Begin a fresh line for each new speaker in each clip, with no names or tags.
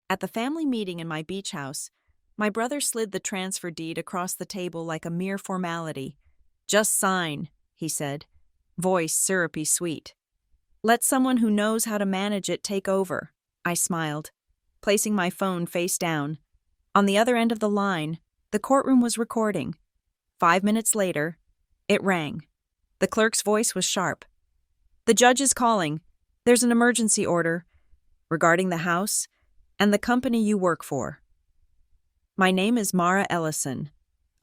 At the family meeting in my beach house, my brother slid the transfer deed across the table like a mere formality. "Just sign," he said, voice syrupy sweet. "Let someone who knows how to manage it take over," I smiled, placing my phone face down. On the other end of the line, the courtroom was recording. 5 minutes later, it rang. The clerk's voice was sharp. "The judge is calling. There's an emergency order regarding the house and the company you work for." My name is Mara Ellison.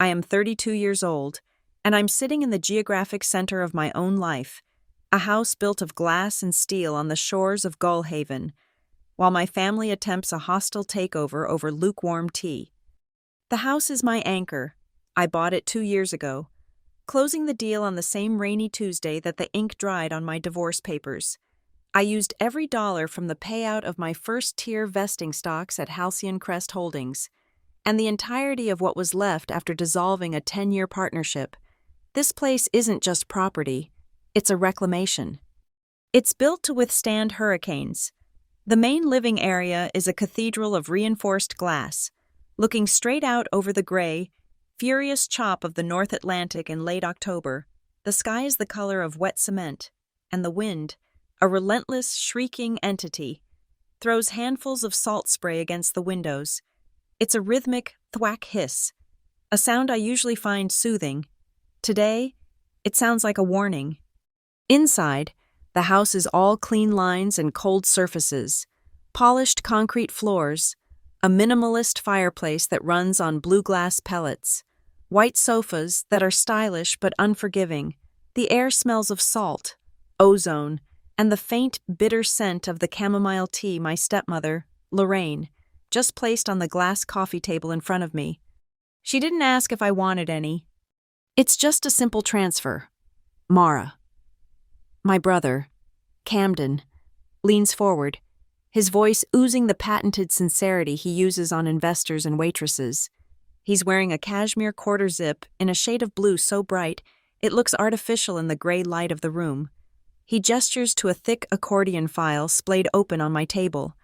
I am 32 years old, and I'm sitting in the geographic center of my own life, a house built of glass and steel on the shores of Gull Haven, while my family attempts a hostile takeover over lukewarm tea. The house is my anchor. I bought it 2 years ago, closing the deal on the same rainy Tuesday that the ink dried on my divorce papers. I used every dollar from the payout of my first-tier vesting stocks at Halcyon Crest Holdings, and the entirety of what was left after dissolving a 10-year partnership. This place isn't just property, it's a reclamation. It's built to withstand hurricanes. The main living area is a cathedral of reinforced glass, looking straight out over the gray, furious chop of the North Atlantic in late October. The sky is the color of wet cement, and the wind, a relentless, shrieking entity, throws handfuls of salt spray against the windows. It's a rhythmic thwack hiss, a sound I usually find soothing. Today, it sounds like a warning. Inside, the house is all clean lines and cold surfaces, polished concrete floors, a minimalist fireplace that runs on blue glass pellets, white sofas that are stylish but unforgiving. The air smells of salt, ozone, and the faint, bitter scent of the chamomile tea my stepmother, Lorraine, just placed on the glass coffee table in front of me. She didn't ask if I wanted any. It's just a simple transfer. Mara. My brother, Camden, leans forward, his voice oozing the patented sincerity he uses on investors and waitresses. He's wearing a cashmere quarter zip in a shade of blue so bright it looks artificial in the gray light of the room. He gestures to a thick accordion file splayed open on my table.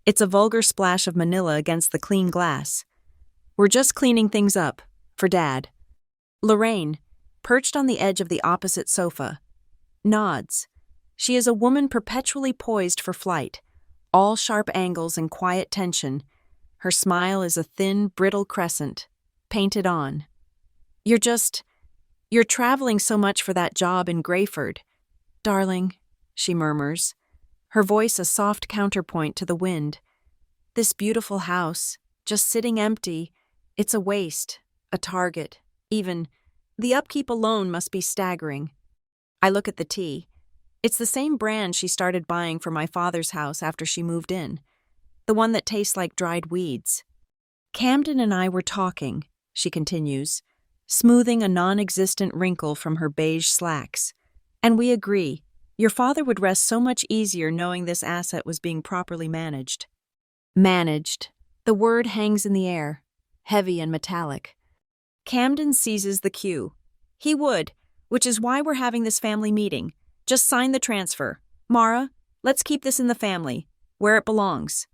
It's a vulgar splash of manila against the clean glass. "We're just cleaning things up, for Dad." Lorraine, perched on the edge of the opposite sofa, nods. She is a woman perpetually poised for flight, all sharp angles and quiet tension. Her smile is a thin, brittle crescent, painted on. You're traveling so much for that job in Grayford." "Darling," she murmurs, her voice a soft counterpoint to the wind. "This beautiful house, just sitting empty, it's a waste, a target, even. The upkeep alone must be staggering." I look at the tea. It's the same brand she started buying for my father's house after she moved in, the one that tastes like dried weeds. "Camden and I were talking," she continues, smoothing a non-existent wrinkle from her beige slacks, "and we agree. Your father would rest so much easier knowing this asset was being properly managed." Managed. The word hangs in the air, heavy and metallic. Camden seizes the cue. He would, which is why we're having this family meeting. "Just sign the transfer. Mara, let's keep this in the family, where it belongs."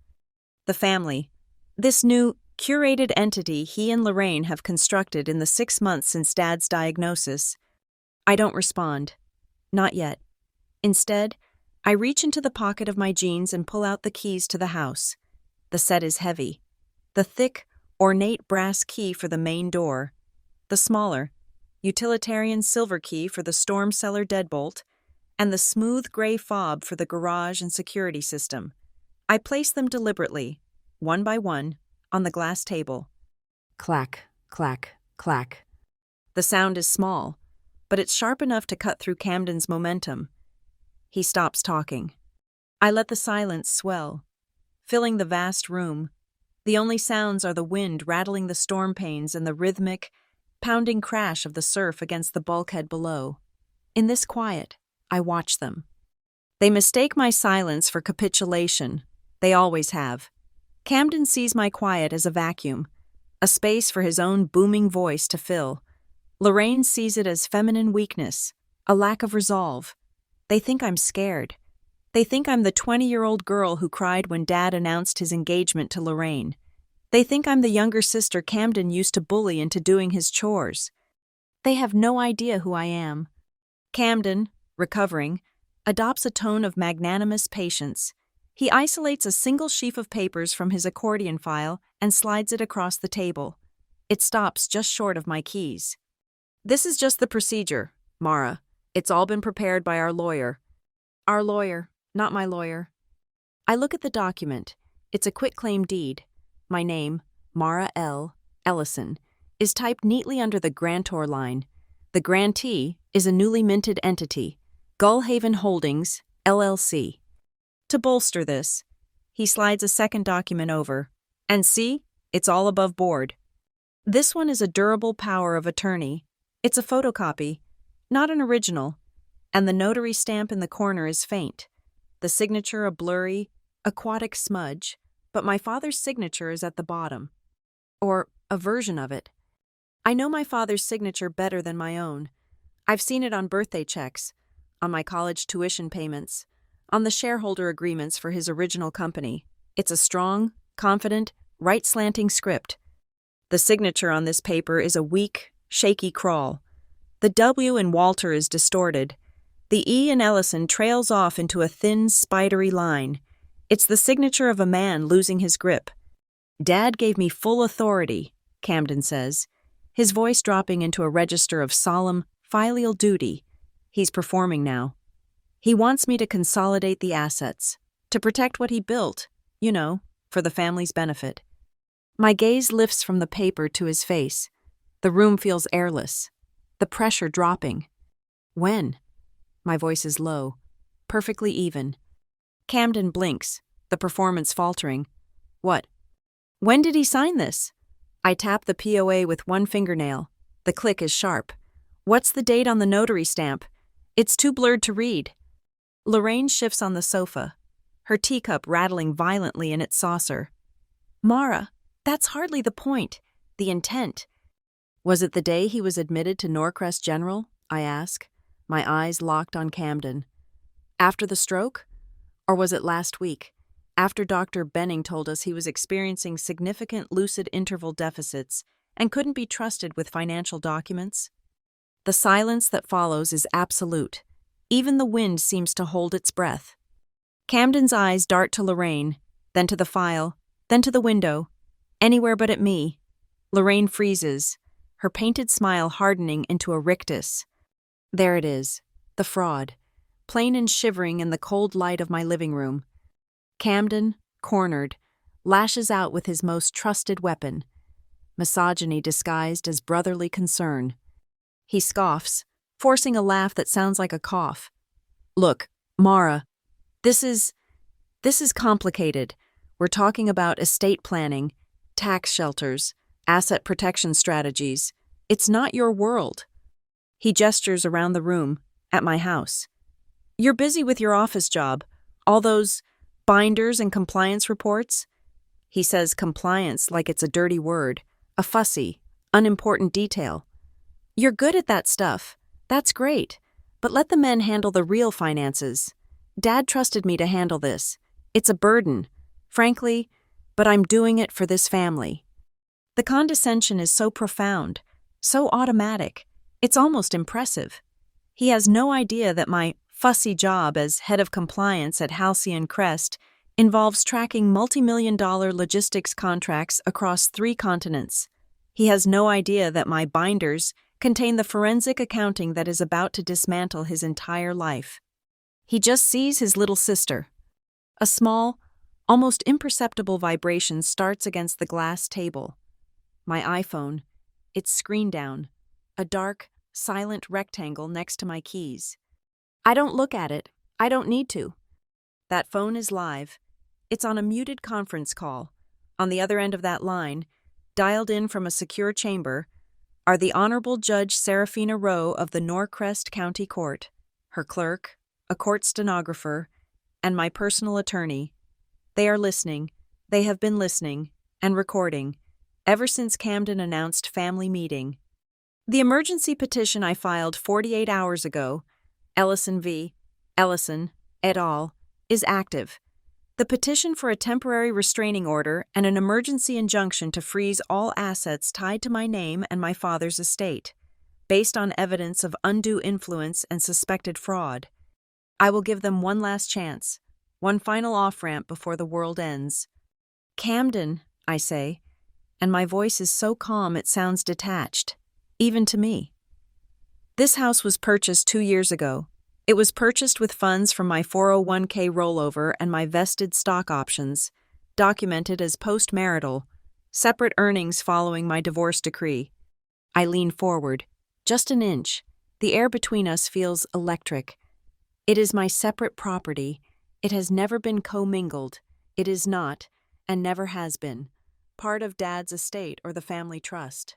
The family. This new, curated entity he and Lorraine have constructed in the 6 months since Dad's diagnosis. I don't respond. Not yet. Instead, I reach into the pocket of my jeans and pull out the keys to the house. The set is heavy. The thick, ornate brass key for the main door. The smaller, utilitarian silver key for the storm cellar deadbolt, and the smooth gray fob for the garage and security system. I place them deliberately, one by one, on the glass table. Clack, clack, clack. The sound is small, but it's sharp enough to cut through Camden's momentum. He stops talking. I let the silence swell, filling the vast room. The only sounds are the wind rattling the storm panes and the rhythmic, pounding crash of the surf against the bulkhead below. In this quiet, I watch them. They mistake my silence for capitulation. They always have. Camden sees my quiet as a vacuum, a space for his own booming voice to fill. Lorraine sees it as feminine weakness, a lack of resolve. They think I'm scared. They think I'm the 20-year-old girl who cried when Dad announced his engagement to Lorraine. They think I'm the younger sister Camden used to bully into doing his chores. They have no idea who I am. Camden, recovering, adopts a tone of magnanimous patience. He isolates a single sheaf of papers from his accordion file and slides it across the table. It stops just short of my keys. This is just the procedure, Mara. It's all been prepared by our lawyer. Our lawyer, not my lawyer. I look at the document. It's a quitclaim deed. My name, Mara L. Ellison, is typed neatly under the grantor line. The grantee is a newly minted entity, Gullhaven Holdings, LLC. To bolster this, he slides a second document over. And see, it's all above board. This one is a durable power of attorney. It's a photocopy, not an original, and the notary stamp in the corner is faint. The signature a blurry, aquatic smudge, but my father's signature is at the bottom. Or a version of it. I know my father's signature better than my own. I've seen it on birthday checks, on my college tuition payments, on the shareholder agreements for his original company. It's a strong, confident, right-slanting script. The signature on this paper is a weak, shaky crawl. The W in Walter is distorted. The E in Ellison trails off into a thin, spidery line. It's the signature of a man losing his grip. Dad gave me full authority, Camden says, his voice dropping into a register of solemn, filial duty. He's performing now. He wants me to consolidate the assets, to protect what he built, for the family's benefit. My gaze lifts from the paper to his face. The room feels airless, the pressure dropping. When? My voice is low, perfectly even. Camden blinks, the performance faltering. What? When did he sign this? I tap the POA with one fingernail. The click is sharp. What's the date on the notary stamp? It's too blurred to read. Lorraine shifts on the sofa, her teacup rattling violently in its saucer. Mara, that's hardly the point. The intent. Was it the day he was admitted to Norcrest General? I ask, my eyes locked on Camden. After the stroke? Or was it last week, after Dr. Benning told us he was experiencing significant lucid interval deficits and couldn't be trusted with financial documents? The silence that follows is absolute. Even the wind seems to hold its breath. Camden's eyes dart to Lorraine, then to the file, then to the window. Anywhere but at me. Lorraine freezes, her painted smile hardening into a rictus. There it is, the fraud, plain and shivering in the cold light of my living room. Camden, cornered, lashes out with his most trusted weapon, misogyny disguised as brotherly concern. He scoffs, forcing a laugh that sounds like a cough. Look, Mara, this is complicated. We're talking about estate planning, tax shelters, asset protection strategies. It's not your world. He gestures around the room, at my house. You're busy with your office job, all those binders and compliance reports. He says compliance like it's a dirty word, a fussy, unimportant detail. You're good at that stuff. That's great. But let the men handle the real finances. Dad trusted me to handle this. It's a burden, frankly, but I'm doing it for this family. The condescension is so profound, so automatic, it's almost impressive. He has no idea that my fussy job as head of compliance at Halcyon Crest involves tracking multi-million-dollar logistics contracts across 3 continents. He has no idea that my binders contain the forensic accounting that is about to dismantle his entire life. He just sees his little sister. A small, almost imperceptible vibration starts against the glass table. My iPhone, its screen down, a dark, silent rectangle next to my keys. I don't look at it. I don't need to. That phone is live. It's on a muted conference call. On the other end of that line, dialed in from a secure chamber, are the Honorable Judge Serafina Rowe of the Norcrest County Court, her clerk, a court stenographer, and my personal attorney. They are listening, they have been listening, and recording, ever since Camden announced family meeting. The emergency petition I filed 48 hours ago, Ellison v. Ellison, et al., is active. The petition for a temporary restraining order and an emergency injunction to freeze all assets tied to my name and my father's estate, based on evidence of undue influence and suspected fraud. I will give them one last chance, one final off-ramp before the world ends. Camden, I say, and my voice is so calm it sounds detached, even to me. This house was purchased 2 years ago. It was purchased with funds from my 401k rollover and my vested stock options, documented as post-marital, separate earnings following my divorce decree. I lean forward, just an inch. The air between us feels electric. It is my separate property. It has never been commingled. It is not, and never has been, part of Dad's estate or the family trust.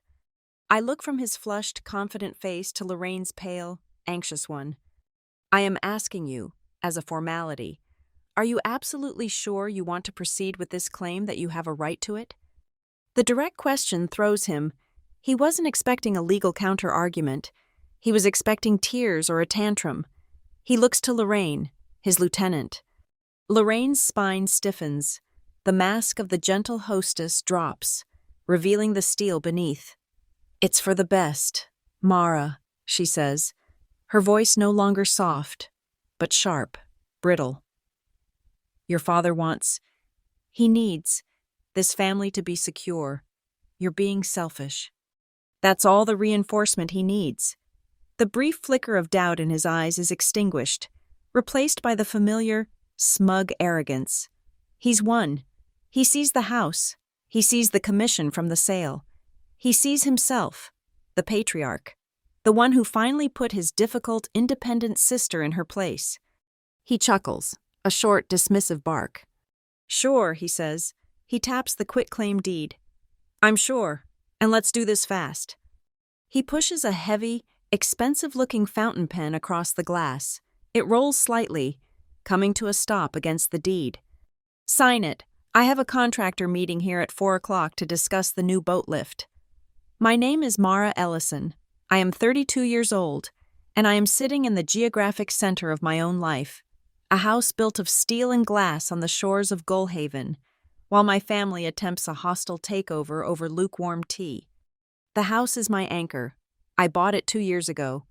I look from his flushed, confident face to Lorraine's pale, anxious one. I am asking you, as a formality, are you absolutely sure you want to proceed with this claim, that you have a right to it? The direct question throws him. He wasn't expecting a legal counter-argument. He was expecting tears or a tantrum. He looks to Lorraine, his lieutenant. Lorraine's spine stiffens. The mask of the gentle hostess drops, revealing the steel beneath. It's for the best, Mara, she says, her voice no longer soft, but sharp, brittle. Your father he needs, this family to be secure. You're being selfish. That's all the reinforcement he needs. The brief flicker of doubt in his eyes is extinguished, replaced by the familiar, smug arrogance. He's won. He sees the house. He sees the commission from the sale. He sees himself, the patriarch, the one who finally put his difficult, independent sister in her place. He chuckles, a short, dismissive bark. Sure, he says. He taps the quitclaim deed. I'm sure, and let's do this fast. He pushes a heavy, expensive-looking fountain pen across the glass. It rolls slightly, coming to a stop against the deed. Sign it. I have a contractor meeting here at 4 o'clock to discuss the new boat lift. My name is Mara Ellison. I am 32 years old, and I am sitting in the geographic center of my own life, a house built of steel and glass on the shores of Gullhaven, while my family attempts a hostile takeover over lukewarm tea. The house is my anchor. I bought it 2 years ago,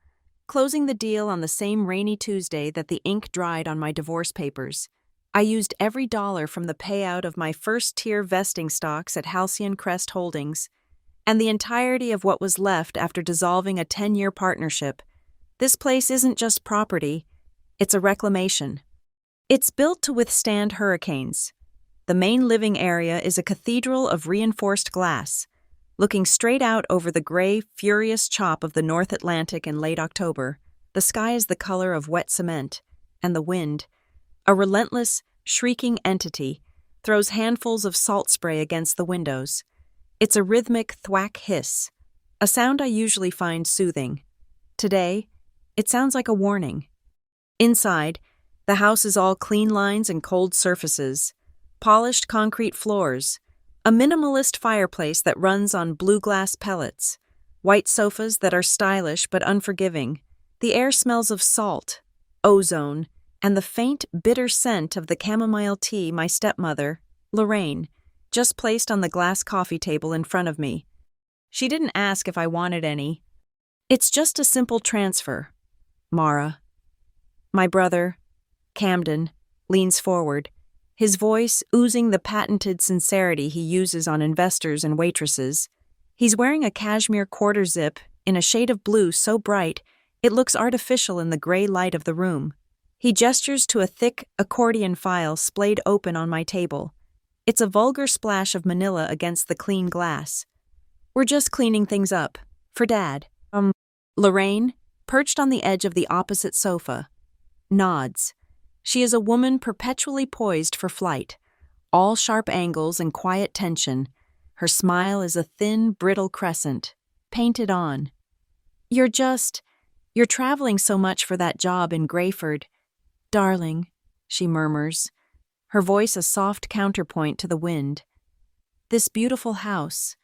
closing the deal on the same rainy Tuesday that the ink dried on my divorce papers. I used every dollar from the payout of my first-tier vesting stocks at Halcyon Crest Holdings, and the entirety of what was left after dissolving a 10-year partnership. This place isn't just property, it's a reclamation. It's built to withstand hurricanes. The main living area is a cathedral of reinforced glass, looking straight out over the gray, furious chop of the North Atlantic in late October. The sky is the color of wet cement, and the wind, a relentless, shrieking entity, throws handfuls of salt spray against the windows. It's a rhythmic thwack hiss, a sound I usually find soothing. Today, it sounds like a warning. Inside, the house is all clean lines and cold surfaces, polished concrete floors, a minimalist fireplace that runs on blue glass pellets, white sofas that are stylish but unforgiving. The air smells of salt, ozone, and the faint, bitter scent of the chamomile tea my stepmother, Lorraine, just placed on the glass coffee table in front of me. She didn't ask if I wanted any. It's just a simple transfer, Mara. My brother, Camden, leans forward, his voice oozing the patented sincerity he uses on investors and waitresses. He's wearing a cashmere quarter zip in a shade of blue so bright it looks artificial in the gray light of the room. He gestures to a thick accordion file splayed open on my table. It's a vulgar splash of manila against the clean glass. We're just cleaning things up. For Dad. Lorraine, perched on the edge of the opposite sofa, nods. She is a woman perpetually poised for flight, all sharp angles and quiet tension. Her smile is a thin, brittle crescent, painted on. You're traveling so much for that job in Grayford. Darling, she murmurs, her voice a soft counterpoint to the wind. This beautiful house,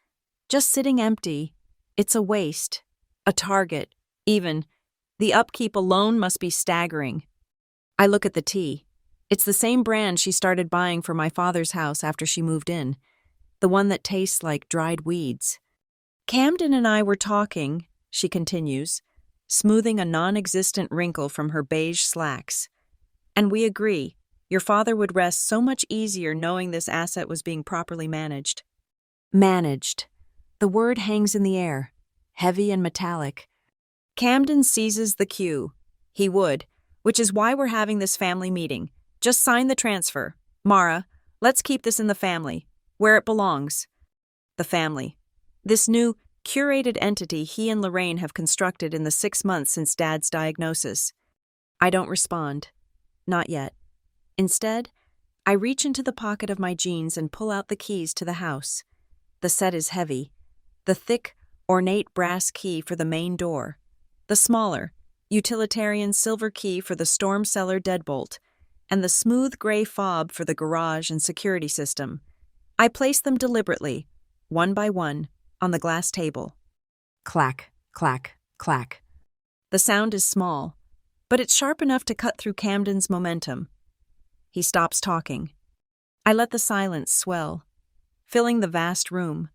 just sitting empty, it's a waste, a target, even. The upkeep alone must be staggering. I look at the tea. It's the same brand she started buying for my father's house after she moved in, the one that tastes like dried weeds. Camden and I were talking, she continues, smoothing a non-existent wrinkle from her beige slacks. And we agree, your father would rest so much easier knowing this asset was being properly managed. Managed. The word hangs in the air, heavy and metallic. Camden seizes the cue. He would, which is why we're having this family meeting. Just sign the transfer. Mara, let's keep this in the family, where it belongs. The family. This new, curated entity he and Lorraine have constructed in the 6 months since Dad's diagnosis. I don't respond. Not yet. Instead, I reach into the pocket of my jeans and pull out the keys to the house. The set is heavy. The thick, ornate brass key for the main door. The smaller, utilitarian silver key for the storm cellar deadbolt, and the smooth gray fob for the garage and security system. I place them deliberately, one by one, on the glass table. Clack, clack, clack. The sound is small, but it's sharp enough to cut through Camden's momentum. He stops talking. I let the silence swell, filling the vast room.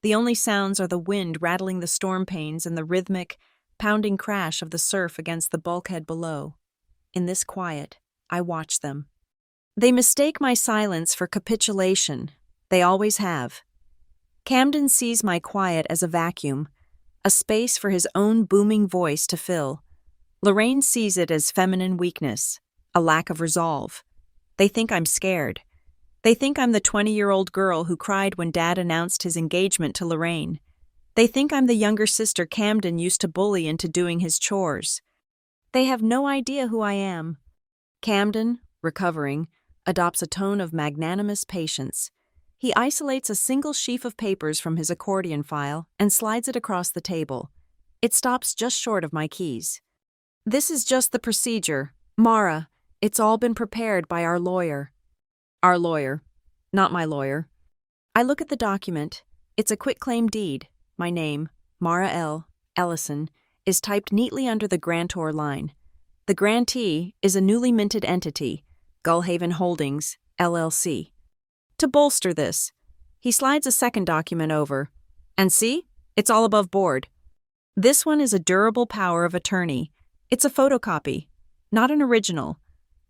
The only sounds are the wind rattling the storm panes and the rhythmic, pounding crash of the surf against the bulkhead below. In this quiet, I watch them. They mistake my silence for capitulation. They always have. Camden sees my quiet as a vacuum, a space for his own booming voice to fill. Lorraine sees it as feminine weakness, a lack of resolve. They think I'm scared. They think I'm the 20-year-old girl who cried when Dad announced his engagement to Lorraine. They think I'm the younger sister Camden used to bully into doing his chores. They have no idea who I am. Camden, recovering, adopts a tone of magnanimous patience. He isolates a single sheaf of papers from his accordion file and slides it across the table. It stops just short of my keys. This is just the procedure. Mara, it's all been prepared by our lawyer. Our lawyer, not my lawyer. I look at the document. It's a quitclaim deed. My name, Mara L. Ellison, is typed neatly under the grantor line. The grantee is a newly minted entity, Gullhaven Holdings, LLC. To bolster this, he slides a second document over. And see, it's all above board. This one is a durable power of attorney. It's a photocopy, not an original,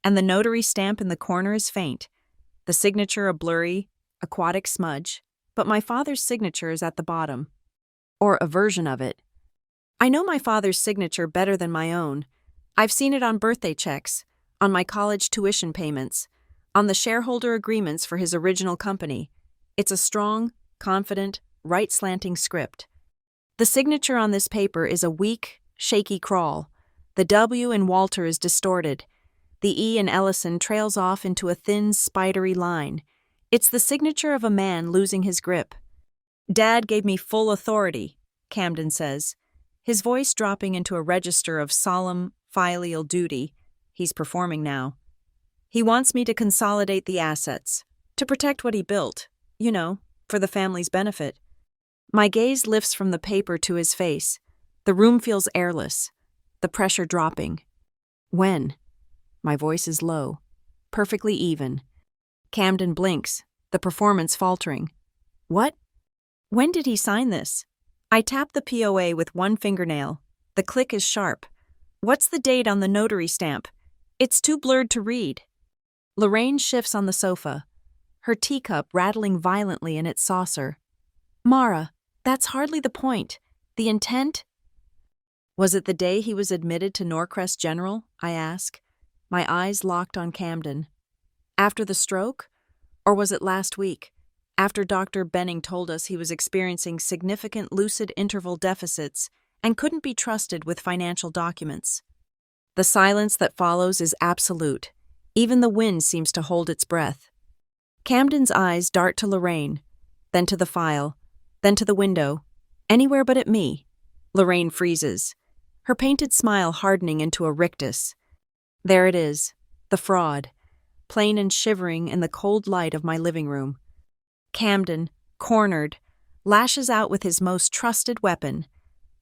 and the notary stamp in the corner is faint. The signature a blurry, aquatic smudge, but my father's signature is at the bottom. Or a version of it. I know my father's signature better than my own. I've seen it on birthday checks, on my college tuition payments, on the shareholder agreements for his original company. It's a strong, confident, right-slanting script. The signature on this paper is a weak, shaky crawl. The W in Walter is distorted. The E in Ellison trails off into a thin, spidery line. It's the signature of a man losing his grip. Dad gave me full authority, Camden says, his voice dropping into a register of solemn, filial duty. He's performing now. He wants me to consolidate the assets, to protect what he built, for the family's benefit. My gaze lifts from the paper to his face. The room feels airless, the pressure dropping. When? My voice is low, perfectly even. Camden blinks, the performance faltering. What? When did he sign this? I tap the POA with one fingernail. The click is sharp. What's the date on the notary stamp? It's too blurred to read. Lorraine shifts on the sofa, her teacup rattling violently in its saucer. Mara, that's hardly the point. The intent? Was it the day he was admitted to Norcrest General? I ask, my eyes locked on Camden. After the stroke? Or was it last week, after Dr. Benning told us he was experiencing significant lucid interval deficits and couldn't be trusted with financial documents? The silence that follows is absolute. Even the wind seems to hold its breath. Camden's eyes dart to Lorraine, then to the file, then to the window, anywhere but at me. Lorraine freezes, her painted smile hardening into a rictus. There it is, the fraud, plain and shivering in the cold light of my living room. Camden, cornered, lashes out with his most trusted weapon,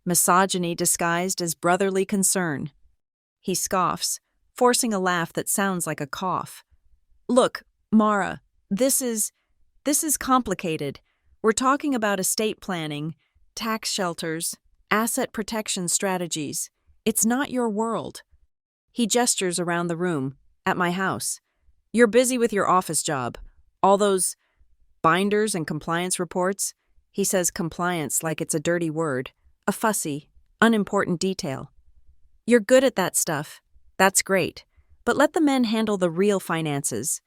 misogyny disguised as brotherly concern. He scoffs, forcing a laugh that sounds like a cough. Look, Mara, this is complicated. We're talking about estate planning, tax shelters, asset protection strategies. It's not your world. He gestures around the room, at my house. You're busy with your office job. All those binders and compliance reports. He says compliance like it's a dirty word, a fussy, unimportant detail. You're good at that stuff. That's great. But let the men handle the real finances.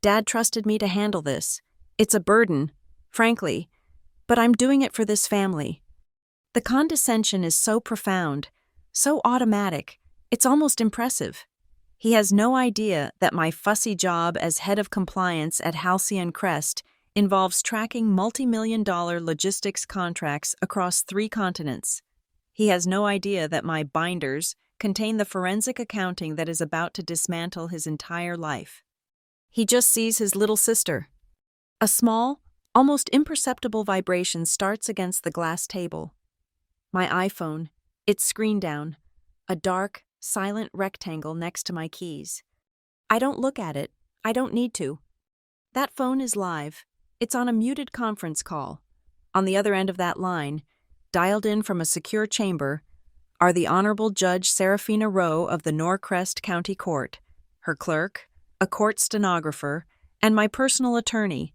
Dad trusted me to handle this. It's a burden, frankly, but I'm doing it for this family. The condescension is so profound, so automatic, it's almost impressive. He has no idea that my fussy job as head of compliance at Halcyon Crest involves tracking multi-million-dollar logistics contracts across 3 continents. He has no idea that my binders contain the forensic accounting that is about to dismantle his entire life. He just sees his little sister. A small, almost imperceptible vibration starts against the glass table. My iPhone, its screen down, a dark, silent rectangle next to my keys. I don't look at it. I don't need to. That phone is live. It's on a muted conference call. On the other end of that line, dialed in from a secure chamber, are the Honorable Judge Serafina Rowe of the Norcrest County Court, her clerk, a court stenographer, and my personal attorney.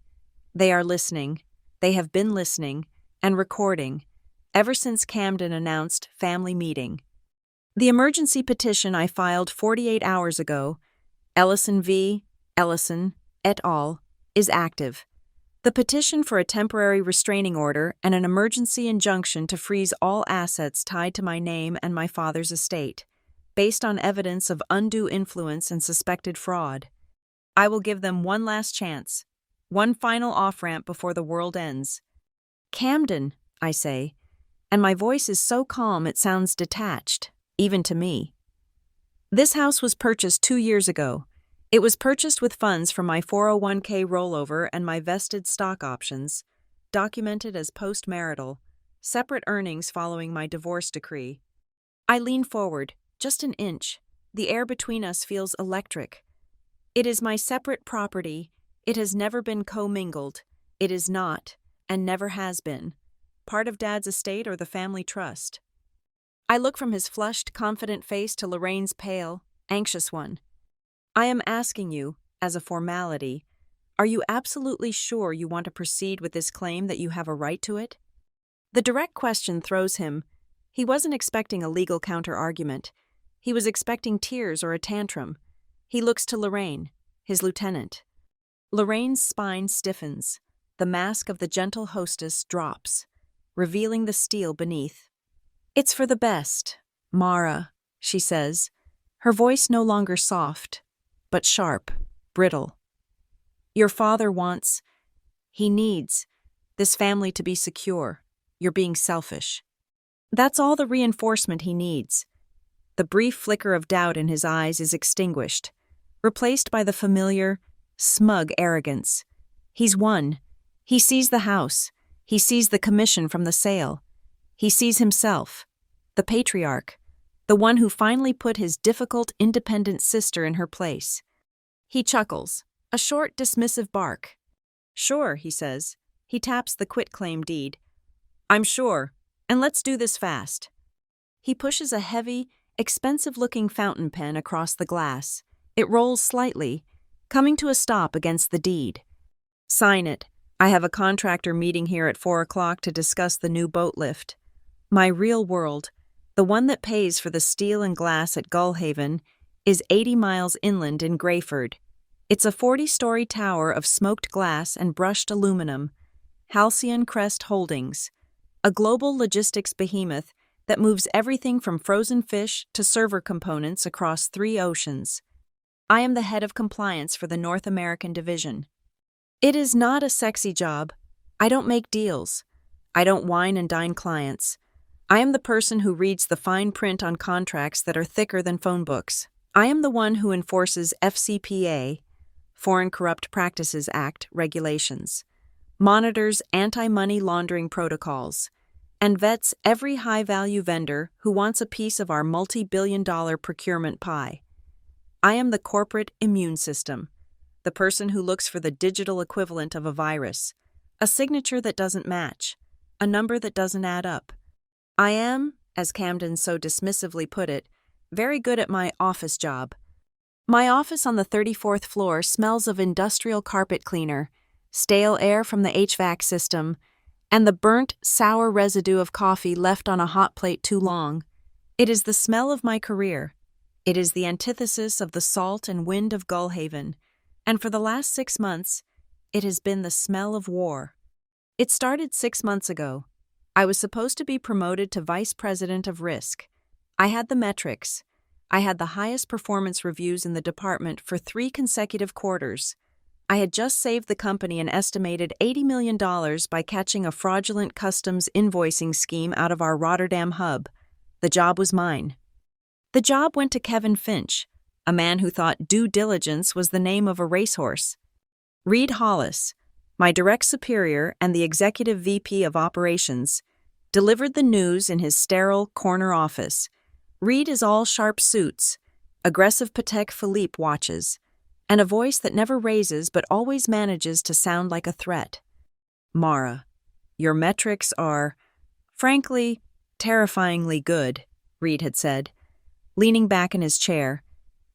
They are listening, they have been listening, and recording, ever since Camden announced family meeting. The emergency petition I filed 48 hours ago, Ellison v. Ellison, et al., is active. The petition for a temporary restraining order and an emergency injunction to freeze all assets tied to my name and my father's estate, based on evidence of undue influence and suspected fraud. I will give them one last chance, one final off-ramp before the world ends. Camden, I say, and my voice is so calm it sounds detached, even to me. This house was purchased 2 years ago. It was purchased with funds from my 401k rollover and my vested stock options, documented as post-marital, separate earnings following my divorce decree. I lean forward, just an inch. The air between us feels electric. It is my separate property. It has never been commingled. It is not, and never has been, part of Dad's estate or the family trust. I look from his flushed, confident face to Lorraine's pale, anxious one. I am asking you, as a formality, are you absolutely sure you want to proceed with this claim that you have a right to it? The direct question throws him. He wasn't expecting a legal counter-argument. He was expecting tears or a tantrum. He looks to Lorraine, his lieutenant. Lorraine's spine stiffens. The mask of the gentle hostess drops, revealing the steel beneath. It's for the best, Mara, she says, her voice no longer soft, but sharp, brittle. Your father wants, he needs, this family to be secure. You're being selfish. That's all the reinforcement he needs. The brief flicker of doubt in his eyes is extinguished, replaced by the familiar, smug arrogance. He's won. He sees the house. He sees the commission from the sale. He sees himself, the patriarch, the one who finally put his difficult, independent sister in her place. He chuckles, a short, dismissive bark. Sure, he says. He taps the quitclaim deed. I'm sure, and let's do this fast. He pushes a heavy, expensive-looking fountain pen across the glass. It rolls slightly, coming to a stop against the deed. Sign it. I have a contractor meeting here at 4 o'clock to discuss the new boat lift. My real world, the one that pays for the steel and glass at Gullhaven, is 80 miles inland in Grayford. It's a 40-story tower of smoked glass and brushed aluminum. Halcyon Crest Holdings, a global logistics behemoth that moves everything from frozen fish to server components across 3 oceans. I am the head of compliance for the North American division. It is not a sexy job. I don't make deals. I don't wine and dine clients. I am the person who reads the fine print on contracts that are thicker than phone books. I am the one who enforces FCPA, Foreign Corrupt Practices Act, regulations, monitors anti-money laundering protocols, and vets every high-value vendor who wants a piece of our multi-billion-dollar procurement pie. I am the corporate immune system, the person who looks for the digital equivalent of a virus, a signature that doesn't match, a number that doesn't add up. I am, as Camden so dismissively put it, very good at my office job. My office on the 34th floor smells of industrial carpet cleaner, stale air from the HVAC system, and the burnt, sour residue of coffee left on a hot plate too long. It is the smell of my career. It is the antithesis of the salt and wind of Gullhaven, and for the last 6 months, it has been the smell of war. It started 6 months ago. I was supposed to be promoted to Vice President of Risk. I had the metrics. I had the highest performance reviews in the department for 3 consecutive quarters. I had just saved the company an estimated $80 million by catching a fraudulent customs invoicing scheme out of our Rotterdam hub. The job was mine. The job went to Kevin Finch, a man who thought due diligence was the name of a racehorse. Reed Hollis, my direct superior and the executive VP of operations, delivered the news in his sterile corner office. Reed is all sharp suits, aggressive Patek Philippe watches, and a voice that never raises but always manages to sound like a threat. Mara, your metrics are, frankly, terrifyingly good, Reed had said, leaning back in his chair,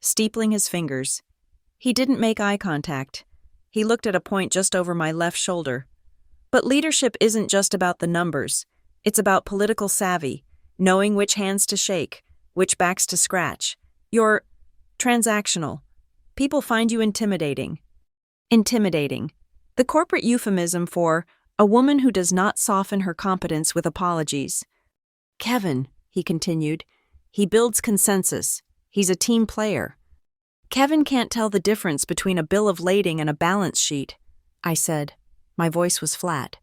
steepling his fingers. He didn't make eye contact. He looked at a point just over my left shoulder. But leadership isn't just about the numbers. It's about political savvy, knowing which hands to shake, which backs to scratch. You're transactional. People find you intimidating. Intimidating. The corporate euphemism for a woman who does not soften her competence with apologies. Kevin, he continued, he builds consensus. He's a team player. Kevin can't tell the difference between a bill of lading and a balance sheet, I said. My voice was flat.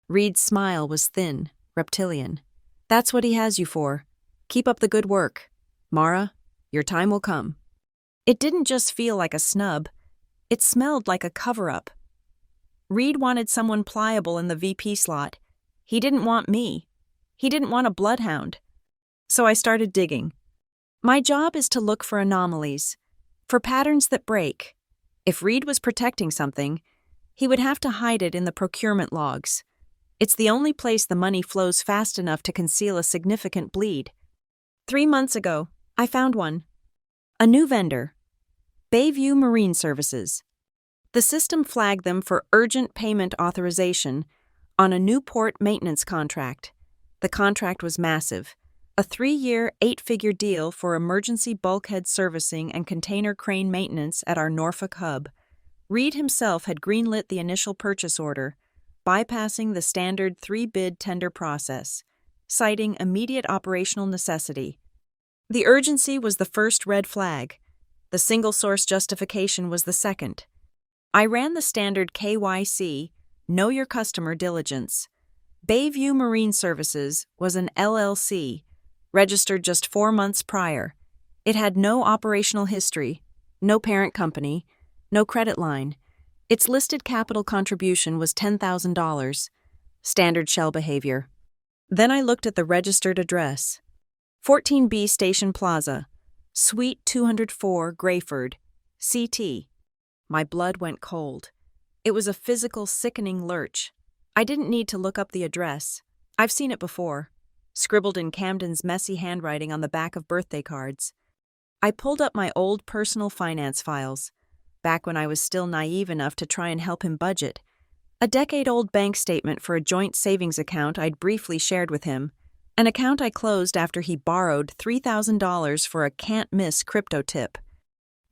Reed's smile was thin, reptilian. That's what he has you for. Keep up the good work. Mara, your time will come. It didn't just feel like a snub. It smelled like a cover-up. Reed wanted someone pliable in the VP slot. He didn't want me. He didn't want a bloodhound. So I started digging. My job is to look for anomalies, for patterns that break. If Reed was protecting something, he would have to hide it in the procurement logs. It's the only place the money flows fast enough to conceal a significant bleed. 3 months ago, I found one. A new vendor. Bayview Marine Services. The system flagged them for urgent payment authorization on a new port maintenance contract. The contract was massive. A 3-year, 8-figure deal for emergency bulkhead servicing and container crane maintenance at our Norfolk hub. Reed himself had greenlit the initial purchase order, bypassing the standard 3-bid tender process, citing immediate operational necessity. The urgency was the first red flag. The single-source justification was the second. I ran the standard KYC, Know Your Customer diligence. Bayview Marine Services was an LLC, registered just 4 months prior. It had no operational history, no parent company, no credit line. Its listed capital contribution was $10,000. Standard shell behavior. Then I looked at the registered address. 14B Station Plaza, Suite 204, Grayford, CT. My blood went cold. It was a physical, sickening lurch. I didn't need to look up the address. I've seen it before, scribbled in Camden's messy handwriting on the back of birthday cards. I pulled up my old personal finance files, back when I was still naive enough to try and help him budget. A decade-old bank statement for a joint savings account I'd briefly shared with him, an account I closed after he borrowed $3,000 for a can't-miss crypto tip.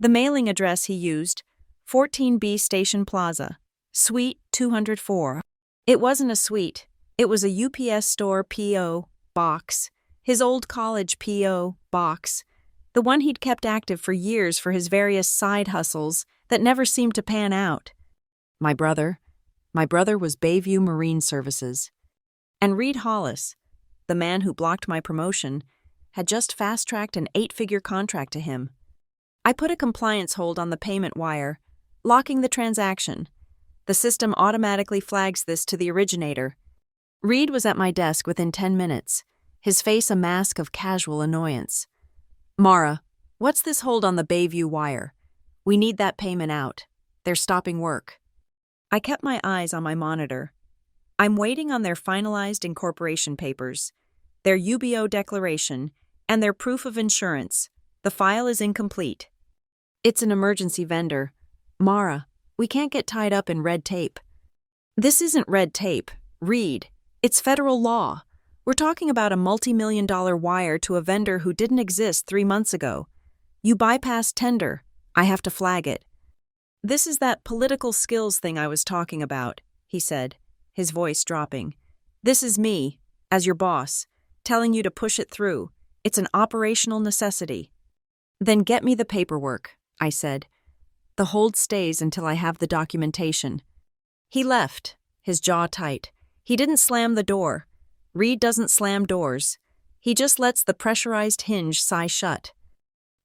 The mailing address he used, 14B Station Plaza, Suite 204. It wasn't a suite. It was a UPS store P.O. box, his old college P.O. box, the one he'd kept active for years for his various side hustles that never seemed to pan out. My brother was Bayview Marine Services. And Reed Hollis, the man who blocked my promotion, had just fast-tracked an 8-figure contract to him. I put a compliance hold on the payment wire, locking the transaction. The system automatically flags this to the originator. Reed was at my desk within 10 minutes, his face a mask of casual annoyance. Mara, what's this hold on the Bayview wire? We need that payment out. They're stopping work. I kept my eyes on my monitor. I'm waiting on their finalized incorporation papers, their UBO declaration, and their proof of insurance. The file is incomplete. It's an emergency vendor. Mara, we can't get tied up in red tape. This isn't red tape. Read. It's federal law. We're talking about a multi-million-dollar wire to a vendor who didn't exist 3 months ago. You bypassed tender. I have to flag it. This is that political skills thing I was talking about, he said, his voice dropping. This is me, as your boss, telling you to push it through. It's an operational necessity. Then get me the paperwork, I said. The hold stays until I have the documentation. He left, his jaw tight. He didn't slam the door. Reed doesn't slam doors. He just lets the pressurized hinge sigh shut.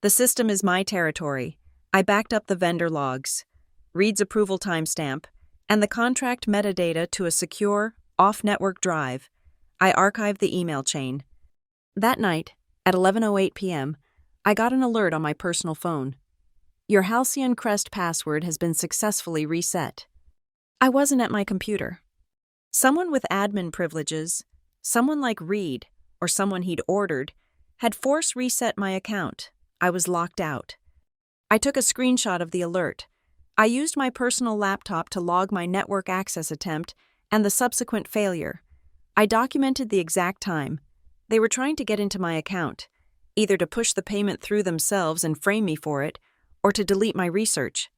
The system is my territory. I backed up the vendor logs, Reed's approval timestamp, and the contract metadata to a secure, off-network drive. I archived the email chain. That night, at 11:08 p.m., I got an alert on my personal phone. Your Halcyon Crest password has been successfully reset. I wasn't at my computer. Someone with admin privileges, someone like Reed, or someone he'd ordered, had force reset my account. I was locked out. I took a screenshot of the alert. I used my personal laptop to log my network access attempt and the subsequent failure. I documented the exact time. They were trying to get into my account, either to push the payment through themselves and frame me for it, or to delete my research.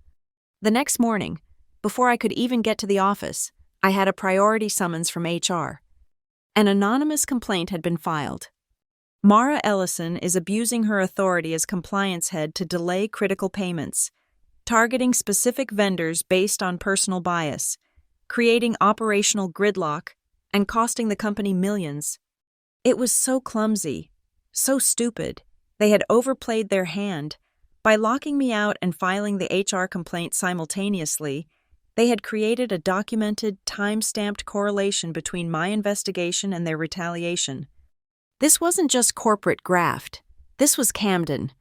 The next morning, before I could even get to the office, I had a priority summons from HR. An anonymous complaint had been filed. Mara Ellison is abusing her authority as compliance head to delay critical payments, targeting specific vendors based on personal bias, creating operational gridlock, and costing the company millions. It was so clumsy, so stupid. They had overplayed their hand. By locking me out and filing the HR complaint simultaneously, they had created a documented, time-stamped correlation between my investigation and their retaliation. This wasn't just corporate graft. This was Camden,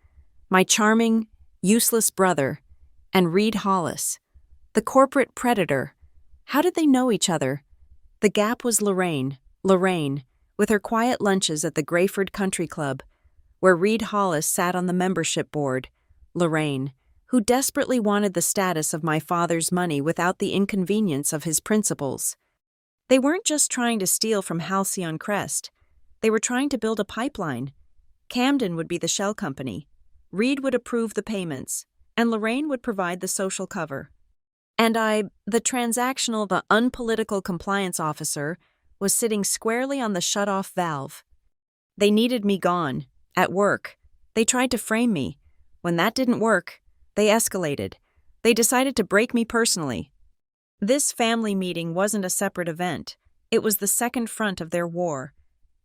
my charming, useless brother, and Reed Hollis, the corporate predator. How did they know each other? The gap was Lorraine, with her quiet lunches at the Grayford Country Club, where Reed Hollis sat on the membership board. Lorraine, who desperately wanted the status of my father's money without the inconvenience of his principles. They weren't just trying to steal from Halcyon Crest. They were trying to build a pipeline. Camden would be the shell company. Reed would approve the payments, and Lorraine would provide the social cover. And I, the transactional, the unpolitical compliance officer, was sitting squarely on the shut-off valve. They needed me gone, at work. They tried to frame me. When that didn't work, they escalated. They decided to break me personally. This family meeting wasn't a separate event. It was the second front of their war.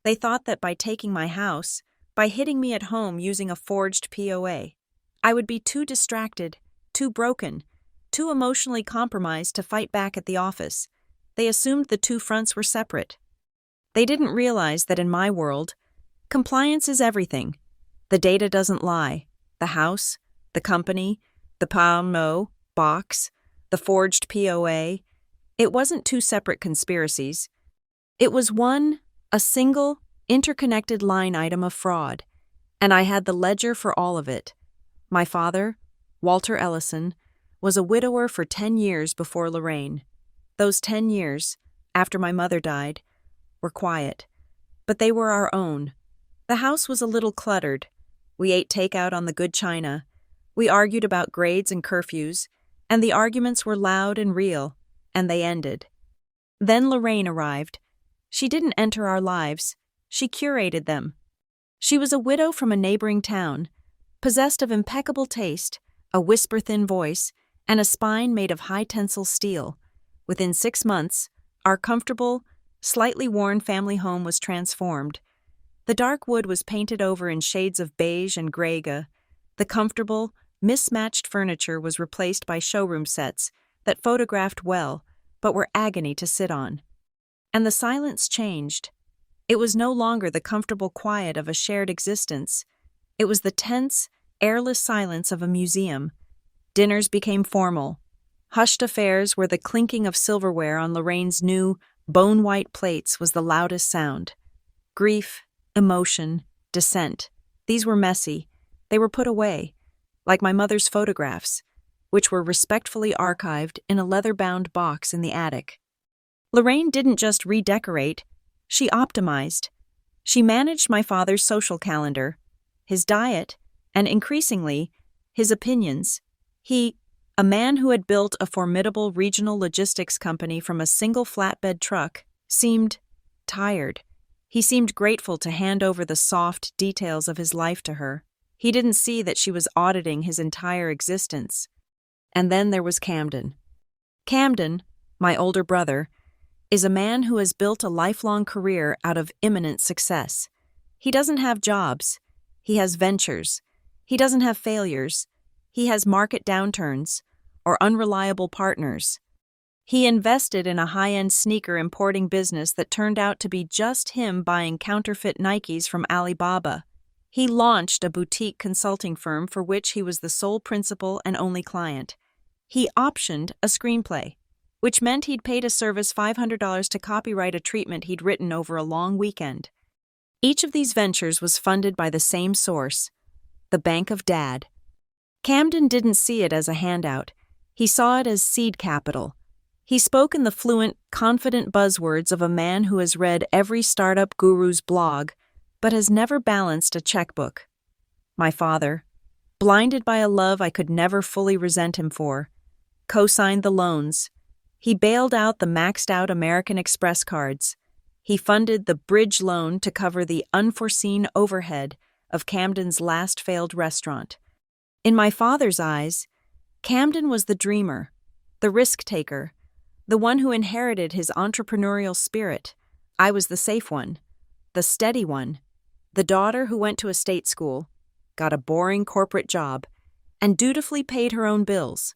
They thought that by taking my house, by hitting me at home using a forged POA, I would be too distracted, too broken, too emotionally compromised to fight back at the office. They assumed the two fronts were separate. They didn't realize that in my world, compliance is everything. The data doesn't lie. The house, the company, the PAMO box, the forged POA. It wasn't two separate conspiracies. It was one, a single, interconnected line item of fraud, and I had the ledger for all of it. My father, Walter Ellison, was a widower for 10 years before Lorraine. Those 10 years, after my mother died, were quiet, but they were our own. The house was a little cluttered. We ate takeout on the good china. We argued about grades and curfews, and the arguments were loud and real, and they ended. Then Lorraine arrived. She didn't enter our lives. She curated them. She was a widow from a neighboring town, possessed of impeccable taste, a whisper-thin voice, and a spine made of high-tensile steel. Within 6 months, our comfortable, slightly worn family home was transformed. The dark wood was painted over in shades of beige and grayga. The comfortable, mismatched furniture was replaced by showroom sets that photographed well, but were agony to sit on. And the silence changed. It was no longer the comfortable quiet of a shared existence. It was the tense, airless silence of a museum. Dinners became formal. Hushed affairs where the clinking of silverware on Lorraine's new, bone-white plates was the loudest sound. Grief, emotion, dissent. These were messy. They were put away, like my mother's photographs, which were respectfully archived in a leather-bound box in the attic. Lorraine didn't just redecorate, she optimized. She managed my father's social calendar, his diet, and increasingly, his opinions. A man who had built a formidable regional logistics company from a single flatbed truck, seemed tired. He seemed grateful to hand over the soft details of his life to her. He didn't see that she was auditing his entire existence. And then there was Camden. Camden, my older brother, is a man who has built a lifelong career out of imminent success. He doesn't have jobs. He has ventures. He doesn't have failures. He has market downturns or unreliable partners. He invested in a high-end sneaker importing business that turned out to be just him buying counterfeit Nikes from Alibaba. He launched a boutique consulting firm for which he was the sole principal and only client. He optioned a screenplay, which meant he'd paid a service $500 to copyright a treatment he'd written over a long weekend. Each of these ventures was funded by the same source, the Bank of Dad. Camden didn't see it as a handout. He saw it as seed capital. He spoke in the fluent, confident buzzwords of a man who has read every startup guru's blog, but has never balanced a checkbook. My father, blinded by a love I could never fully resent him for, co-signed the loans. He bailed out the maxed-out American Express cards. He funded the bridge loan to cover the unforeseen overhead of Camden's last failed restaurant. In my father's eyes, Camden was the dreamer, the risk-taker, the one who inherited his entrepreneurial spirit. I was the safe one, the steady one, the daughter who went to a state school, got a boring corporate job, and dutifully paid her own bills.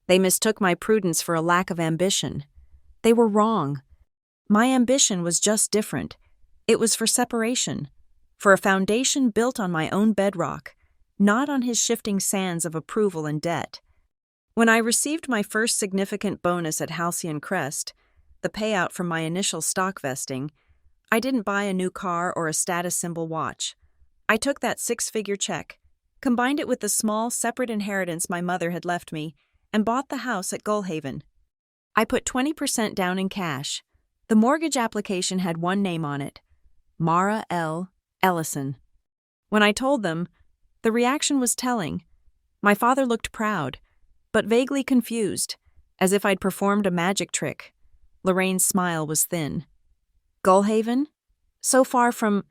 They mistook my prudence for a lack of ambition. They were wrong. My ambition was just different. It was for separation, for a foundation built on my own bedrock, not on his shifting sands of approval and debt. When I received my first significant bonus at Halcyon Crest, the payout from my initial stock vesting, I didn't buy a new car or a status symbol watch. I took that six-figure check, combined it with the small, separate inheritance my mother had left me, and bought the house at Gullhaven. I put 20% down in cash. The mortgage application had one name on it, Mara L. Ellison. When I told them, the reaction was telling. My father looked proud, but vaguely confused, as if I'd performed a magic trick. Lorraine's smile was thin. Gullhaven? So far from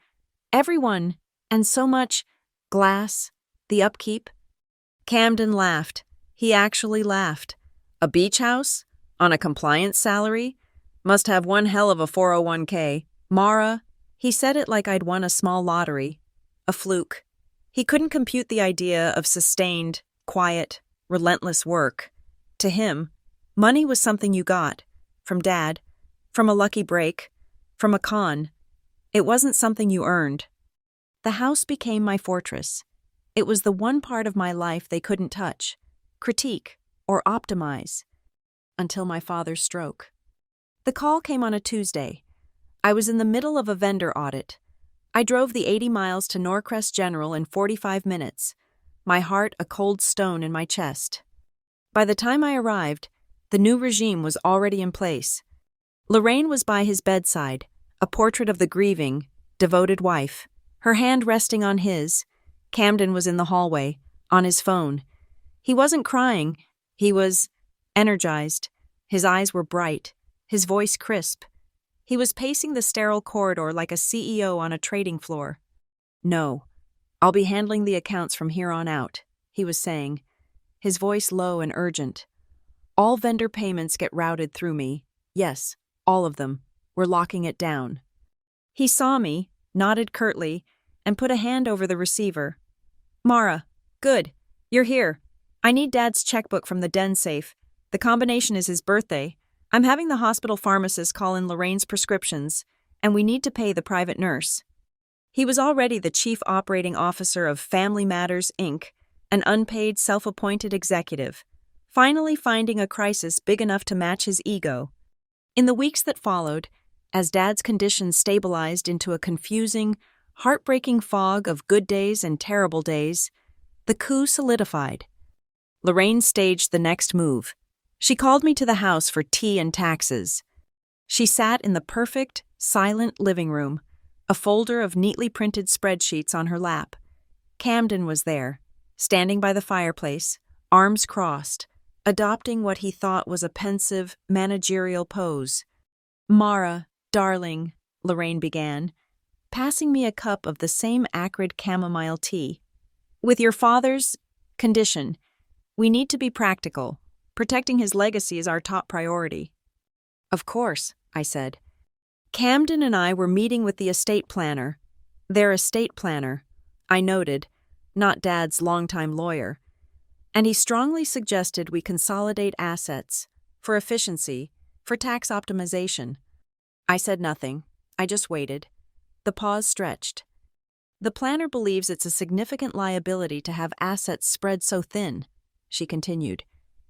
everyone, and so much glass, the upkeep. Camden laughed. He actually laughed. A beach house? On a compliance salary? Must have one hell of a 401k. Mara, he said it like I'd won a small lottery. A fluke. He couldn't compute the idea of sustained, quiet, relentless work. To him, money was something you got. From Dad. From a lucky break. From a con. It wasn't something you earned. The house became my fortress. It was the one part of my life they couldn't touch, critique, or optimize. Until my father's stroke. The call came on a Tuesday. I was in the middle of a vendor audit. I drove the 80 miles to Norcrest General in 45 minutes, my heart a cold stone in my chest. By the time I arrived, the new regime was already in place. Lorraine was by his bedside, a portrait of the grieving, devoted wife, her hand resting on his. Camden was in the hallway, on his phone. He wasn't crying. He was energized. His eyes were bright, his voice crisp. He was pacing the sterile corridor like a CEO on a trading floor. "No, I'll be handling the accounts from here on out," he was saying, his voice low and urgent. "All vendor payments get routed through me. Yes, all of them. We're locking it down." He saw me, nodded curtly, and put a hand over the receiver. "Mara, good. You're here. I need Dad's checkbook from the den safe. The combination is his birthday. I'm having the hospital pharmacist call in Lorraine's prescriptions, and we need to pay the private nurse." He was already the chief operating officer of Family Matters, Inc., an unpaid, self-appointed executive, finally finding a crisis big enough to match his ego. In the weeks that followed, as Dad's condition stabilized into a confusing, heartbreaking fog of good days and terrible days, the coup solidified. Lorraine staged the next move. She called me to the house for tea and taxes. She sat in the perfect, silent living room, a folder of neatly printed spreadsheets on her lap. Camden was there, standing by the fireplace, arms crossed, adopting what he thought was a pensive, managerial pose. "Mara, darling," Lorraine began, passing me a cup of the same acrid chamomile tea. "With your father's condition, we need to be practical. Protecting his legacy is our top priority." "Of course," I said. Camden and I were meeting with the estate planner. Their estate planner, I noted, not Dad's longtime lawyer. And he strongly suggested we consolidate assets, for efficiency, for tax optimization. I said nothing. I just waited. The pause stretched. "The planner believes it's a significant liability to have assets spread so thin," she continued.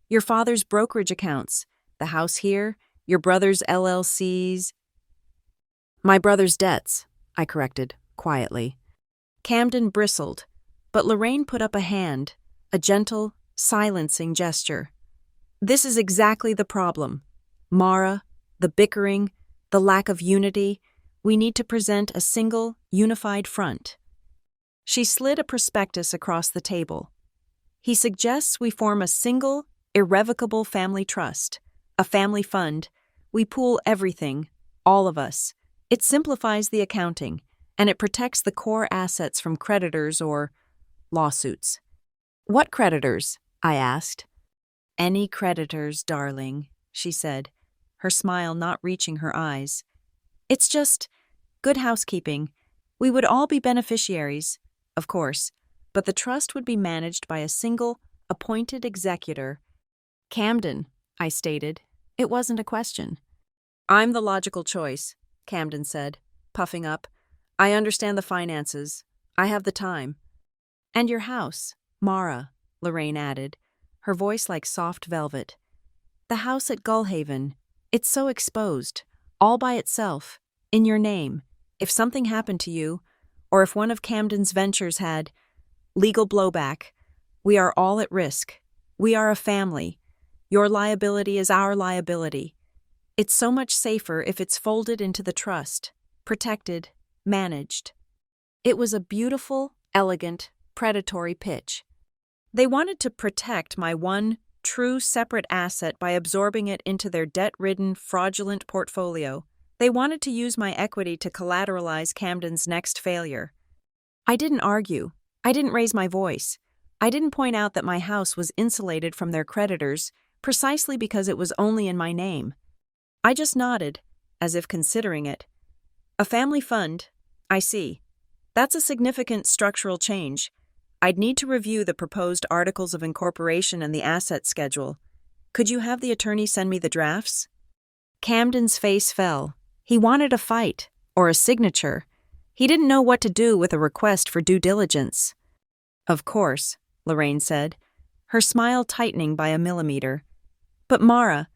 "Your father's brokerage accounts, the house here, your brother's LLCs—" "My brother's debts," I corrected, quietly. Camden bristled, but Lorraine put up a hand, a gentle, silencing gesture. "This is exactly the problem. Mara, the bickering, the lack of unity, we need to present a single, unified front." She slid a prospectus across the table. "He suggests we form a single, irrevocable family trust, a family fund. We pool everything, all of us. It simplifies the accounting, and it protects the core assets from creditors or lawsuits." "What creditors?" I asked. "Any creditors, darling," she said, her smile not reaching her eyes. "It's just good housekeeping. We would all be beneficiaries, of course, but the trust would be managed by a single, appointed executor." "Camden," I stated. It wasn't a question. "I'm the logical choice," Camden said, puffing up. "I understand the finances. I have the time." "And your house, Mara," Lorraine added, her voice like soft velvet. "The house at Gullhaven. It's so exposed, all by itself, in your name. If something happened to you, or if one of Camden's ventures had legal blowback, we are all at risk. We are a family. Your liability is our liability. It's so much safer if it's folded into the trust, protected, managed." It was a beautiful, elegant, predatory pitch. They wanted to protect my one, true separate asset by absorbing it into their debt-ridden, fraudulent portfolio. They wanted to use my equity to collateralize Camden's next failure. I didn't argue. I didn't raise my voice. I didn't point out that my house was insulated from their creditors precisely because it was only in my name. I just nodded, as if considering it. "A family fund, I see. That's a significant structural change. I'd need to review the proposed articles of incorporation and the asset schedule. Could you have the attorney send me the drafts?" Camden's face fell. He wanted a fight, or a signature. He didn't know what to do with a request for due diligence. "Of course," Lorraine said, her smile tightening by a millimeter. "But Mara,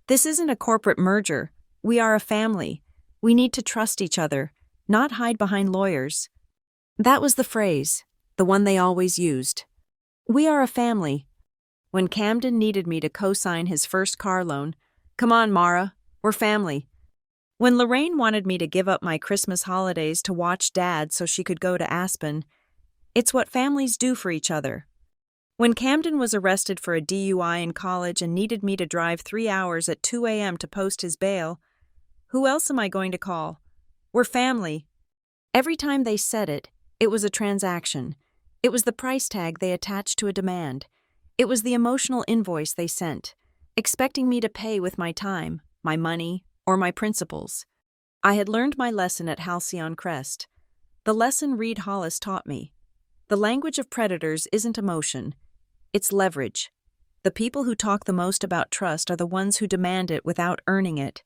this isn't a corporate merger. We are a family. We need to trust each other, not hide behind lawyers." That was the phrase, the one they always used. "We are a family." When Camden needed me to co-sign his first car loan, "Come on, Mara, we're family." When Lorraine wanted me to give up my Christmas holidays to watch Dad so she could go to Aspen, it's what families do for each other. When Camden was arrested for a DUI in college and needed me to drive 3 hours at 2 a.m. to post his bail, who else am I going to call? We're family. Every time they said it, it was a transaction. It was the price tag they attached to a demand. It was the emotional invoice they sent, expecting me to pay with my time, my money, or my principles. I had learned my lesson at Halcyon Crest. The lesson Reed Hollis taught me. The language of predators isn't emotion. It's leverage. The people who talk the most about trust are the ones who demand it without earning it.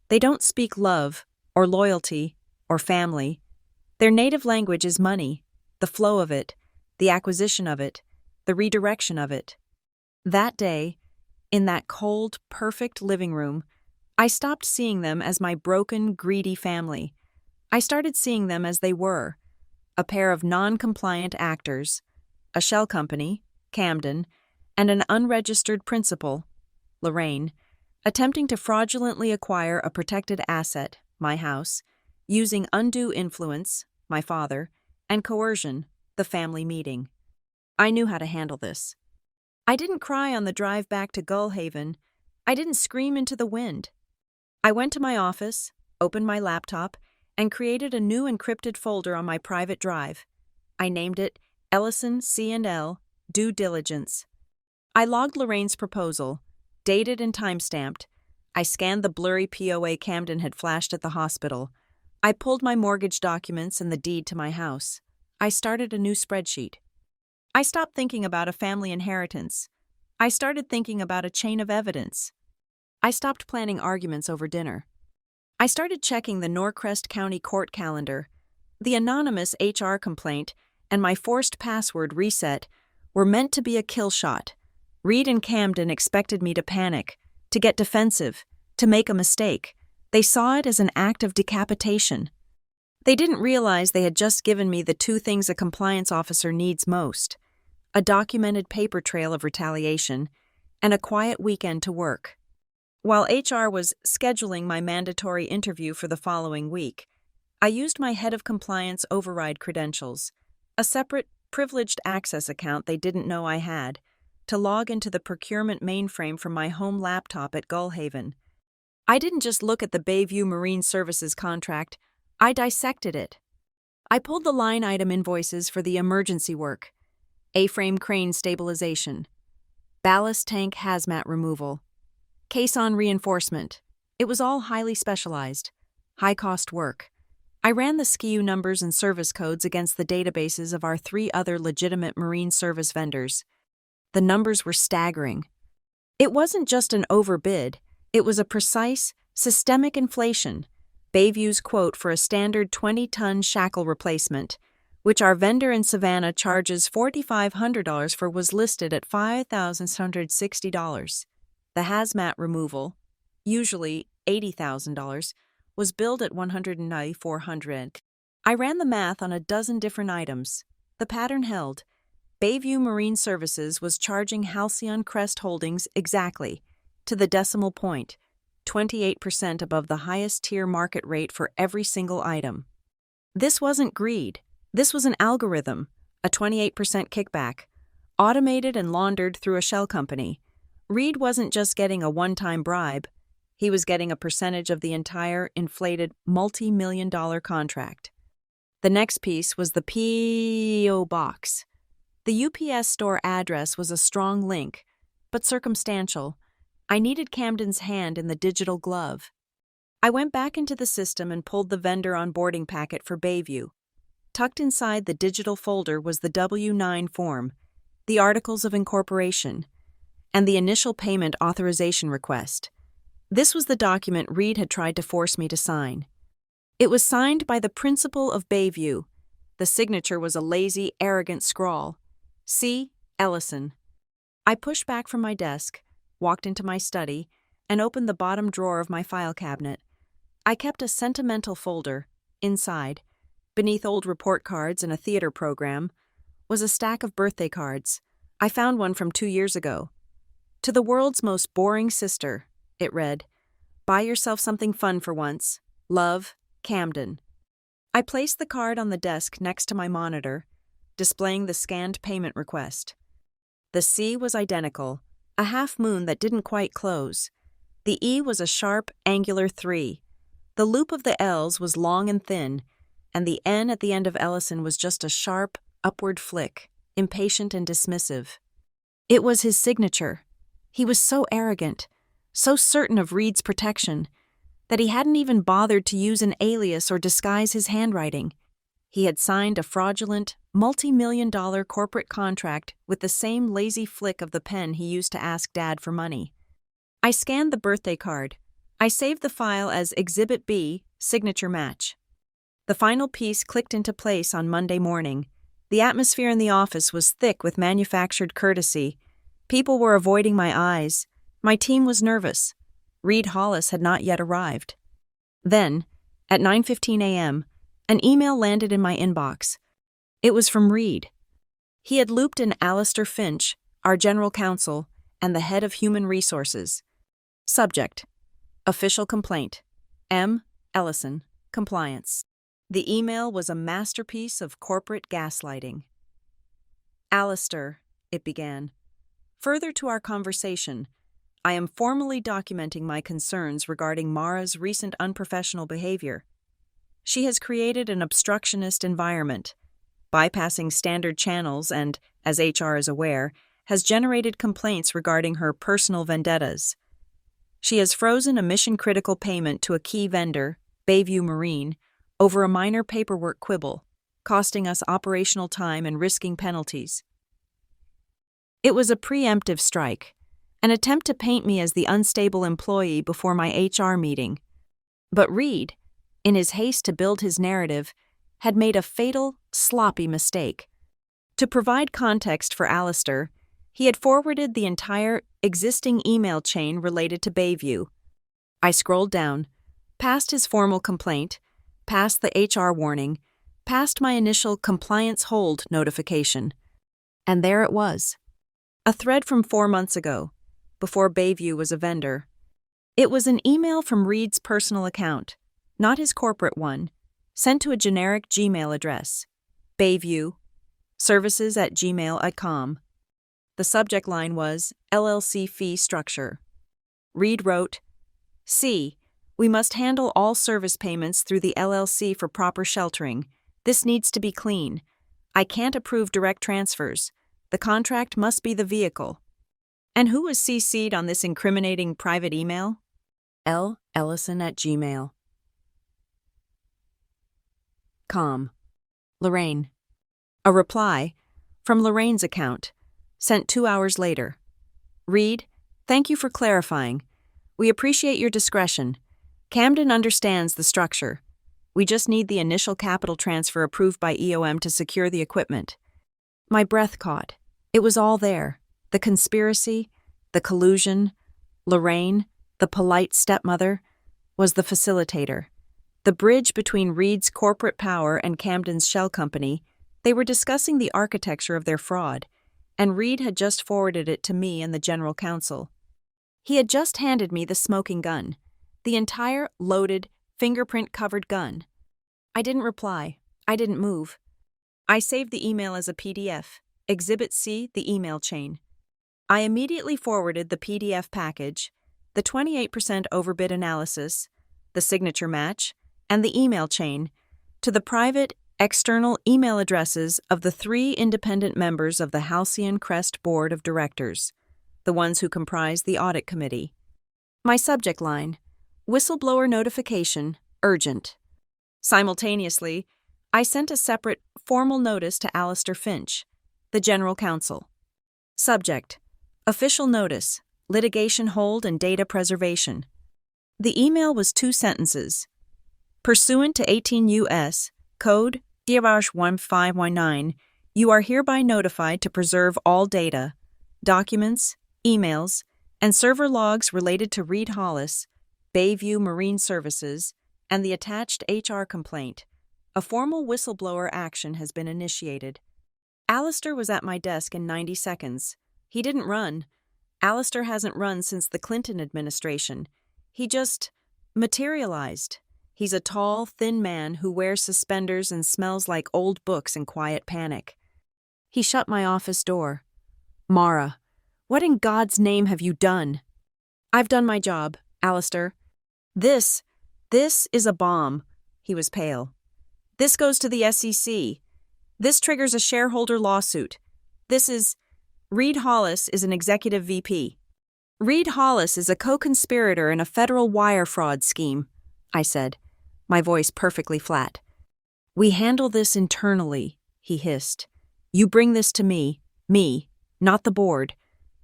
They don't speak love, or loyalty, or family. Their native language is money, the flow of it, the acquisition of it, the redirection of it. That day, In that cold, perfect living room, I stopped seeing them as my broken, greedy family. I started seeing them as they were, a pair of non-compliant actors, a shell company, Camden, and an unregistered principal, Lorraine, attempting to fraudulently acquire a protected asset, my house, using undue influence, my father, and coercion, the family meeting. I knew how to handle this. I didn't cry on the drive back to Gullhaven. I didn't scream into the wind. I went to my office, opened my laptop, and created a new encrypted folder on my private drive. I named it Ellison C&L Due Diligence. I logged Lorraine's proposal, dated and time-stamped. I scanned the blurry POA Camden had flashed at the hospital. I pulled my mortgage documents and the deed to my house. I started a new spreadsheet. I stopped thinking about a family inheritance. I started thinking about a chain of evidence. I stopped planning arguments over dinner. I started checking the Norcrest County court calendar. The anonymous HR complaint and my forced password reset were meant to be a kill shot. Reed and Camden expected me to panic, to get defensive, to make a mistake. They saw it as an act of decapitation. They didn't realize they had just given me the two things a compliance officer needs most: a documented paper trail of retaliation and a quiet weekend to work. While HR was scheduling my mandatory interview for the following week, I used my head of compliance override credentials, a separate privileged access account they didn't know I had, to log into the procurement mainframe from my home laptop at Gullhaven. I didn't just look at the Bayview Marine Services contract, I dissected it. I pulled the line item invoices for the emergency work: A-frame crane stabilization, ballast tank hazmat removal, caisson reinforcement. It was all highly specialized, high-cost work. I ran the SKU numbers and service codes against the databases of our 3 other legitimate marine service vendors. The numbers were staggering. It wasn't just an overbid, it was a precise, systemic inflation. Bayview's quote for a standard 20-ton shackle replacement, which our vendor in Savannah charges $4,500 for, was listed at $5,660. The hazmat removal, usually $80,000, was billed at $194,400. I ran the math on a dozen different items. The pattern held. Bayview Marine Services was charging Halcyon Crest Holdings exactly, to the decimal point, 28% above the highest tier market rate for every single item. This wasn't greed. This was an algorithm, a 28% kickback, automated and laundered through a shell company. Reed wasn't just getting a one-time bribe, he was getting a percentage of the entire inflated multi-million-dollar contract. The next piece was the P.O. box. The UPS store address was a strong link, but circumstantial. I needed Camden's hand in the digital glove. I went back into the system and pulled the vendor onboarding packet for Bayview. Tucked inside the digital folder was the W-9 form, the Articles of Incorporation, and the initial payment authorization request. This was the document Reed had tried to force me to sign. It was signed by the principal of Bayview. The signature was a lazy, arrogant scrawl. C. Ellison. I pushed back from my desk, walked into my study, and opened the bottom drawer of my file cabinet. I kept a sentimental folder. Inside, beneath old report cards and a theater program, was a stack of birthday cards. I found one from 2 years ago. To the world's most boring sister, it read, "Buy yourself something fun for once. Love, Camden." I placed the card on the desk next to my monitor, displaying the scanned payment request. The C was identical, a half moon that didn't quite close. The E was a sharp, angular 3. The loop of the L's was long and thin, and the N at the end of Ellison was just a sharp, upward flick, impatient and dismissive. It was his signature. He was so arrogant, so certain of Reed's protection, that he hadn't even bothered to use an alias or disguise his handwriting. He had signed a fraudulent, multi-million-dollar corporate contract with the same lazy flick of the pen he used to ask Dad for money. I scanned the birthday card. I saved the file as Exhibit B, signature match. The final piece clicked into place on Monday morning. The atmosphere in the office was thick with manufactured courtesy. People were avoiding my eyes. My team was nervous. Reed Hollis had not yet arrived. Then, at 9:15 a.m., an email landed in my inbox. It was from Reed. He had looped in Alistair Finch, our general counsel, and the head of human resources. Subject: Official complaint. M. Ellison, compliance. The email was a masterpiece of corporate gaslighting. Alistair, it began. Further to our conversation, I am formally documenting my concerns regarding Mara's recent unprofessional behavior. She has created an obstructionist environment, bypassing standard channels and, as HR is aware, has generated complaints regarding her personal vendettas. She has frozen a mission-critical payment to a key vendor, Bayview Marine, over a minor paperwork quibble, costing us operational time and risking penalties. It was a preemptive strike, an attempt to paint me as the unstable employee before my HR meeting. But Reed, in his haste to build his narrative, had made a fatal, sloppy mistake. To provide context for Alistair, he had forwarded the entire existing email chain related to Bayview. I scrolled down, past his formal complaint, past the HR warning, past my initial compliance hold notification. And there it was. A thread from 4 months ago, before Bayview was a vendor. It was an email from Reed's personal account, not his corporate one, sent to a generic Gmail address, Bayview, services@gmail.com. The subject line was LLC fee structure. Reed wrote, C. We must handle all service payments through the LLC for proper sheltering. This needs to be clean. I can't approve direct transfers. The contract must be the vehicle. And who was CC'd on this incriminating private email? Ellison@gmail.com. Lorraine. A reply, from Lorraine's account, sent 2 hours later. Reed, thank you for clarifying. We appreciate your discretion. Camden understands the structure. We just need the initial capital transfer approved by EOM to secure the equipment. My breath caught. It was all there. The conspiracy, the collusion. Lorraine, the polite stepmother, was the facilitator. The bridge between Reed's corporate power and Camden's shell company. They were discussing the architecture of their fraud, and Reed had just forwarded it to me and the general counsel. He had just handed me the smoking gun, the entire loaded, fingerprint-covered gun. I didn't reply. I didn't move. I saved the email as a PDF, Exhibit C, the email chain. I immediately forwarded the PDF package, the 28% overbid analysis, the signature match, and the email chain to the private, external email addresses of the 3 independent members of the Halcyon Crest Board of Directors, the ones who comprise the audit committee. My subject line, whistleblower notification, urgent. Simultaneously, I sent a separate, formal notice to Alistair Finch, the general counsel. Subject, official notice, litigation hold and data preservation. The email was 2 sentences. Pursuant to 18 U.S. Code 1519, you are hereby notified to preserve all data, documents, emails, and server logs related to Reed Hollis, Bayview Marine Services, and the attached HR complaint. A formal whistleblower action has been initiated. Alistair was at my desk in 90 seconds. He didn't run. Alistair hasn't run since the Clinton administration. He just materialized. He's a tall, thin man who wears suspenders and smells like old books in quiet panic. He shut my office door. Mara, what in God's name have you done? I've done my job, Alistair. This is a bomb. He was pale. This goes to the SEC. This triggers a shareholder lawsuit. Reed Hollis is an executive VP. Reed Hollis is a co-conspirator in a federal wire fraud scheme, I said, my voice perfectly flat. We handle this internally, he hissed. You bring this to me, not the board.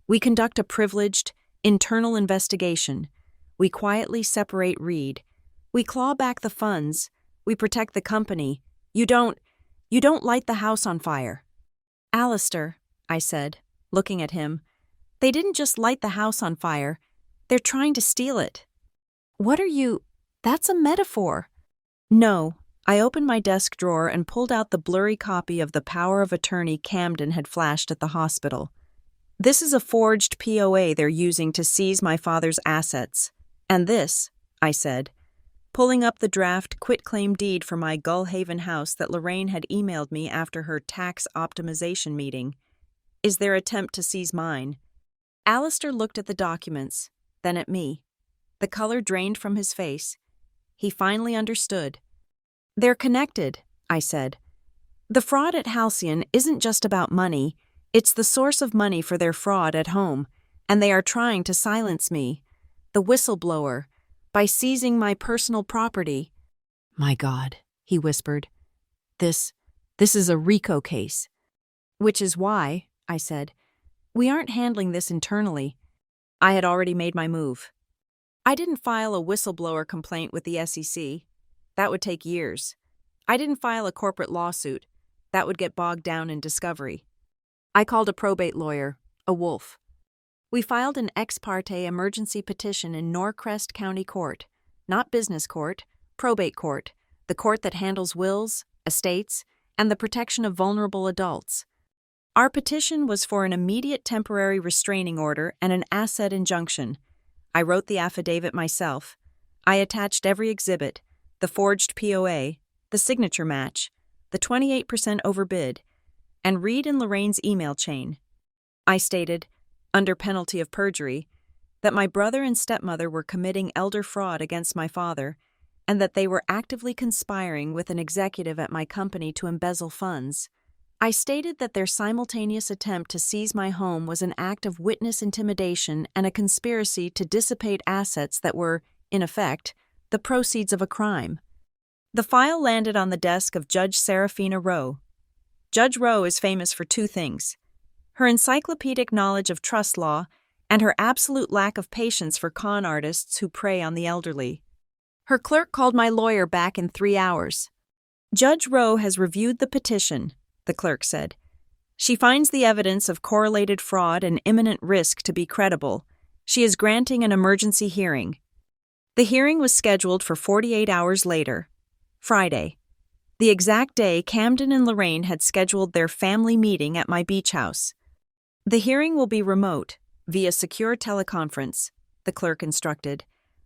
We conduct a privileged, internal investigation. We quietly separate Reed. We claw back the funds. We protect the company. You don't light the house on fire. Alistair, I said, looking at him, they didn't just light the house on fire. They're trying to steal it. What are you? That's a metaphor. No. I opened my desk drawer and pulled out the blurry copy of the power of attorney Camden had flashed at the hospital. This is a forged POA they're using to seize my father's assets. And this, I said, pulling up the draft quitclaim deed for my Gullhaven house that Lorraine had emailed me after her tax optimization meeting, is their attempt to seize mine. Alistair looked at the documents, then at me. The color drained from his face. He finally understood. They're connected, I said. The fraud at Halcyon isn't just about money, it's the source of money for their fraud at home, and they are trying to silence me, the whistleblower, by seizing my personal property. My God, he whispered. This is a RICO case. Which is why, I said, we aren't handling this internally. I had already made my move. I didn't file a whistleblower complaint with the SEC. That would take years. I didn't file a corporate lawsuit. That would get bogged down in discovery. I called a probate lawyer, a wolf. We filed an ex parte emergency petition in Norcrest County Court, not business court, probate court, the court that handles wills, estates, and the protection of vulnerable adults. Our petition was for an immediate temporary restraining order and an asset injunction. I wrote the affidavit myself. I attached every exhibit, the forged POA, the signature match, the 28% overbid, and Reed and Lorraine's email chain. I stated, under penalty of perjury, that my brother and stepmother were committing elder fraud against my father, and that they were actively conspiring with an executive at my company to embezzle funds. I stated that their simultaneous attempt to seize my home was an act of witness intimidation and a conspiracy to dissipate assets that were, in effect, the proceeds of a crime. The file landed on the desk of Judge Serafina Rowe. Judge Rowe is famous for two things: her encyclopedic knowledge of trust law and her absolute lack of patience for con artists who prey on the elderly. Her clerk called my lawyer back in 3 hours. Judge Rowe has reviewed the petition, the clerk said. She finds the evidence of correlated fraud and imminent risk to be credible. She is granting an emergency hearing. The hearing was scheduled for 48 hours later, Friday, the exact day Camden and Lorraine had scheduled their family meeting at my beach house. The hearing will be remote, via secure teleconference, the clerk instructed.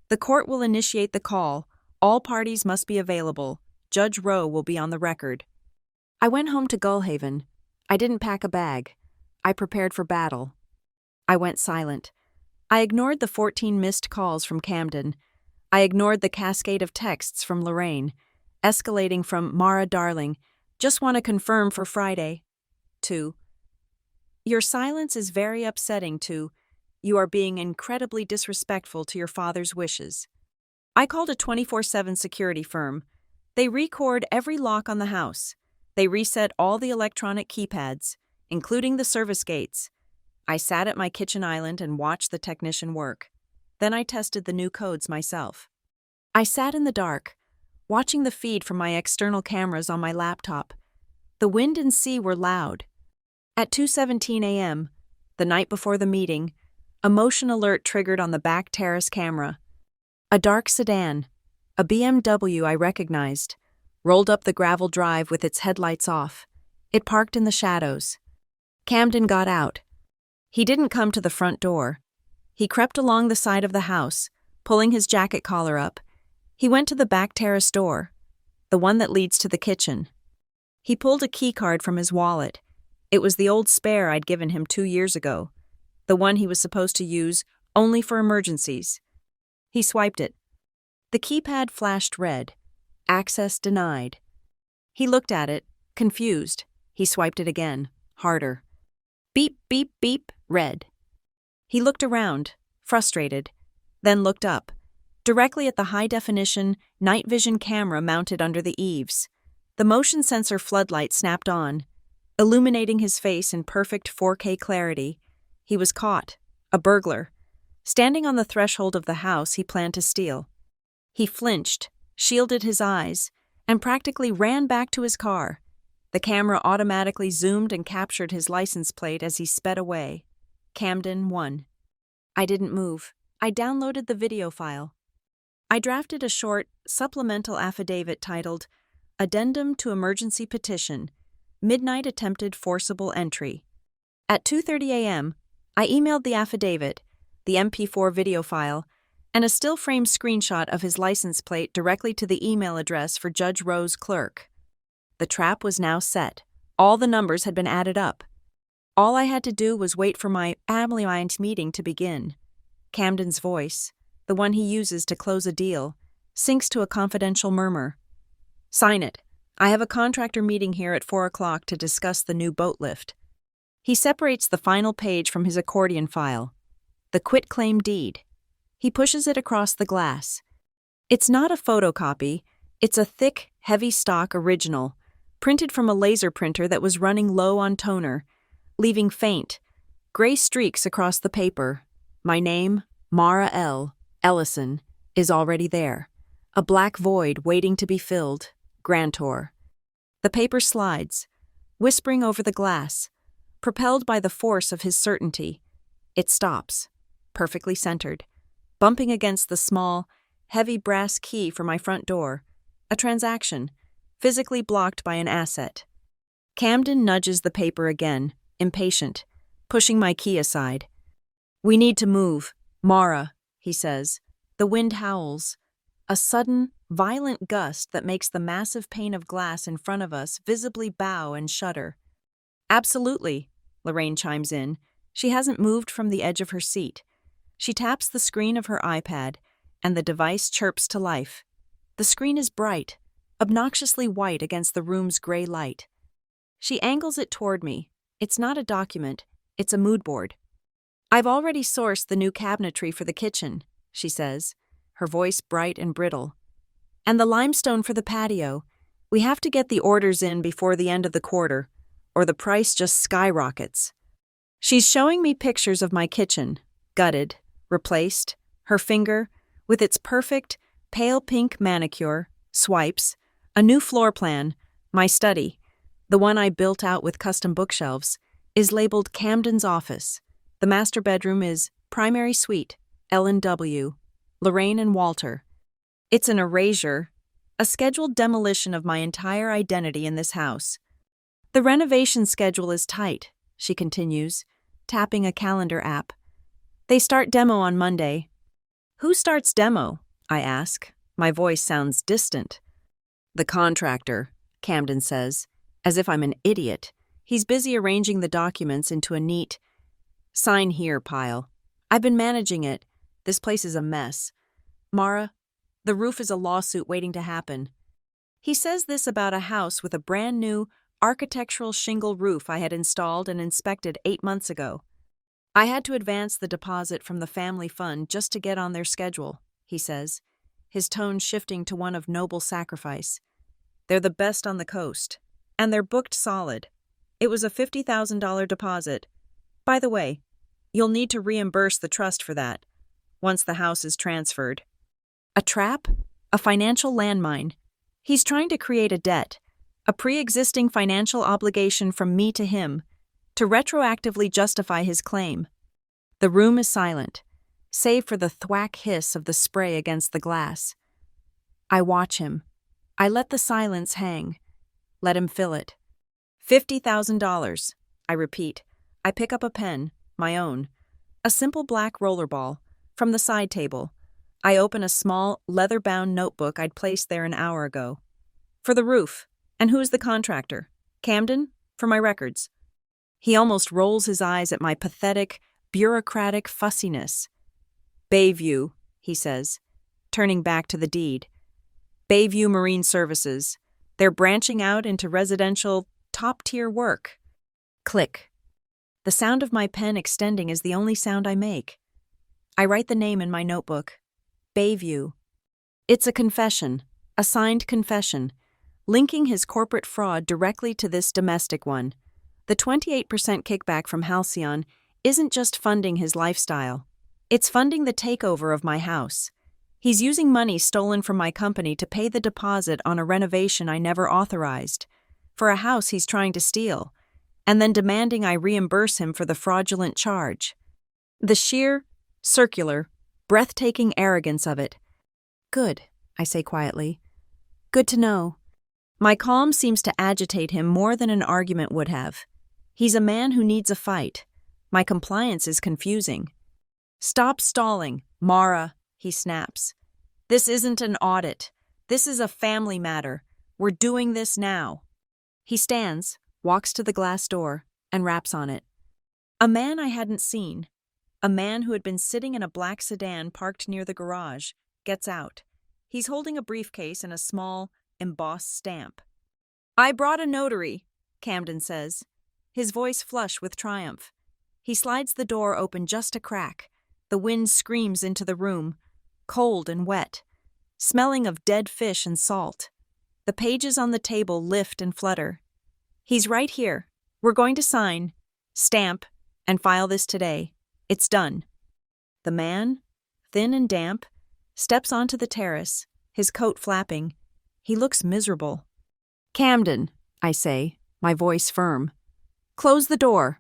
The court will initiate the call. All parties must be available. Judge Rowe will be on the record. I went home to Gullhaven. I didn't pack a bag. I prepared for battle. I went silent. I ignored the 14 missed calls from Camden. I ignored the cascade of texts from Lorraine, escalating from Mara darling, just want to confirm for Friday, to your silence is very upsetting, to you are being incredibly disrespectful to your father's wishes. I called a 24/7 security firm. They record every lock on the house. They reset all the electronic keypads, including the service gates. I sat at my kitchen island and watched the technician work. Then I tested the new codes myself. I sat in the dark, watching the feed from my external cameras on my laptop. The wind and sea were loud. At 2:17 a.m., the night before the meeting, a motion alert triggered on the back terrace camera. A dark sedan, a BMW I recognized, rolled up the gravel drive with its headlights off. It parked in the shadows. Camden got out. He didn't come to the front door. He crept along the side of the house, pulling his jacket collar up. He went to the back terrace door, the one that leads to the kitchen. He pulled a key card from his wallet. It was the old spare I'd given him 2 years ago, the one he was supposed to use only for emergencies. He swiped it. The keypad flashed red. Access denied. He looked at it, confused. He swiped it again, harder. Beep, beep, beep, red. He looked around, frustrated, then looked up, directly at the high-definition, night vision camera mounted under the eaves. The motion sensor floodlight snapped on, illuminating his face in perfect 4K clarity. He was caught, a burglar. Standing on the threshold of the house he planned to steal. He flinched, shielded his eyes, and practically ran back to his car. The camera automatically zoomed and captured his license plate as he sped away. Camden 1. I didn't move. I downloaded the video file. I drafted a short, supplemental affidavit titled, Addendum to Emergency Petition, Midnight Attempted Forcible Entry. At 2:30 a.m., I emailed the affidavit, the MP4 video file, and a still-frame screenshot of his license plate directly to the email address for Judge Rowe's clerk. The trap was now set. All the numbers had been added up. All I had to do was wait for my family meeting to begin. Camden's voice, the one he uses to close a deal, sinks to a confidential murmur. Sign it. I have a contractor meeting here at 4 o'clock to discuss the new boat lift. He separates the final page from his accordion file. The quitclaim deed. He pushes it across the glass. It's not a photocopy. It's a thick, heavy stock original, printed from a laser printer that was running low on toner, leaving faint, gray streaks across the paper. My name, Mara L. Ellison, is already there. A black void waiting to be filled. Grantor. The paper slides, whispering over the glass, propelled by the force of his certainty. It stops, perfectly centered, bumping against the small, heavy brass key for my front door, a transaction, physically blocked by an asset. Camden nudges the paper again, impatient, pushing my key aside. We need to move, Mara, he says. The wind howls. A sudden, violent gust that makes the massive pane of glass in front of us visibly bow and shudder. Absolutely, Lorraine chimes in. She hasn't moved from the edge of her seat. She taps the screen of her iPad, and the device chirps to life. The screen is bright, obnoxiously white against the room's gray light. She angles it toward me. It's not a document, it's a mood board. I've already sourced the new cabinetry for the kitchen, she says, her voice bright and brittle. And the limestone for the patio. We have to get the orders in before the end of the quarter, or the price just skyrockets. She's showing me pictures of my kitchen, gutted, replaced, her finger, with its perfect, pale pink manicure, swipes, a new floor plan, my study, the one I built out with custom bookshelves, is labeled Camden's office. The master bedroom is primary suite, Ellen W., Lorraine and Walter. It's an erasure, a scheduled demolition of my entire identity in this house. The renovation schedule is tight, she continues, tapping a calendar app. They start demo on Monday. Who starts demo? I ask. My voice sounds distant. The contractor, Camden says, as if I'm an idiot. He's busy arranging the documents into a neat, sign here pile. I've been managing it. This place is a mess. Mara, the roof is a lawsuit waiting to happen. He says this about a house with a brand new, architectural shingle roof I had installed and inspected 8 months ago. I had to advance the deposit from the family fund just to get on their schedule, he says, his tone shifting to one of noble sacrifice. They're the best on the coast, and they're booked solid. It was a $50,000 deposit. By the way, you'll need to reimburse the trust for that, once the house is transferred. A trap? A financial landmine. He's trying to create a debt, a pre-existing financial obligation from me to him, to retroactively justify his claim. The room is silent, save for the thwack hiss of the spray against the glass. I watch him. I let the silence hang. Let him fill it. $50,000, I repeat. I pick up a pen, my own, a simple black rollerball, from the side table. I open a small, leather-bound notebook I'd placed there an hour ago. For the roof. And who's the contractor? Camden? For my records. He almost rolls his eyes at my pathetic, bureaucratic fussiness. Bayview, he says, turning back to the deed. Bayview Marine Services. They're branching out into residential, top-tier work. Click. The sound of my pen extending is the only sound I make. I write the name in my notebook. Bayview. It's a confession, a signed confession, linking his corporate fraud directly to this domestic one. The 28% kickback from Halcyon isn't just funding his lifestyle. It's funding the takeover of my house. He's using money stolen from my company to pay the deposit on a renovation I never authorized, for a house he's trying to steal, and then demanding I reimburse him for the fraudulent charge. The sheer, circular, breathtaking arrogance of it. Good, I say quietly. Good to know. My calm seems to agitate him more than an argument would have. He's a man who needs a fight. My compliance is confusing. Stop stalling, Mara, he snaps. This isn't an audit. This is a family matter. We're doing this now. He stands, walks to the glass door, and raps on it. A man I hadn't seen, a man who had been sitting in a black sedan parked near the garage, gets out. He's holding a briefcase and a small, embossed stamp. I brought a notary, Camden says, his voice flush with triumph. He slides the door open just a crack. The wind screams into the room, cold and wet, smelling of dead fish and salt. The pages on the table lift and flutter. He's right here. We're going to sign, stamp, and file this today. It's done. The man, thin and damp, steps onto the terrace, his coat flapping. He looks miserable. Camden, I say, my voice firm. Close the door.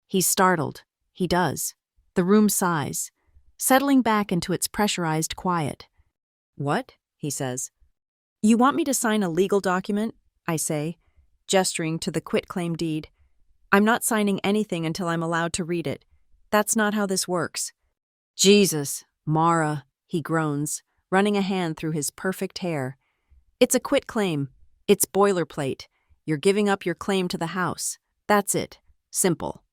He's startled. He does. The room sighs, settling back into its pressurized quiet. What? He says. You want me to sign a legal document? I say, gesturing to the quitclaim deed. I'm not signing anything until I'm allowed to read it. That's not how this works. Jesus, Mara, he groans, running a hand through his perfect hair. It's a quitclaim. It's boilerplate. You're giving up your claim to the house. That's it. Simple.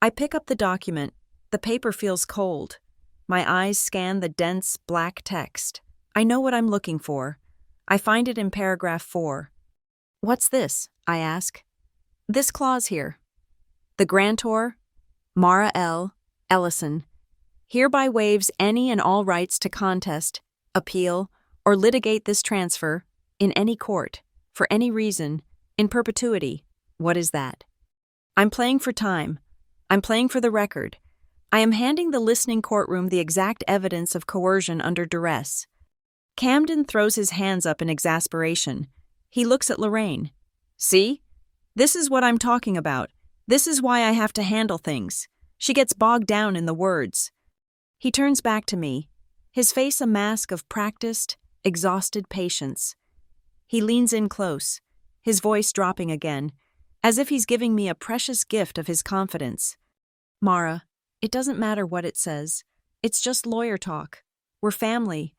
I pick up the document. The paper feels cold. My eyes scan the dense, black text. I know what I'm looking for. I find it in paragraph 4. What's this? I ask. This clause here. The grantor, Mara L. Ellison, hereby waives any and all rights to contest, appeal, or litigate this transfer in any court, for any reason, in perpetuity. What is that? I'm playing for time. I'm playing for the record. I am handing the listening courtroom the exact evidence of coercion under duress. Camden throws his hands up in exasperation. He looks at Lorraine. See? This is what I'm talking about. This is why I have to handle things. She gets bogged down in the words. He turns back to me, his face a mask of practiced, exhausted patience. He leans in close, his voice dropping again, as if he's giving me a precious gift of his confidence. Mara, it doesn't matter what it says. It's just lawyer talk. We're family.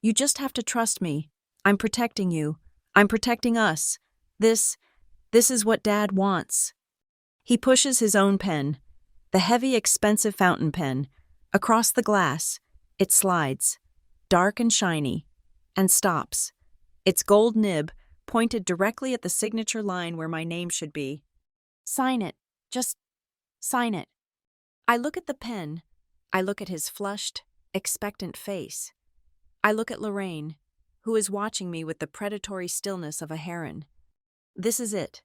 You just have to trust me. I'm protecting you. I'm protecting us. This is what Dad wants. He pushes his own pen, the heavy, expensive fountain pen, across the glass. It slides, dark and shiny, and stops, its gold nib pointed directly at the signature line where my name should be. Sign it. Just sign it. I look at the pen. I look at his flushed, expectant face. I look at Lorraine, who is watching me with the predatory stillness of a heron. This is it,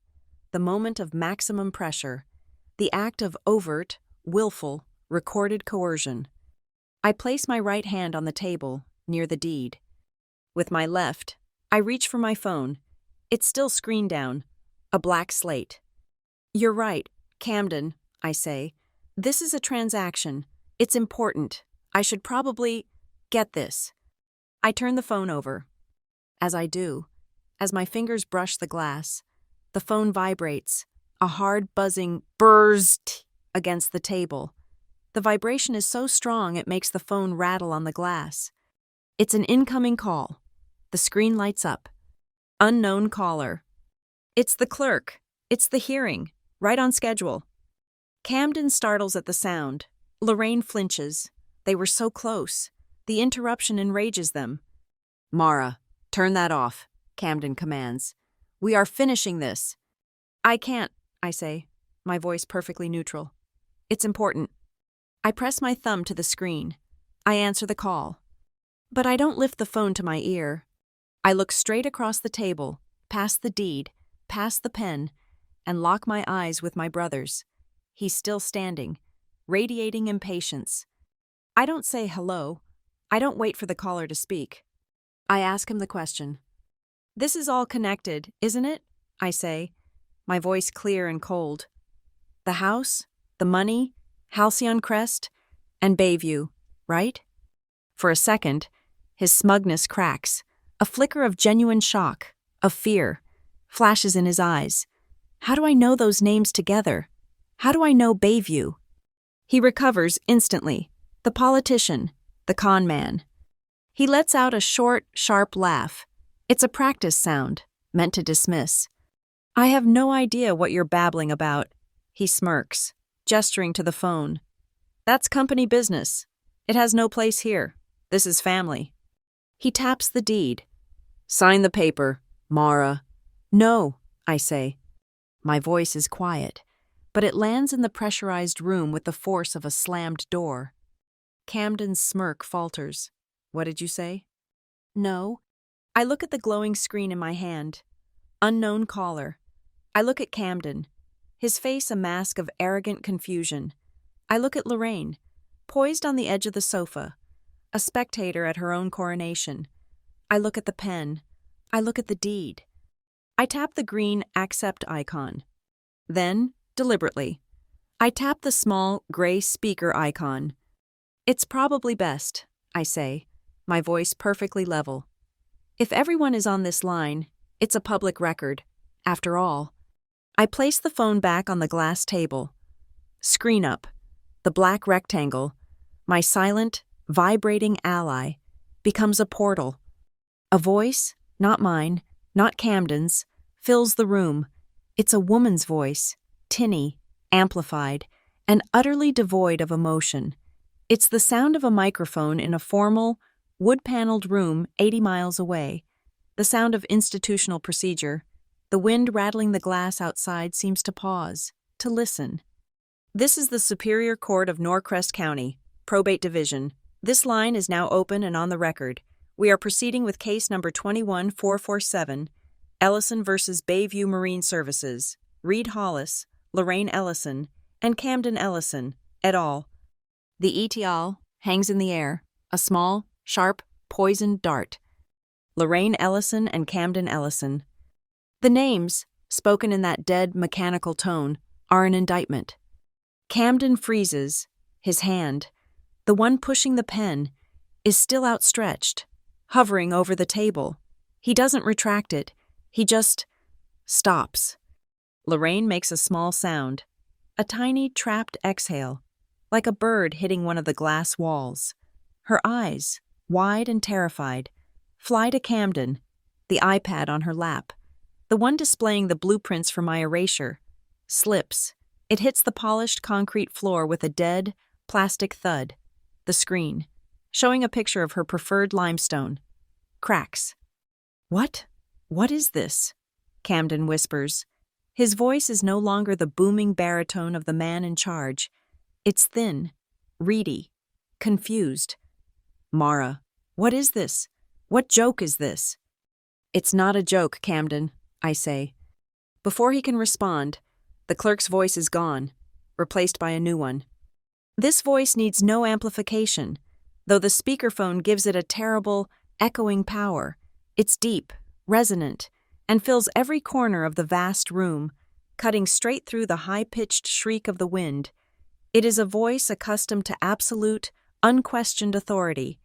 the moment of maximum pressure, the act of overt, willful, recorded coercion. I place my right hand on the table, near the deed. With my left, I reach for my phone. It's still screened down, a black slate. You're right, Camden, I say. This is a transaction. It's important. I should probably get this. I turn the phone over. As I do, as my fingers brush the glass, the phone vibrates, a hard buzzing burst against the table. The vibration is so strong it makes the phone rattle on the glass. It's an incoming call. The screen lights up. Unknown caller. It's the clerk. It's the hearing. Right on schedule. Camden startles at the sound. Lorraine flinches. They were so close. The interruption enrages them. Mara, turn that off, Camden commands. We are finishing this. I can't, I say, my voice perfectly neutral. It's important. I press my thumb to the screen. I answer the call. But I don't lift the phone to my ear. I look straight across the table, past the deed, past the pen, and lock my eyes with my brother's. He's still standing, radiating impatience. I don't say hello. I don't wait for the caller to speak. I ask him the question. This is all connected, isn't it? I say, my voice clear and cold. The house, the money, Halcyon Crest, and Bayview, right? For a second, his smugness cracks. A flicker of genuine shock, of fear, flashes in his eyes. How do I know those names together? How do I know Bayview? He recovers instantly. The politician, the con man. He lets out a short, sharp laugh. It's a practice sound, meant to dismiss. I have no idea what you're babbling about. He smirks, gesturing to the phone. That's company business. It has no place here. This is family. He taps the deed. Sign the paper, Mara. No, I say. My voice is quiet, but it lands in the pressurized room with the force of a slammed door. Camden's smirk falters. What did you say? No. I look at the glowing screen in my hand. Unknown caller. I look at Camden, his face a mask of arrogant confusion. I look at Lorraine, poised on the edge of the sofa, a spectator at her own coronation. I look at the pen. I look at the deed. I tap the green accept icon. Then, deliberately, I tap the small gray speaker icon. It's probably best, I say, my voice perfectly level. If everyone is on this line, it's a public record. After all, I place the phone back on the glass table. Screen up, the black rectangle, my silent, vibrating ally, becomes a portal. A voice, not mine, not Camden's, fills the room. It's a woman's voice, tinny, amplified, and utterly devoid of emotion. It's the sound of a microphone in a formal, wood-paneled room 80 miles away. The sound of institutional procedure. The wind rattling the glass outside seems to pause, to listen. This is the Superior Court of Norcrest County, Probate Division. This line is now open and on the record. We are proceeding with case number 21447, Ellison versus Bayview Marine Services, Reed Hollis, Lorraine Ellison, and Camden Ellison, et al. The etial hangs in the air, a small, sharp, poisoned dart. Lorraine Ellison and Camden Ellison. The names, spoken in that dead, mechanical tone, are an indictment. Camden freezes, his hand, the one pushing the pen, is still outstretched, hovering over the table. He doesn't retract it, he just stops. Lorraine makes a small sound, a tiny, trapped exhale, like a bird hitting one of the glass walls. Her eyes, wide and terrified, fly to Camden, the iPad on her lap, the one displaying the blueprints for my erasure, slips. It hits the polished concrete floor with a dead, plastic thud. The screen, showing a picture of her preferred limestone, cracks. What? What is this? Camden whispers. His voice is no longer the booming baritone of the man in charge. It's thin, reedy, confused. Mara, what is this? What joke is this? It's not a joke, Camden, I say. Before he can respond, the clerk's voice is gone, replaced by a new one. This voice needs no amplification, though the speakerphone gives it a terrible, echoing power. It's deep, resonant, and fills every corner of the vast room, cutting straight through the high-pitched shriek of the wind. It is a voice accustomed to absolute, unquestioned authority.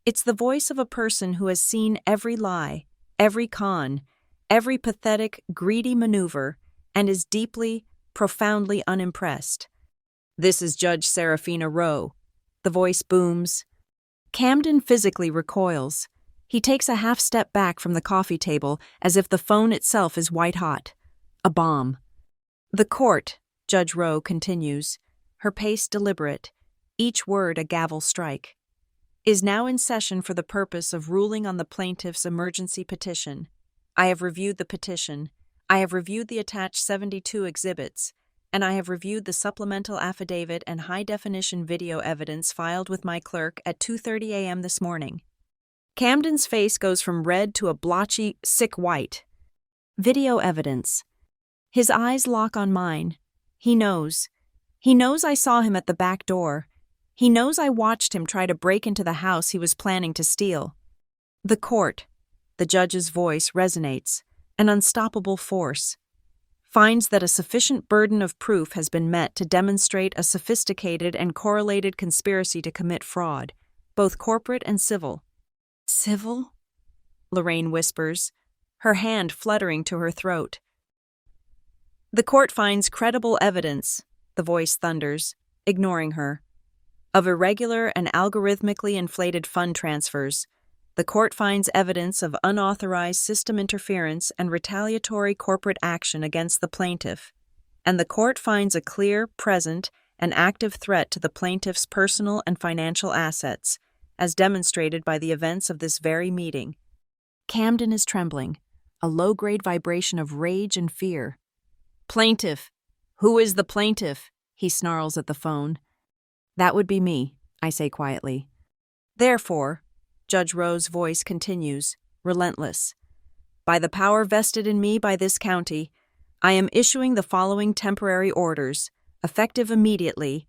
It's the voice of a person who has seen every lie, every con, every pathetic, greedy maneuver, and is deeply, profoundly unimpressed. This is Judge Serafina Rowe. The voice booms. Camden physically recoils. He takes a half-step back from the coffee table as if the phone itself is white-hot. A bomb. The court, Judge Rowe continues, her pace deliberate, each word a gavel strike, is now in session for the purpose of ruling on the plaintiff's emergency petition. I have reviewed the petition. I have reviewed the attached 72 exhibits, and I have reviewed the supplemental affidavit and high-definition video evidence filed with my clerk at 2:30 a.m. this morning. Camden's face goes from red to a blotchy, sick white. Video evidence. His eyes lock on mine. He knows. He knows I saw him at the back door. He knows I watched him try to break into the house he was planning to steal. The court, the judge's voice resonates, an unstoppable force, finds that a sufficient burden of proof has been met to demonstrate a sophisticated and correlated conspiracy to commit fraud, both corporate and civil. Civil? Lorraine whispers, her hand fluttering to her throat. The court finds credible evidence, the voice thunders, ignoring her, of irregular and algorithmically inflated fund transfers. The court finds evidence of unauthorized system interference and retaliatory corporate action against the plaintiff, and the court finds a clear, present, and active threat to the plaintiff's personal and financial assets, as demonstrated by the events of this very meeting. Camden is trembling, a low-grade vibration of rage and fear. Plaintiff! Who is the plaintiff? He snarls at the phone. That would be me, I say quietly. Therefore, Judge Rowe's voice continues, relentless. By the power vested in me by this county, I am issuing the following temporary orders, effective immediately.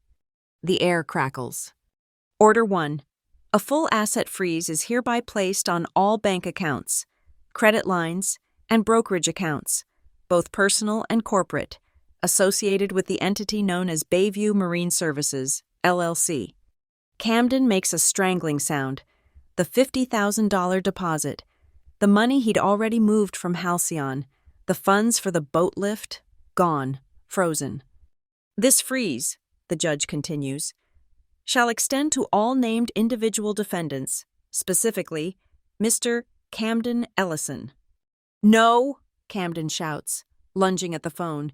The air crackles. Order 1. A full asset freeze is hereby placed on all bank accounts, credit lines, and brokerage accounts, both personal and corporate, associated with the entity known as Bayview Marine Services, LLC. Camden makes a strangling sound. The $50,000 deposit, the money he'd already moved from Halcyon, the funds for the boat lift, gone, frozen. This freeze, the judge continues, shall extend to all named individual defendants, specifically Mr. Camden Ellison. No, Camden shouts, lunging at the phone,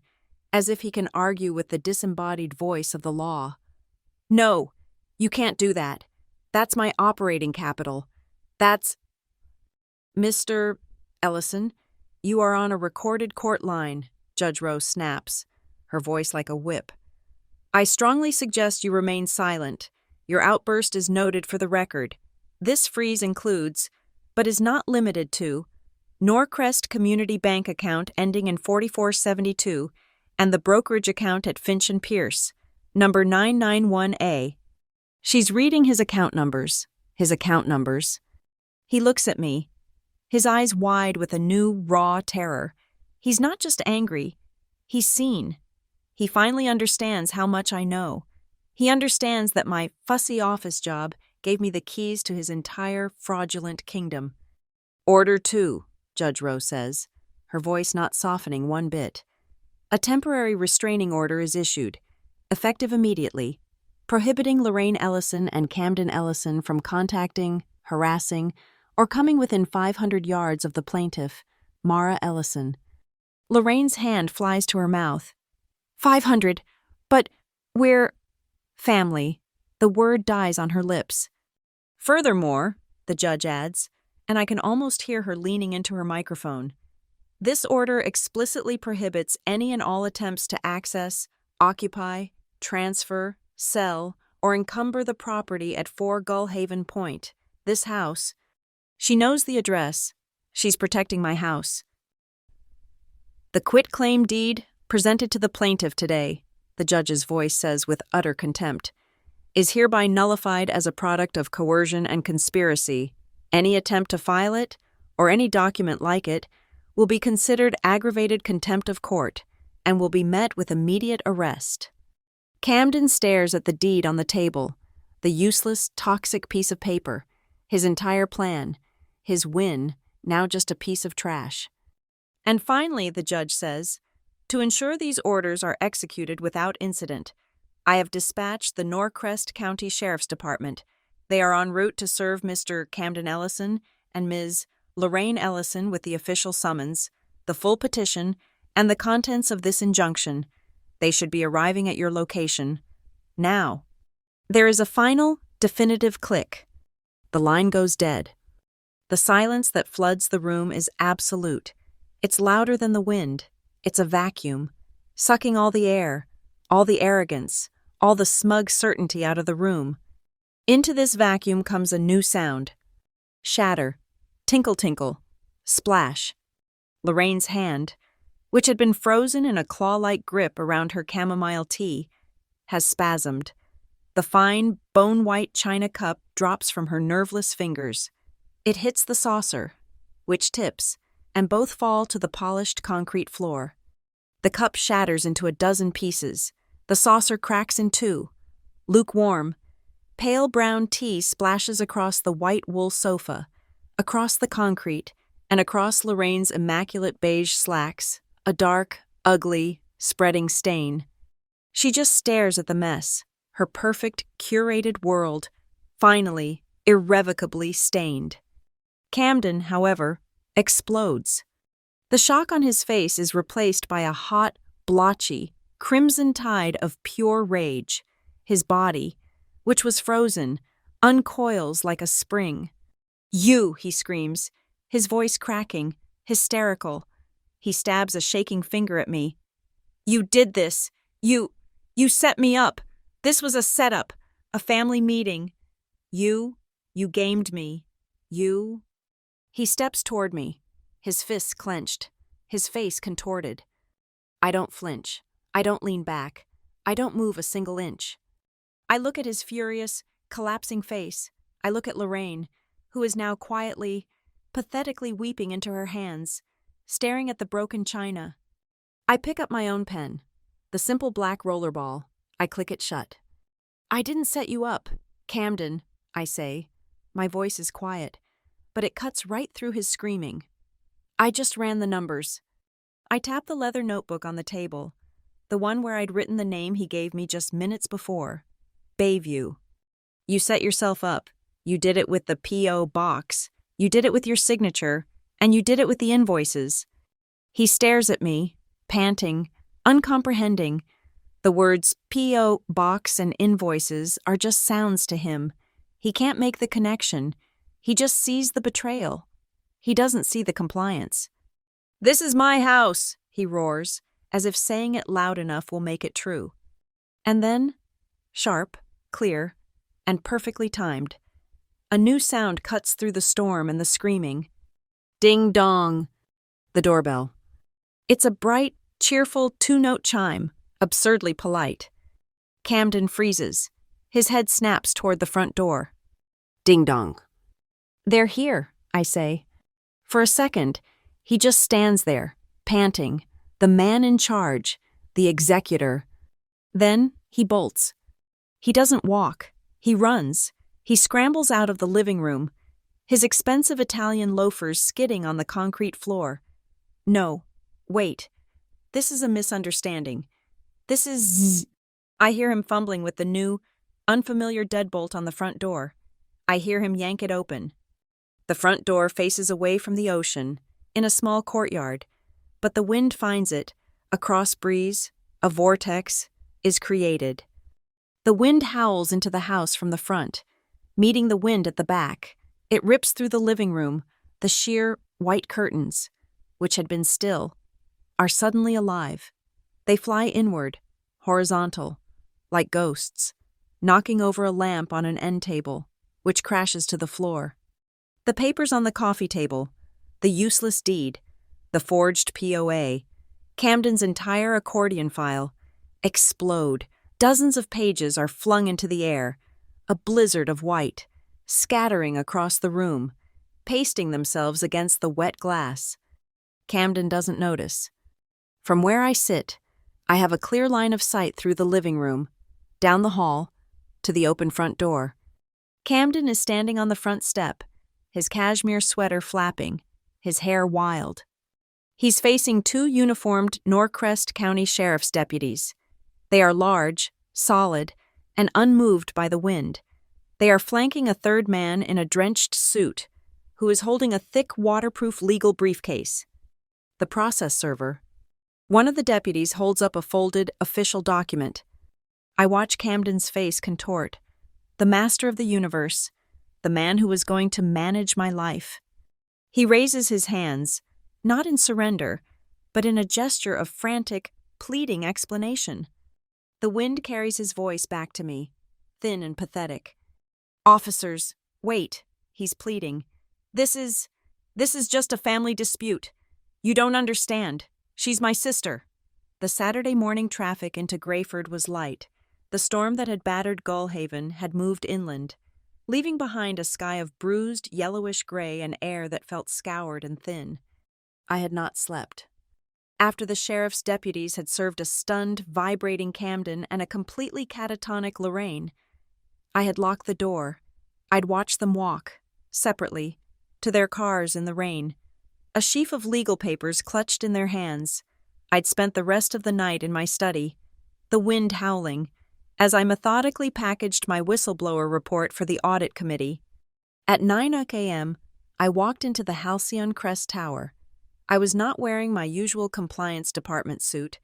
as if he can argue with the disembodied voice of the law. No, you can't do that. That's my operating capital. That's... Mr. Ellison, you are on a recorded court line, Judge Rowe snaps, her voice like a whip. I strongly suggest you remain silent. Your outburst is noted for the record. This freeze includes, but is not limited to, Norcrest Community Bank account ending in 4472 and the brokerage account at Finch & Pierce, number 991A. She's reading his account numbers. He looks at me, his eyes wide with a new, raw terror. He's not just angry. He's seen. He finally understands how much I know. He understands that my fussy office job gave me the keys to his entire fraudulent kingdom. Order 2, Judge Rowe says, her voice not softening one bit. A temporary restraining order is issued, effective immediately, prohibiting Lorraine Ellison and Camden Ellison from contacting, harassing, or coming within 500 yards of the plaintiff, Mara Ellison. Lorraine's hand flies to her mouth. 500, but we're... family. The word dies on her lips. Furthermore, the judge adds, and I can almost hear her leaning into her microphone, this order explicitly prohibits any and all attempts to access, occupy, transfer, sell, or encumber the property at 4 Gullhaven Point, this house. She knows the address. She's protecting my house. The quitclaim deed, presented to the plaintiff today, the judge's voice says with utter contempt, is hereby nullified as a product of coercion and conspiracy. Any attempt to file it, or any document like it, will be considered aggravated contempt of court and will be met with immediate arrest. Camden stares at the deed on the table, the useless, toxic piece of paper, his entire plan, his win, now just a piece of trash. And finally, the judge says, to ensure these orders are executed without incident, I have dispatched the Norcrest County Sheriff's Department. They are en route to serve Mr. Camden Ellison and Ms. Lorraine Ellison with the official summons, the full petition, and the contents of this injunction. They should be arriving at your location. Now. There is a final, definitive click. The line goes dead. The silence that floods the room is absolute. It's louder than the wind. It's a vacuum, sucking all the air, all the arrogance, all the smug certainty out of the room. Into this vacuum comes a new sound. Shatter, tinkle-tinkle, splash. Lorraine's hand, which had been frozen in a claw-like grip around her chamomile tea, has spasmed. The fine, bone-white china cup drops from her nerveless fingers. It hits the saucer, which tips, and both fall to the polished concrete floor. The cup shatters into a dozen pieces. The saucer cracks in two. Lukewarm, Pale brown tea splashes across the white wool sofa, across the concrete, and across Lorraine's immaculate beige slacks, a dark, ugly, spreading stain. She just stares at the mess, her perfect, curated world, finally, irrevocably stained. Camden, however, explodes. The shock on his face is replaced by a hot, blotchy, crimson tide of pure rage. His body, which was frozen, uncoils like a spring. "You!" he screams, his voice cracking, hysterical. He stabs a shaking finger at me. "You did this! You set me up! This was a setup, a family meeting. You gamed me. You..." He steps toward me, his fists clenched, his face contorted. I don't flinch. I don't lean back. I don't move a single inch. I look at his furious, collapsing face. I look at Lorraine, who is now quietly, pathetically weeping into her hands, staring at the broken china. I pick up my own pen, the simple black rollerball. I click it shut. "I didn't set you up, Camden," I say. My voice is quiet, but it cuts right through his screaming. "I just ran the numbers." I tap the leather notebook on the table, the one where I'd written the name he gave me just minutes before. Bayview. "You set yourself up. You did it with the P.O. box. You did it with your signature. And you did it with the invoices." He stares at me, panting, uncomprehending. The words P.O. box and invoices are just sounds to him. He can't make the connection. He just sees the betrayal. He doesn't see the compliance. "This is my house," he roars, as if saying it loud enough will make it true. And then, sharp, clear, and perfectly timed, a new sound cuts through the storm and the screaming. Ding dong. The doorbell. It's a bright, cheerful two-note chime, absurdly polite. Camden freezes. His head snaps toward the front door. Ding dong. "They're here," I say. For a second, he just stands there, panting, the man in charge, the executor. Then he bolts. He doesn't walk. He runs. He scrambles out of the living room, his expensive Italian loafers skidding on the concrete floor. No, wait. This is a misunderstanding. This is... I hear him fumbling with the new, unfamiliar deadbolt on the front door. I hear him yank it open. The front door faces away from the ocean, in a small courtyard, but the wind finds it, a cross breeze, a vortex, is created. The wind howls into the house from the front, meeting the wind at the back. It rips through the living room. The sheer, white curtains, which had been still, are suddenly alive. They fly inward, horizontal, like ghosts, knocking over a lamp on an end table, which crashes to the floor. The papers on the coffee table, the useless deed, the forged POA, Camden's entire accordion file, explode. Dozens of pages are flung into the air, a blizzard of white, scattering across the room, pasting themselves against the wet glass. Camden doesn't notice. From where I sit, I have a clear line of sight through the living room, down the hall, to the open front door. Camden is standing on the front step, his cashmere sweater flapping, his hair wild. He's facing two uniformed Norcrest County Sheriff's deputies. They are large, solid, and unmoved by the wind. They are flanking a third man in a drenched suit, who is holding a thick, waterproof legal briefcase. The process server. One of the deputies holds up a folded, official document. I watch Camden's face contort. The master of the universe, the man who was going to manage my life. He raises his hands, not in surrender, but in a gesture of frantic, pleading explanation. The wind carries his voice back to me, thin and pathetic. "Officers, wait," he's pleading. This is just a family dispute. You don't understand. She's my sister." The Saturday morning traffic into Grayford was light. The storm that had battered Gullhaven had moved inland, leaving behind a sky of bruised, yellowish gray and air that felt scoured and thin. I had not slept. After the sheriff's deputies had served a stunned, vibrating Camden and a completely catatonic Lorraine, I had locked the door. I'd watched them walk, separately, to their cars in the rain, a sheaf of legal papers clutched in their hands. I'd spent the rest of the night in my study, the wind howling, as I methodically packaged my whistleblower report for the audit committee. At 9 a.m., I walked into the Halcyon Crest Tower. I was not wearing my usual compliance department suit.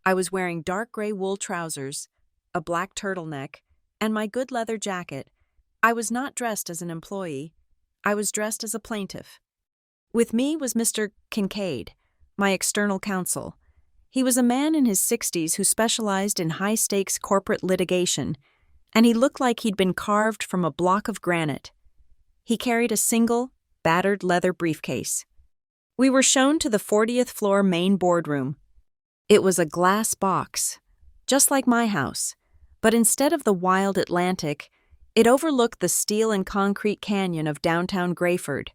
I was wearing dark gray wool trousers, a black turtleneck, and my good leather jacket. I was not dressed as an employee. I was dressed as a plaintiff. With me was Mr. Kincaid, my external counsel. He was a man in his 60s who specialized in high-stakes corporate litigation, and he looked like he'd been carved from a block of granite. He carried a single, battered leather briefcase. We were shown to the 40th floor main boardroom. It was a glass box, just like my house, but instead of the wild Atlantic, it overlooked the steel and concrete canyon of downtown Grayford.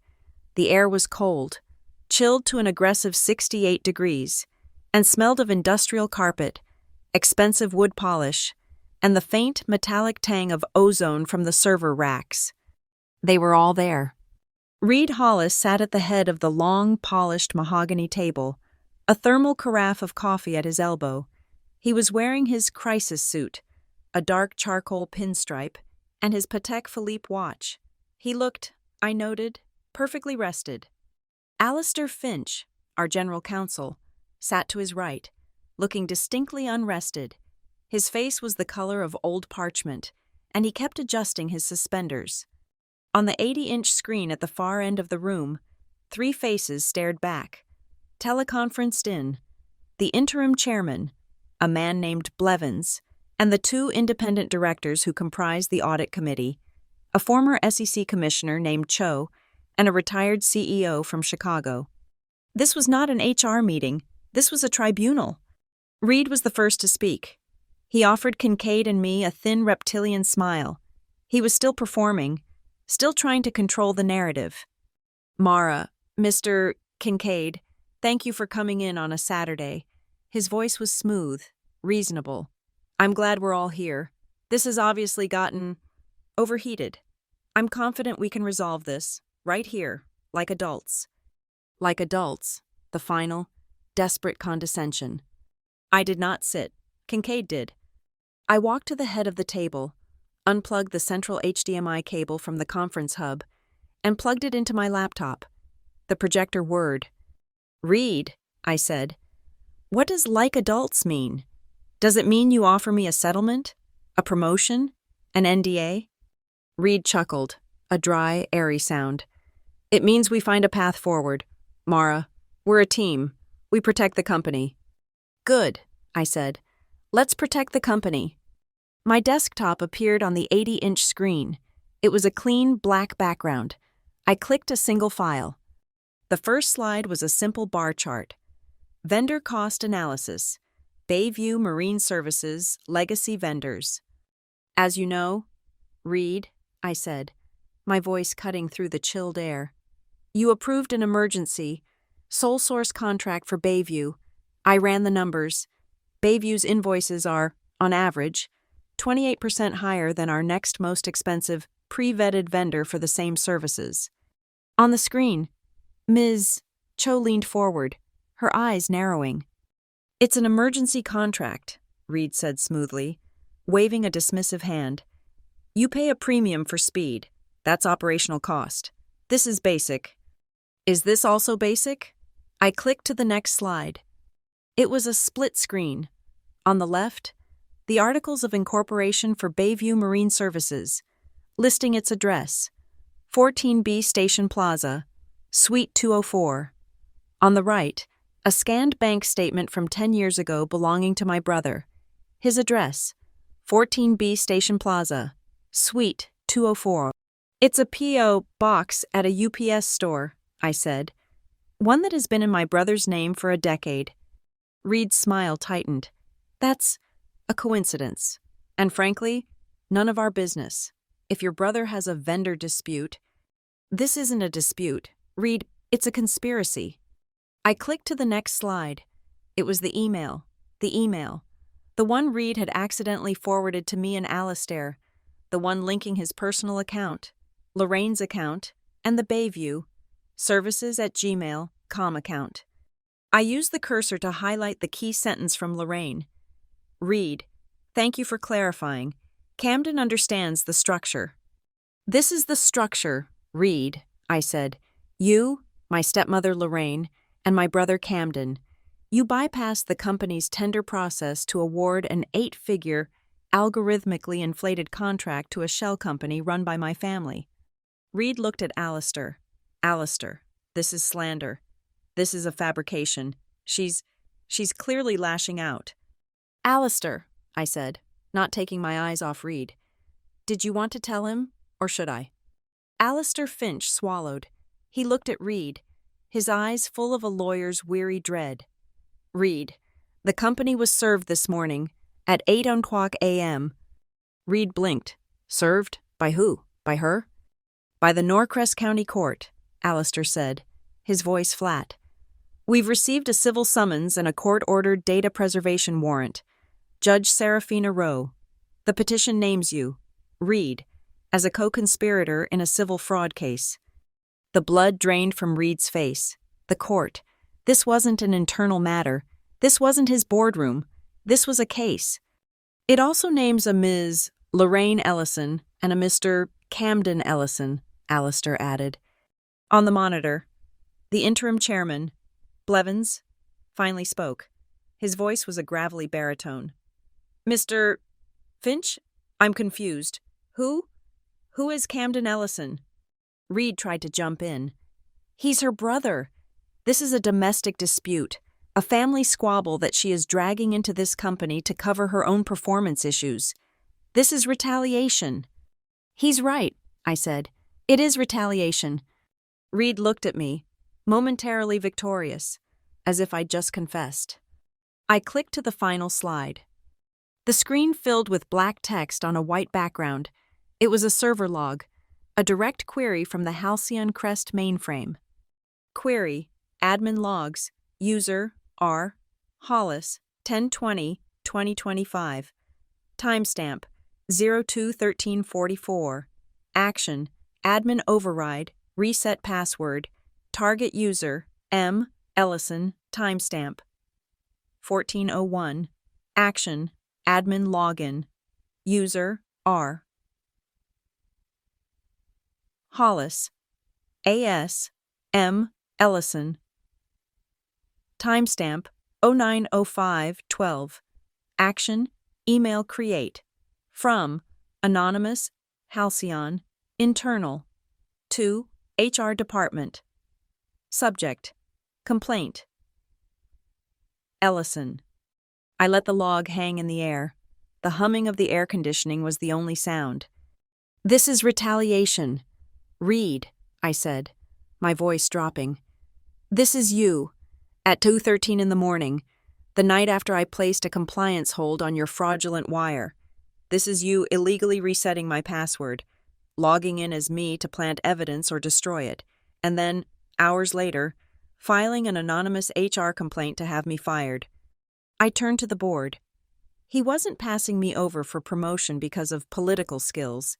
The air was cold, chilled to an aggressive 68 degrees, and smelled of industrial carpet, expensive wood polish, and the faint metallic tang of ozone from the server racks. They were all there. Reed Hollis sat at the head of the long, polished mahogany table, a thermal carafe of coffee at his elbow. He was wearing his crisis suit, a dark charcoal pinstripe, and his Patek Philippe watch. He looked, I noted, perfectly rested. Alistair Finch, our general counsel, sat to his right, looking distinctly unrested. His face was the color of old parchment, and he kept adjusting his suspenders. On the 80-inch screen at the far end of the room, 3 faces stared back, teleconferenced in: the interim chairman, a man named Blevins, and the 2 independent directors who comprised the audit committee, a former SEC commissioner named Cho, and a retired CEO from Chicago. This was not an HR meeting. This was a tribunal. Reed was the first to speak. He offered Kincaid and me a thin reptilian smile. He was still performing, still trying to control the narrative. Mara, Mr. Kincaid, thank you for coming in on a Saturday. His voice was smooth, reasonable. I'm glad we're all here. This has obviously gotten overheated. I'm confident we can resolve this, right here, like adults. Like adults, the final, desperate condescension. I did not sit. Kincaid did. I walked to the head of the table, unplugged the central HDMI cable from the conference hub, and plugged it into my laptop. The projector whirred. Reed, I said, what does like adults mean? Does it mean you offer me a settlement? A promotion? An NDA? Reed chuckled, a dry, airy sound. It means we find a path forward. Mara, we're a team. We protect the company. Good, I said. Let's protect the company. My desktop appeared on the 80-inch screen. It was a clean, black background. I clicked a single file. The first slide was a simple bar chart. Vendor cost analysis. Bayview Marine Services legacy vendors. As you know, Reed, I said, my voice cutting through the chilled air, you approved an emergency, sole source contract for Bayview. I ran the numbers. Bayview's invoices are, on average, 28% higher than our next most expensive, pre-vetted vendor for the same services. On the screen, Ms. Cho leaned forward, her eyes narrowing. It's an emergency contract, Reed said smoothly, waving a dismissive hand. You pay a premium for speed. That's operational cost. This is basic. Is this also basic? I clicked to the next slide. It was a split screen. On the left, the Articles of Incorporation for Bayview Marine Services, listing its address, 14B Station Plaza, Suite 204. On the right, a scanned bank statement from 10 years ago belonging to my brother. His address, 14B Station Plaza, Suite 204. It's a P.O. box at a UPS store, I said. One that has been in my brother's name for a decade. Reed's smile tightened. That's a coincidence. And frankly, none of our business. If your brother has a vendor dispute, this isn't a dispute. Reed, it's a conspiracy. I clicked to the next slide. It was the email. The one Reed had accidentally forwarded to me and Alistair. the one linking his personal account, Lorraine's account, and the Bayview, services@gmail.com account. I used the cursor to highlight the key sentence from Lorraine. Read, thank you for clarifying. Camden understands the structure. This is the structure, Read, I said. You, my stepmother Lorraine, and my brother Camden. You bypassed the company's tender process to award an 8-figure, algorithmically inflated contract to a shell company run by my family. Reed looked at Alistair. Alistair, this is slander. This is a fabrication. She's clearly lashing out. Alistair, I said, not taking my eyes off Reed. Did you want to tell him, or should I? Alistair Finch swallowed. He looked at Reed, his eyes full of a lawyer's weary dread. Reed, the company was served this morning at 8:00 a.m. Reed blinked. Served? By who? By her? By the Norcrest County Court, Alistair said, his voice flat. We've received a civil summons and a court-ordered data preservation warrant. Judge Serafina Rowe. The petition names you, Reed, as a co-conspirator in a civil fraud case. The blood drained from Reed's face. The court. This wasn't an internal matter. This wasn't his boardroom. This was a case. It also names a Ms. Lorraine Ellison and a Mr. Camden Ellison, Alistair added. On the monitor, the interim chairman, Blevins, finally spoke. His voice was a gravelly baritone. Mr. Finch? I'm confused. Who? Who is Camden Ellison? Reed tried to jump in. He's her brother. This is a domestic dispute, a family squabble that she is dragging into this company to cover her own performance issues. This is retaliation. He's right, I said. It is retaliation. Reed looked at me, momentarily victorious, as if I'd just confessed. I clicked to the final slide. The screen filled with black text on a white background. It was a server log, a direct query from the Halcyon Crest mainframe. Query, admin logs, user, R, Hollis, 10/20/2025. Timestamp, 02/13/44. Action, admin override, reset password, target user, M, Ellison, timestamp. 14:01. Action, admin login, user, R. Hollis, AS, M, Ellison. Timestamp, 09:05/12. Action, email create. From, anonymous, Halcyon, internal. To, HR department. Subject, complaint. Ellison. I let the log hang in the air. The humming of the air conditioning was the only sound. This is retaliation. Reed, I said, my voice dropping. This is you. At 2:13 in the morning, the night after I placed a compliance hold on your fraudulent wire. This is you illegally resetting my password, logging in as me to plant evidence or destroy it, and then, hours later, filing an anonymous HR complaint to have me fired. I turned to the board. He wasn't passing me over for promotion because of political skills.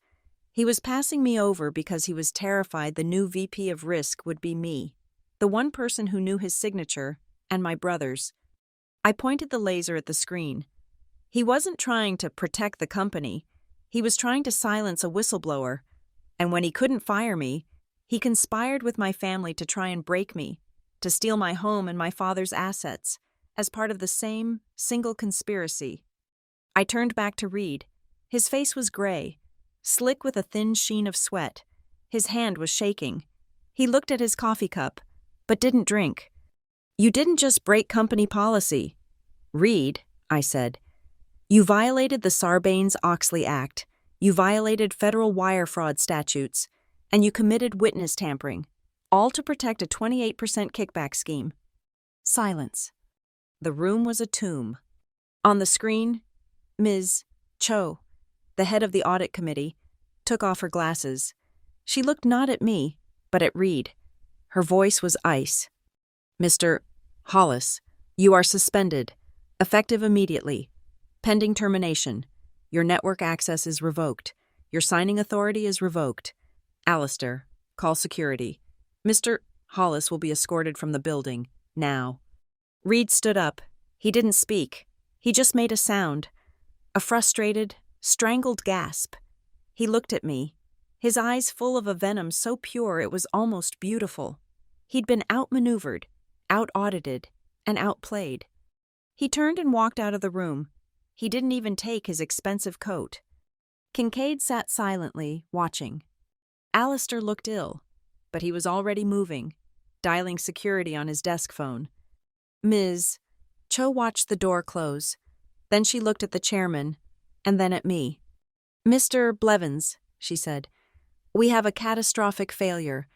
He was passing me over because he was terrified the new VP of Risk would be me, the one person who knew his signature, and my brother's. I pointed the laser at the screen. He wasn't trying to protect the company. He was trying to silence a whistleblower, and when he couldn't fire me, he conspired with my family to try and break me, to steal my home and my father's assets, as part of the same, single conspiracy. I turned back to Reed. His face was gray, slick with a thin sheen of sweat. His hand was shaking. He looked at his coffee cup, but didn't drink. You didn't just break company policy. Reed, I said. You violated the Sarbanes-Oxley Act. You violated federal wire fraud statutes, and you committed witness tampering, all to protect a 28% kickback scheme. Silence. The room was a tomb. On the screen, Ms. Cho, the head of the audit committee, took off her glasses. She looked not at me, but at Reed. Her voice was ice. Mr. Hollis, you are suspended, effective immediately. Pending termination. Your network access is revoked. Your signing authority is revoked. Alistair, call security. Mr. Hollis will be escorted from the building, now. Reed stood up. He didn't speak. He just made a sound. A frustrated, strangled gasp. He looked at me, his eyes full of a venom so pure it was almost beautiful. He'd been outmaneuvered, out-audited, and outplayed. He turned and walked out of the room. He didn't even take his expensive coat. Kincaid sat silently, watching. Alistair looked ill, but he was already moving, dialing security on his desk phone. Ms. Cho watched the door close. Then she looked at the chairman, and then at me. Mr. Blevins, she said, we have a catastrophic failure.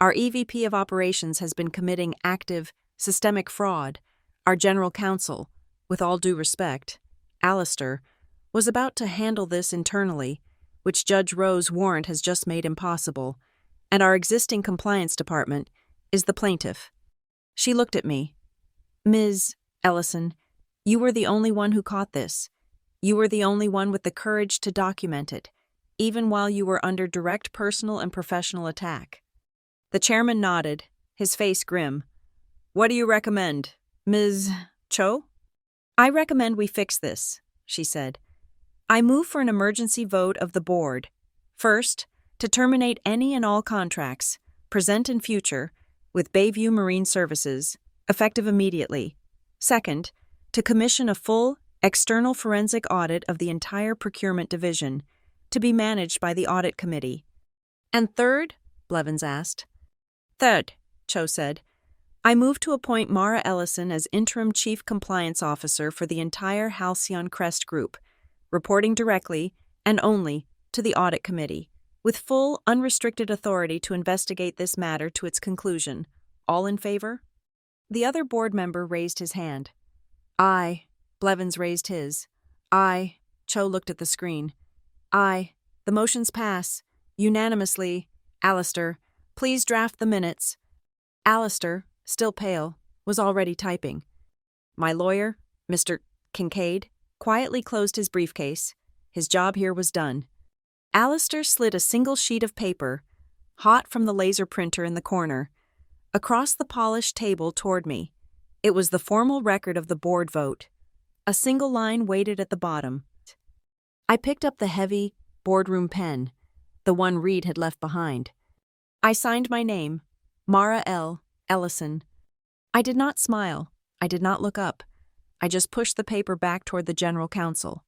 Our EVP of operations has been committing active, systemic fraud. Our general counsel, with all due respect, Alistair, was about to handle this internally, which Judge Rowe's warrant has just made impossible, and our existing compliance department is the plaintiff. She looked at me. Ms. Ellison, you were the only one who caught this. You were the only one with the courage to document it, even while you were under direct personal and professional attack. The chairman nodded, his face grim. What do you recommend, Ms. Cho? I recommend we fix this, she said. I move for an emergency vote of the board. First, to terminate any and all contracts, present and future, with Bayview Marine Services, effective immediately. Second, to commission a full, external forensic audit of the entire procurement division, to be managed by the audit committee. And third? Blevins asked. Third, Cho said. I move to appoint Mara Ellison as interim chief compliance officer for the entire Halcyon Crest Group, reporting directly and only to the audit committee, with full, unrestricted authority to investigate this matter to its conclusion. All in favor? The other board member raised his hand. Aye. Blevins raised his. Aye. Cho looked at the screen. Aye. The motions pass. Unanimously. Alistair, please draft the minutes. Alistair, still pale, was already typing. My lawyer, Mr. Kincaid, quietly closed his briefcase. His job here was done. Alistair slid a single sheet of paper, hot from the laser printer in the corner, across the polished table toward me. It was the formal record of the board vote. A single line waited at the bottom. I picked up the heavy, boardroom pen, the one Reed had left behind. I signed my name, Mara L. Ellison. I did not smile. I did not look up. I just pushed the paper back toward the general counsel.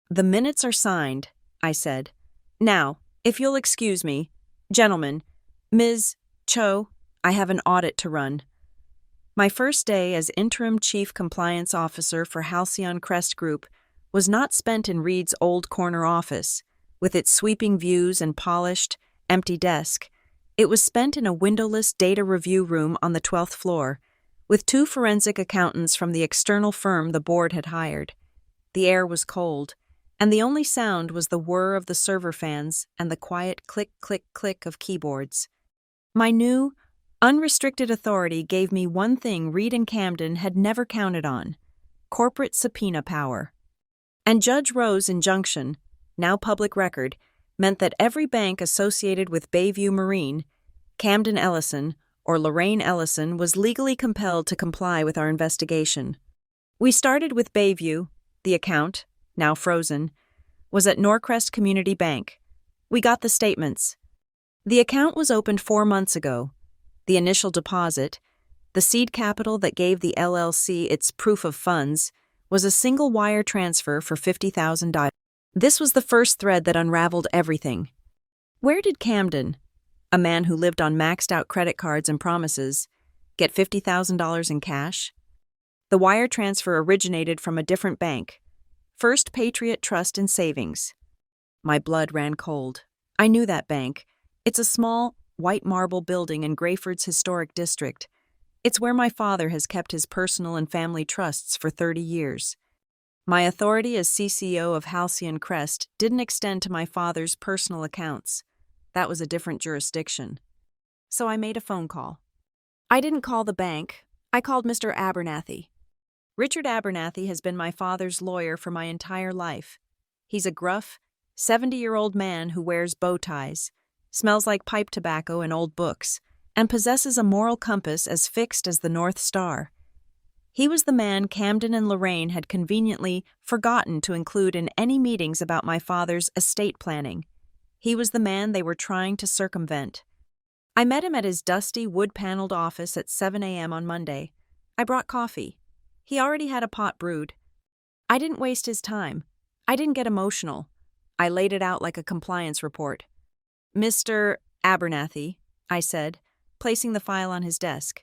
The minutes are signed, I said. Now, if you'll excuse me, gentlemen, Ms. Cho, I have an audit to run. My first day as interim chief compliance officer for Halcyon Crest Group was not spent in Reed's old corner office, with its sweeping views and polished, empty desk. It was spent in a windowless data review room on the 12th floor, with 2 forensic accountants from the external firm the board had hired. The air was cold, and the only sound was the whir of the server fans and the quiet click-click-click of keyboards. My new, unrestricted authority gave me one thing Reed and Camden had never counted on: corporate subpoena power. And Judge Rowe's injunction, now public record, meant that every bank associated with Bayview Marine, Camden Ellison, or Lorraine Ellison was legally compelled to comply with our investigation. We started with Bayview. The account, now frozen, was at Norcrest Community Bank. We got the statements. The account was opened 4 months ago. The initial deposit, the seed capital that gave the LLC its proof of funds, was a single wire transfer for $50,000. This was the first thread that unraveled everything. Where did Camden, a man who lived on maxed-out credit cards and promises, get $50,000 in cash? The wire transfer originated from a different bank, First Patriot Trust and Savings. My blood ran cold. I knew that bank. It's a small, white marble building in Grayford's historic district. It's where my father has kept his personal and family trusts for 30 years. My authority as CCO of Halcyon Crest didn't extend to my father's personal accounts. That was a different jurisdiction. So I made a phone call. I didn't call the bank. I called Mr. Abernathy. Richard Abernathy has been my father's lawyer for my entire life. He's a gruff, 70-year-old man who wears bow ties, smells like pipe tobacco and old books, and possesses a moral compass as fixed as the North Star. He was the man Camden and Lorraine had conveniently forgotten to include in any meetings about my father's estate planning. He was the man they were trying to circumvent. I met him at his dusty, wood-paneled office at 7 a.m. on Monday. I brought coffee. He already had a pot brewed. I didn't waste his time. I didn't get emotional. I laid it out like a compliance report. "Mr. Abernathy," I said, placing the file on his desk.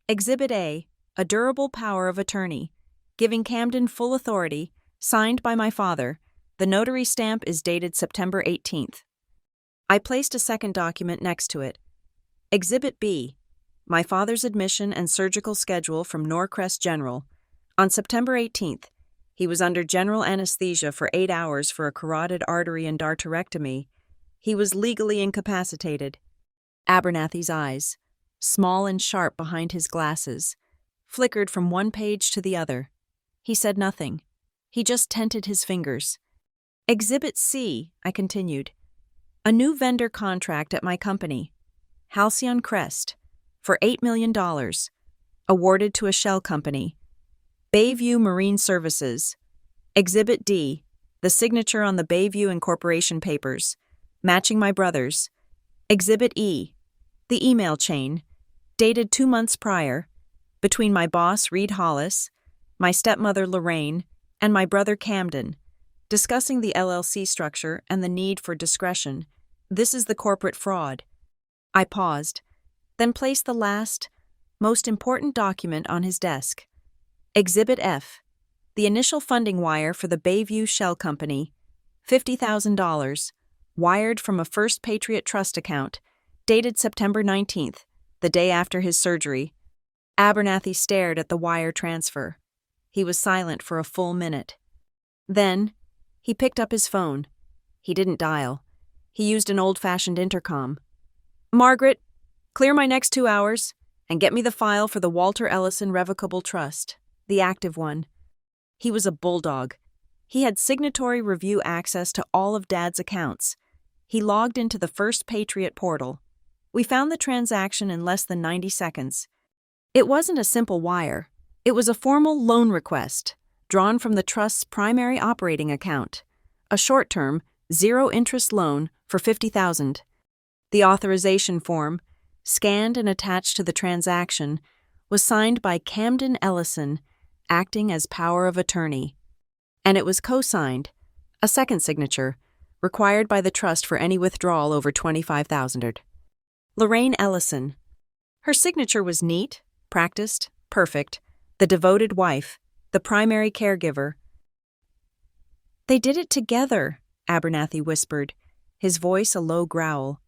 "Exhibit A, a durable power of attorney, giving Camden full authority, signed by my father. The notary stamp is dated September 18th. I placed a second document next to it. Exhibit B, my father's admission and surgical schedule from Norcrest General. On September 18th, he was under general anesthesia for 8 hours for a carotid artery endarterectomy. He was legally incapacitated." Abernathy's eyes, small and sharp behind his glasses, flickered from one page to the other. He said nothing. He just tented his fingers. "Exhibit C," I continued. "A new vendor contract at my company, Halcyon Crest, for $8 million, awarded to a shell company, Bayview Marine Services. Exhibit D, the signature on the Bayview Incorporation papers, matching my brother's. Exhibit E, the email chain, dated 2 months prior, between my boss, Reed Hollis, my stepmother, Lorraine, and my brother, Camden, discussing the LLC structure and the need for discretion. This is the corporate fraud." I paused, then placed the last, most important document on his desk. Exhibit F, the initial funding wire for the Bayview Shell Company, $50,000, wired from a First Patriot Trust account, dated September 19th, the day after his surgery. Abernathy stared at the wire transfer. He was silent for a full minute. Then, he picked up his phone. He didn't dial. He used an old-fashioned intercom. "Margaret, clear my next 2 hours, and get me the file for the Walter Ellison Revocable Trust, the active one." He was a bulldog. He had signatory review access to all of Dad's accounts. He logged into the First Patriot portal. We found the transaction in less than 90 seconds. It wasn't a simple wire. It was a formal loan request, drawn from the Trust's primary operating account, a short-term, zero-interest loan for $50,000. The authorization form, scanned and attached to the transaction, was signed by Camden Ellison, acting as power of attorney. And it was co-signed, a second signature, required by the Trust for any withdrawal over $25,000. Lorraine Ellison. Her signature was neat, practiced, perfect, the devoted wife, the primary caregiver. "They did it together," Abernathy whispered, his voice a low growl.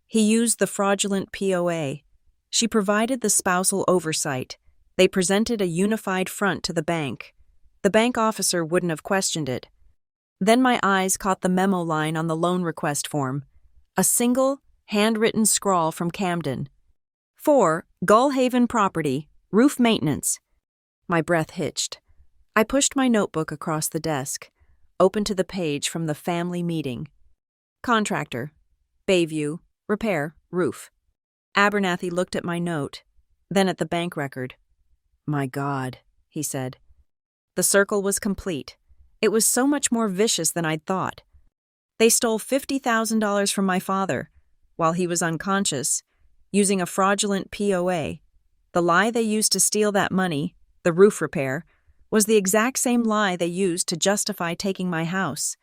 "He used the fraudulent POA. She provided the spousal oversight. They presented a unified front to the bank. The bank officer wouldn't have questioned it." Then my eyes caught the memo line on the loan request form, a single, handwritten scrawl from Camden. "For Gullhaven Property, roof maintenance." My breath hitched. I pushed my notebook across the desk, open to the page from the family meeting. "Contractor, Bayview, repair, roof." Abernathy looked at my note, then at the bank record. "My God," he said. The circle was complete. It was so much more vicious than I'd thought. They stole $50,000 from my father, while he was unconscious, using a fraudulent POA. The lie they used to steal that money, the roof repair, was the exact same lie they used to justify taking my house.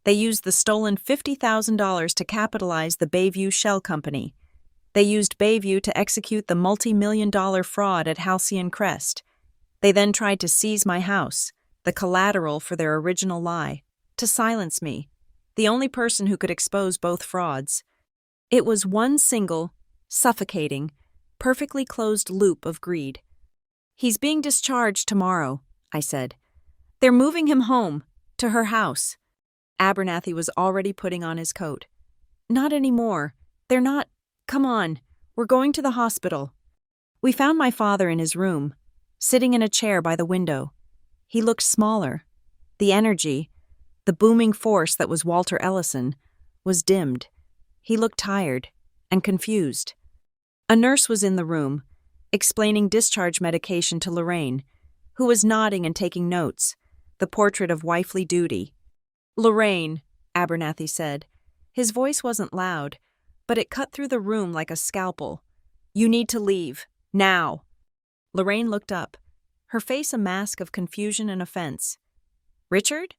They used the stolen $50,000 to capitalize the Bayview Shell Company. They used Bayview to execute the multi-million-dollar fraud at Halcyon Crest. They then tried to seize my house, the collateral for their original lie, to silence me, the only person who could expose both frauds. It was one single, suffocating, perfectly closed loop of greed. "He's being discharged tomorrow," I said. "They're moving him home, to her house." Abernathy was already putting on his coat. "Not anymore. They're not. Come on. We're going to the hospital." We found my father in his room, sitting in a chair by the window. He looked smaller. The energy, the booming force that was Walter Ellison, was dimmed. He looked tired and confused. A nurse was in the room, explaining discharge medication to Lorraine, who was nodding and taking notes, the portrait of wifely duty. "Lorraine," Abernathy said. His voice wasn't loud, but it cut through the room like a scalpel. "You need to leave. Now." Lorraine looked up, her face a mask of confusion and offense. "Richard?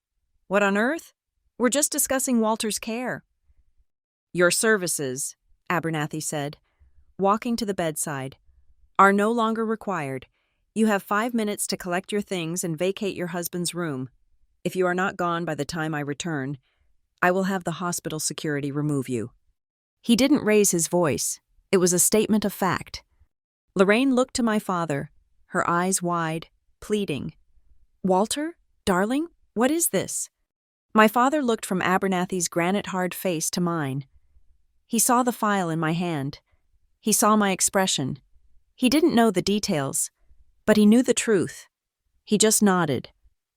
What on earth? We're just discussing Walter's care." "Your services," Abernathy said, walking to the bedside, "are no longer required. You have 5 minutes to collect your things and vacate your husband's room. If you are not gone by the time I return, I will have the hospital security remove you." He didn't raise his voice. It was a statement of fact. Lorraine looked to my father, her eyes wide, pleading. "Walter? Darling? What is this?" My father looked from Abernathy's granite-hard face to mine. He saw the file in my hand. He saw my expression. He didn't know the details, but he knew the truth. He just nodded.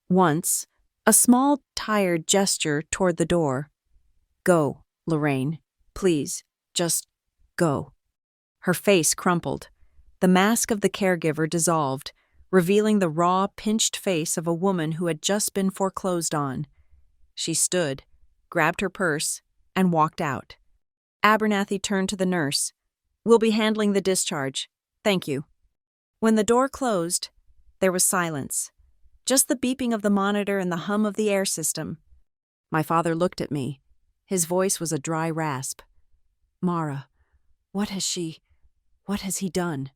Once, a small, tired gesture toward the door. "Go, Lorraine. Please, just go." Her face crumpled. The mask of the caregiver dissolved, revealing the raw, pinched face of a woman who had just been foreclosed on. She stood, grabbed her purse, and walked out. Abernathy turned to the nurse. "We'll be handling the discharge. Thank you." When the door closed, there was silence. Just the beeping of the monitor and the hum of the air system. My father looked at me. His voice was a dry rasp. "Mara, what has he done?"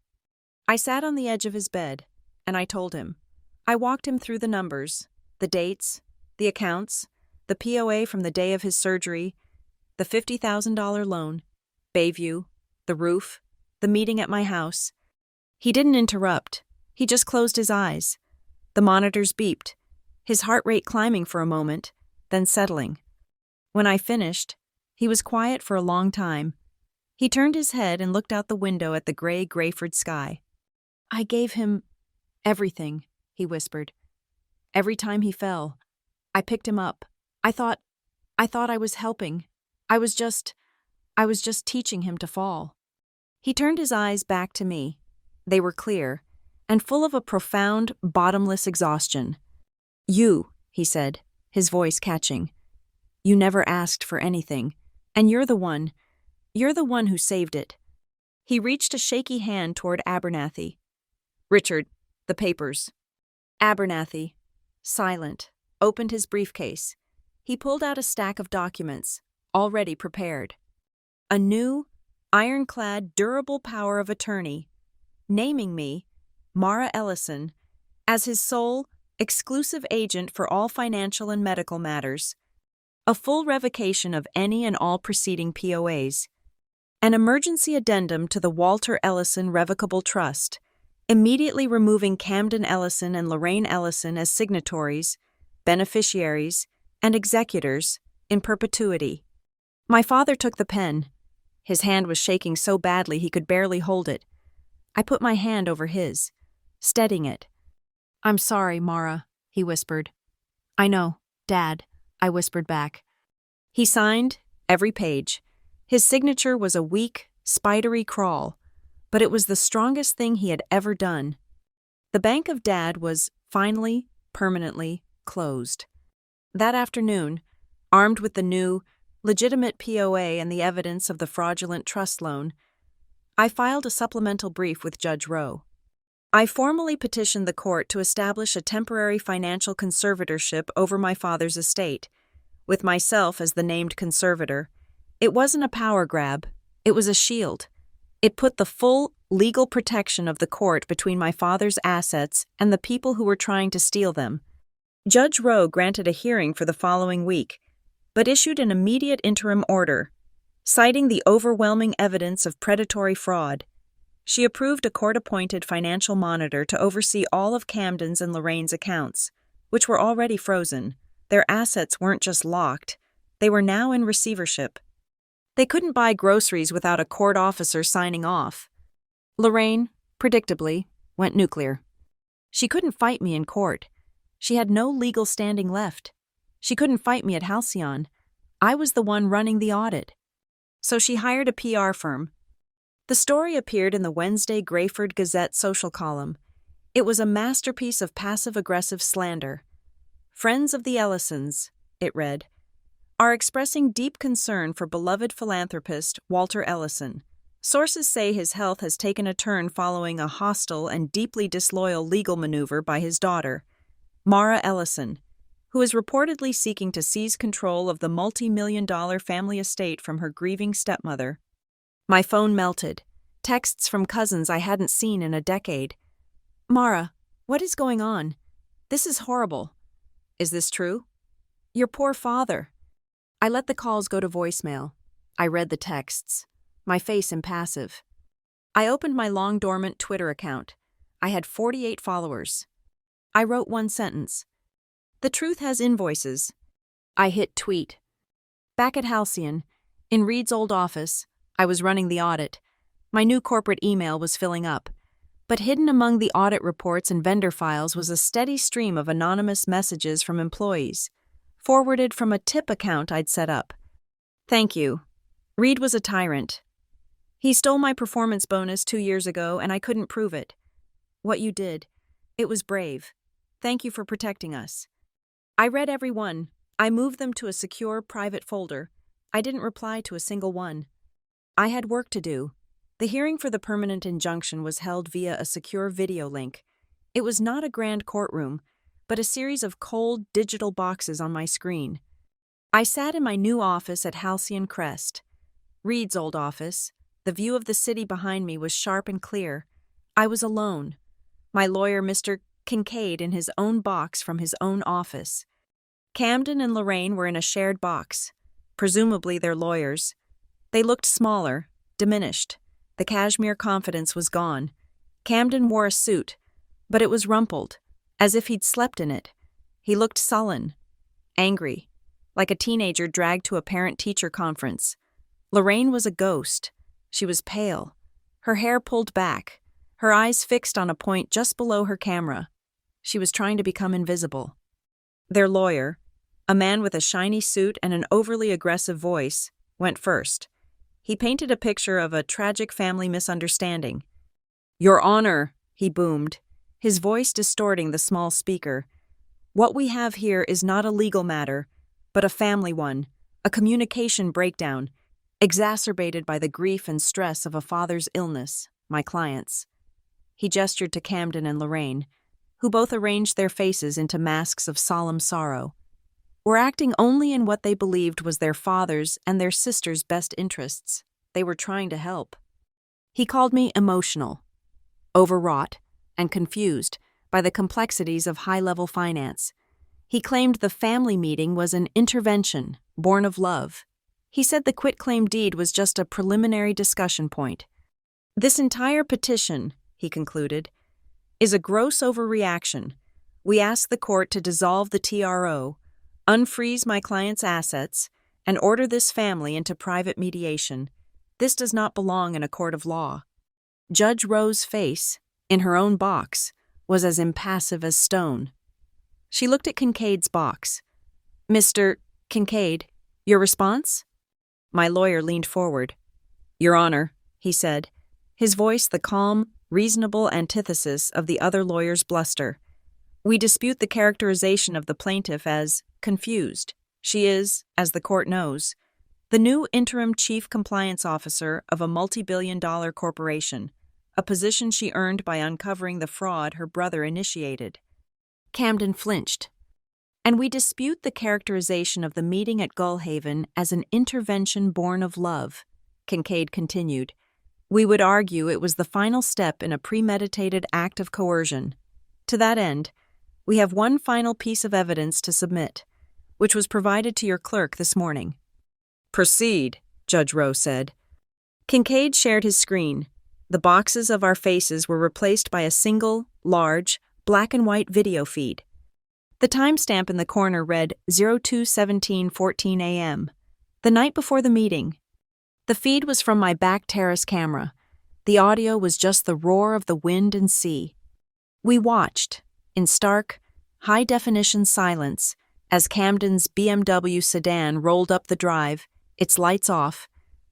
I sat on the edge of his bed, and I told him. I walked him through the numbers, the dates, the accounts, the POA from the day of his surgery, the $50,000 loan, Bayview, the roof, the meeting at my house. He didn't interrupt. He just closed his eyes. The monitors beeped, his heart rate climbing for a moment, then settling. When I finished, he was quiet for a long time. He turned his head and looked out the window at the gray Grayford sky. "I gave him everything," he whispered. "Every time he fell, I picked him up. I thought I was helping. I was just teaching him to fall." He turned his eyes back to me. They were clear, and full of a profound, bottomless exhaustion. "You," he said, his voice catching. "You never asked for anything, and you're the one who saved it." He reached a shaky hand toward Abernathy. "Richard, the papers." Abernathy, silent, opened his briefcase. He pulled out a stack of documents, already prepared. A new, ironclad, durable power of attorney, naming me, Mara Ellison, as his sole, exclusive agent for all financial and medical matters. A full revocation of any and all preceding POAs. An emergency addendum to the Walter Ellison Revocable Trust, immediately removing Camden Ellison and Lorraine Ellison as signatories, beneficiaries, and executors in perpetuity. My father took the pen. His hand was shaking so badly he could barely hold it. I put my hand over his, steadying it. "I'm sorry, Mara," he whispered. "I know, Dad," I whispered back. He signed every page. His signature was a weak, spidery crawl, but it was the strongest thing he had ever done. The bank of Dad was finally, permanently closed. That afternoon, armed with the new, legitimate POA and the evidence of the fraudulent trust loan, I filed a supplemental brief with Judge Rowe. I formally petitioned the court to establish a temporary financial conservatorship over my father's estate, with myself as the named conservator. It wasn't a power grab, it was a shield. It put the full legal protection of the court between my father's assets and the people who were trying to steal them. Judge Rowe granted a hearing for the following week, but issued an immediate interim order, citing the overwhelming evidence of predatory fraud. She approved a court-appointed financial monitor to oversee all of Camden's and Lorraine's accounts, which were already frozen. Their assets weren't just locked, they were now in receivership. They couldn't buy groceries without a court officer signing off. Lorraine, predictably, went nuclear. She couldn't fight me in court. She had no legal standing left. She couldn't fight me at Halcyon. I was the one running the audit. So she hired a PR firm. The story appeared in the Wednesday Grayford Gazette social column. It was a masterpiece of passive-aggressive slander. Friends of the Ellisons, it read, are expressing deep concern for beloved philanthropist Walter Ellison. Sources say his health has taken a turn following a hostile and deeply disloyal legal maneuver by his daughter, Mara Ellison, who is reportedly seeking to seize control of the multi-million-dollar family estate from her grieving stepmother. My phone melted. Texts from cousins I hadn't seen in a decade. Mara, what is going on? This is horrible. Is this true? Your poor father. I let the calls go to voicemail. I read the texts, my face impassive. I opened my long-dormant Twitter account. I had 48 followers. I wrote one sentence. The truth has invoices. I hit tweet. Back at Halcyon, in Reed's old office, I was running the audit. My new corporate email was filling up. But hidden among the audit reports and vendor files was a steady stream of anonymous messages from employees, forwarded from a tip account I'd set up. Thank you. Reed was a tyrant. He stole my performance bonus 2 years ago, and I couldn't prove it. What you did, it was brave. Thank you for protecting us. I read every one. I moved them to a secure, private folder. I didn't reply to a single one. I had work to do. The hearing for the permanent injunction was held via a secure video link. It was not a grand courtroom, but a series of cold, digital boxes on my screen. I sat in my new office at Halcyon Crest. Reed's old office. The view of the city behind me was sharp and clear. I was alone. My lawyer, Mr. Kincaid, in his own box from his own office. Camden and Lorraine were in a shared box, presumably their lawyers. They looked smaller, diminished. The cashmere confidence was gone. Camden wore a suit, but it was rumpled, as if he'd slept in it. He looked sullen, angry, like a teenager dragged to a parent-teacher conference. Lorraine was a ghost. She was pale, her hair pulled back, her eyes fixed on a point just below her camera. She was trying to become invisible. Their lawyer, a man with a shiny suit and an overly aggressive voice, went first. He painted a picture of a tragic family misunderstanding. "Your Honor," he boomed, his voice distorting the small speaker. "What we have here is not a legal matter, but a family one, a communication breakdown, exacerbated by the grief and stress of a father's illness, my client's." He gestured to Camden and Lorraine, who both arranged their faces into masks of solemn sorrow. Were acting only in what they believed was their father's and their sister's best interests. They were trying to help. He called me emotional, overwrought, and confused by the complexities of high-level finance. He claimed the family meeting was an intervention born of love. He said the quitclaim deed was just a preliminary discussion point. "This entire petition," he concluded, "is a gross overreaction. We ask the court to dissolve the TRO, unfreeze my client's assets, and order this family into private mediation. This does not belong in a court of law." Judge Rowe's face, in her own box, was as impassive as stone. She looked at Kincaid's box. "Mr. Kincaid, your response?" My lawyer leaned forward. "Your Honor," he said, his voice the calm, reasonable antithesis of the other lawyer's bluster. "We dispute the characterization of the plaintiff as confused. She is, as the court knows, the new interim chief compliance officer of a multi-billion-dollar corporation, a position she earned by uncovering the fraud her brother initiated." Camden flinched. "And we dispute the characterization of the meeting at Gullhaven as an intervention born of love," Kincaid continued. "We would argue it was the final step in a premeditated act of coercion. To that end, we have one final piece of evidence to submit, which was provided to your clerk this morning." "Proceed," Judge Rowe said. Kincaid shared his screen. The boxes of our faces were replaced by a single, large, black-and-white video feed. The timestamp in the corner read 02:17:14 a.m., the night before the meeting. The feed was from my back terrace camera. The audio was just the roar of the wind and sea. We watched, in stark, high-definition silence, As Camden's BMW sedan rolled up the drive, its lights off,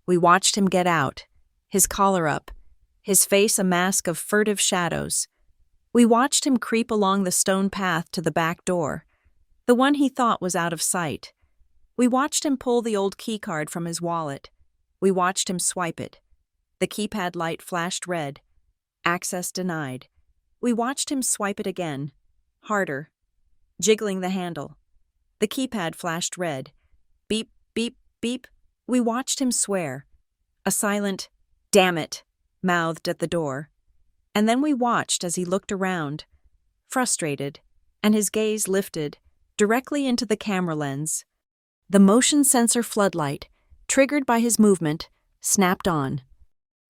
we watched him get out, his collar up, his face a mask of furtive shadows. We watched him creep along the stone path to the back door, the one he thought was out of sight. We watched him pull the old keycard from his wallet. We watched him swipe it. The keypad light flashed red. Access denied. We watched him swipe it again, harder, jiggling the handle. The keypad flashed red. Beep, beep, beep. We watched him swear. A silent, "Damn it," mouthed at the door. And then we watched as he looked around, frustrated, and his gaze lifted directly into the camera lens. The motion sensor floodlight, triggered by his movement, snapped on.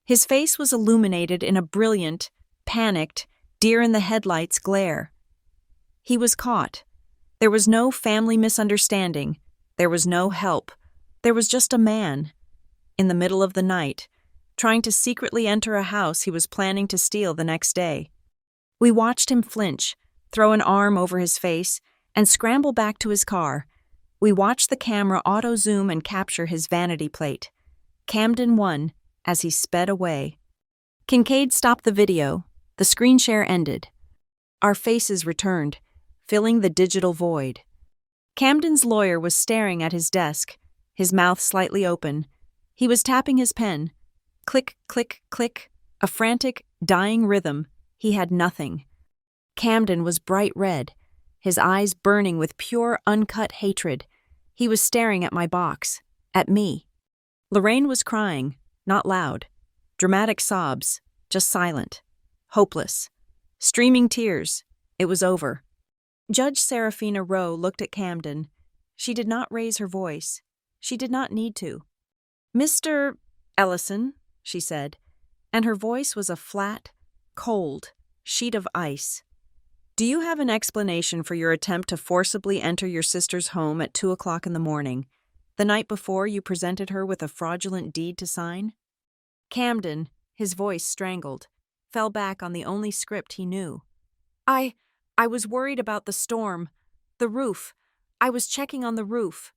His face was illuminated in a brilliant, panicked, deer-in-the-headlights glare. He was caught. There was no family misunderstanding. There was no help. There was just a man, in the middle of the night, trying to secretly enter a house he was planning to steal the next day. We watched him flinch, throw an arm over his face, and scramble back to his car. We watched the camera auto-zoom and capture his vanity plate. Camden won as he sped away. Kincaid stopped the video. The screen share ended. Our faces returned, filling the digital void. Camden's lawyer was staring at his desk, his mouth slightly open. He was tapping his pen. Click, click, click, a frantic, dying rhythm. He had nothing. Camden was bright red, his eyes burning with pure, uncut hatred. He was staring at my box, at me. Lorraine was crying, not loud. Dramatic sobs, just silent. Hopeless. Streaming tears. It was over. Judge Serafina Rowe looked at Camden. She did not raise her voice. She did not need to. "Mr. Ellison," she said, and her voice was a flat, cold sheet of ice. "Do you have an explanation for your attempt to forcibly enter your sister's home at 2:00 in the morning, the night before you presented her with a fraudulent deed to sign?" Camden, his voice strangled, fell back on the only script he knew. I was worried about the storm, the roof. I was checking on the roof."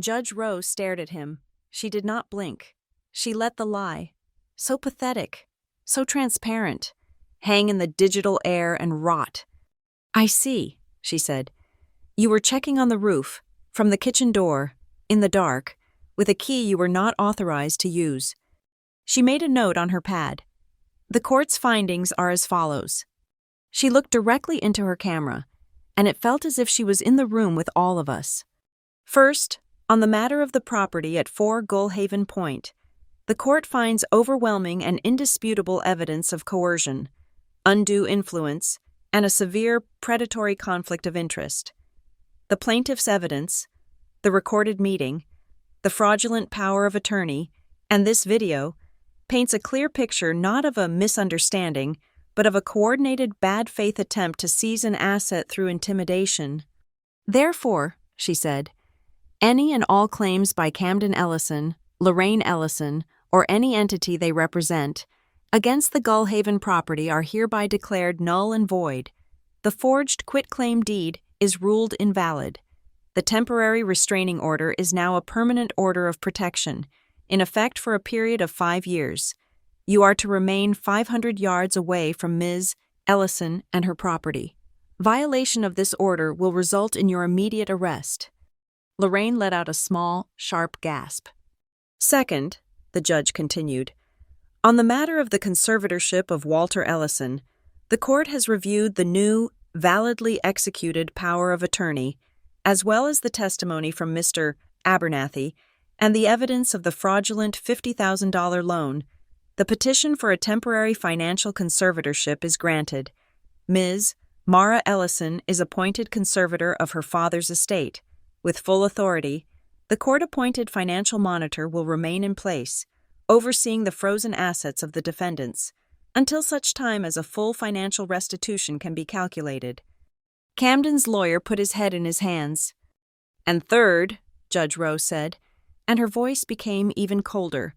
Judge Rowe stared at him. She did not blink. She let the lie, so pathetic, so transparent, hang in the digital air and rot. "I see," she said. "You were checking on the roof, from the kitchen door, in the dark, with a key you were not authorized to use." She made a note on her pad. "The court's findings are as follows." She looked directly into her camera, and it felt as if she was in the room with all of us. First, on the matter of the property at 4 Gullhaven Point, the court finds overwhelming and indisputable evidence of coercion, undue influence, and a severe predatory conflict of interest. The plaintiff's evidence, the recorded meeting, the fraudulent power of attorney, and this video paints a clear picture not of a misunderstanding, but of a coordinated bad faith attempt to seize an asset through intimidation. "Therefore," she said, "any and all claims by Camden Ellison, Lorraine Ellison, or any entity they represent, against the Gullhaven property are hereby declared null and void. The forged quitclaim deed is ruled invalid. The temporary restraining order is now a permanent order of protection, in effect for a period of 5 years. You are to remain 500 yards away from Ms. Ellison and her property. Violation of this order will result in your immediate arrest." Lorraine let out a small, sharp gasp. "Second," the judge continued, "on the matter of the conservatorship of Walter Ellison, the court has reviewed the new, validly executed power of attorney, as well as the testimony from Mr. Abernathy and the evidence of the fraudulent $50,000 loan. The petition for a temporary financial conservatorship is granted. Ms. Mara Ellison is appointed conservator of her father's estate. With full authority, the court-appointed financial monitor will remain in place, overseeing the frozen assets of the defendants, until such time as a full financial restitution can be calculated." Camden's lawyer put his head in his hands. "And third," Judge Rowe said, and her voice became even colder,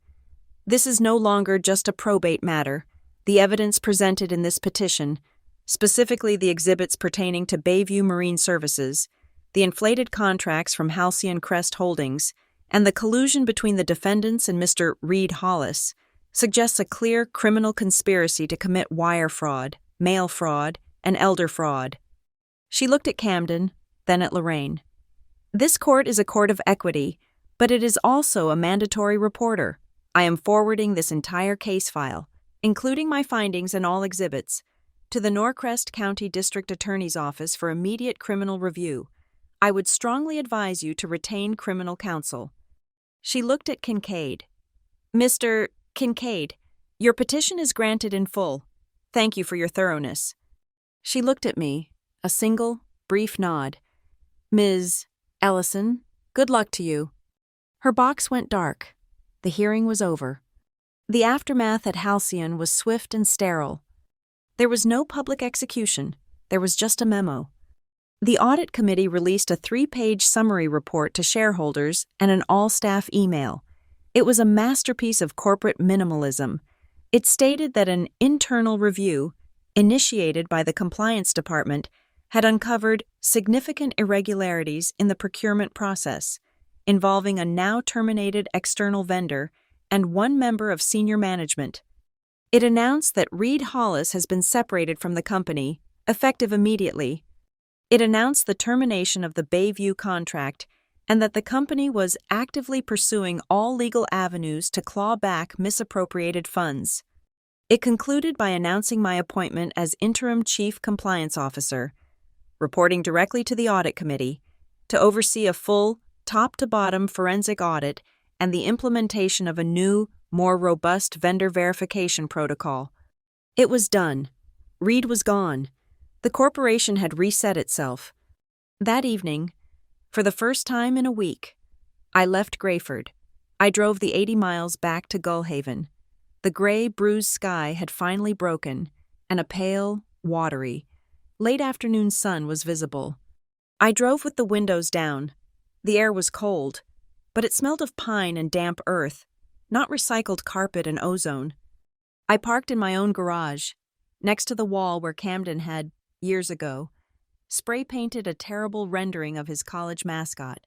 "this is no longer just a probate matter. The evidence presented in this petition, specifically the exhibits pertaining to Bayview Marine Services, the inflated contracts from Halcyon Crest Holdings, and the collusion between the defendants and Mr. Reed Hollis suggests a clear criminal conspiracy to commit wire fraud, mail fraud, and elder fraud. She looked at Camden, then at Lorraine. This court is a court of equity, but it is also a mandatory reporter. I am forwarding this entire case file, including my findings and all exhibits, to the Norcrest County District Attorney's Office for immediate criminal review. I would strongly advise you to retain criminal counsel. She looked at Kincaid. Mr. Kincaid, your petition is granted in full. Thank you for your thoroughness. She looked at me, a single, brief nod. Ms. Ellison, good luck to you. Her box went dark. The hearing was over. The aftermath at Halcyon was swift and sterile. There was no public execution. There was just a memo. The audit committee released a 3-page summary report to shareholders and an all-staff email. It was a masterpiece of corporate minimalism. It stated that an internal review, initiated by the compliance department, had uncovered significant irregularities in the procurement process, involving a now-terminated external vendor and one member of senior management. It announced that Reed Hollis has been separated from the company, effective immediately. It announced the termination of the Bayview contract and that the company was actively pursuing all legal avenues to claw back misappropriated funds. It concluded by announcing my appointment as interim chief compliance officer, reporting directly to the audit committee, to oversee a full, top-to-bottom forensic audit and the implementation of a new, more robust vendor verification protocol. It was done. Reed was gone. The corporation had reset itself. That evening, for the first time in a week, I left Grayford. I drove the 80 miles back to Gullhaven. The gray, bruised sky had finally broken, and a pale, watery, late-afternoon sun was visible. I drove with the windows down. The air was cold, but it smelled of pine and damp earth, not recycled carpet and ozone. I parked in my own garage, next to the wall where Camden had, years ago, spray-painted a terrible rendering of his college mascot.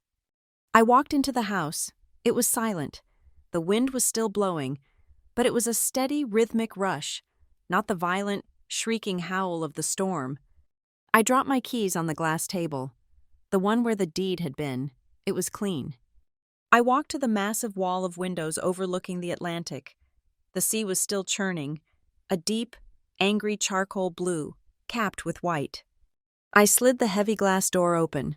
I walked into the house. It was silent. The wind was still blowing, but it was a steady, rhythmic rush, not the violent, shrieking howl of the storm. I dropped my keys on the glass table, the one where the deed had been. It was clean. I walked to the massive wall of windows overlooking the Atlantic. The sea was still churning, a deep, angry charcoal blue, capped with white. I slid the heavy glass door open.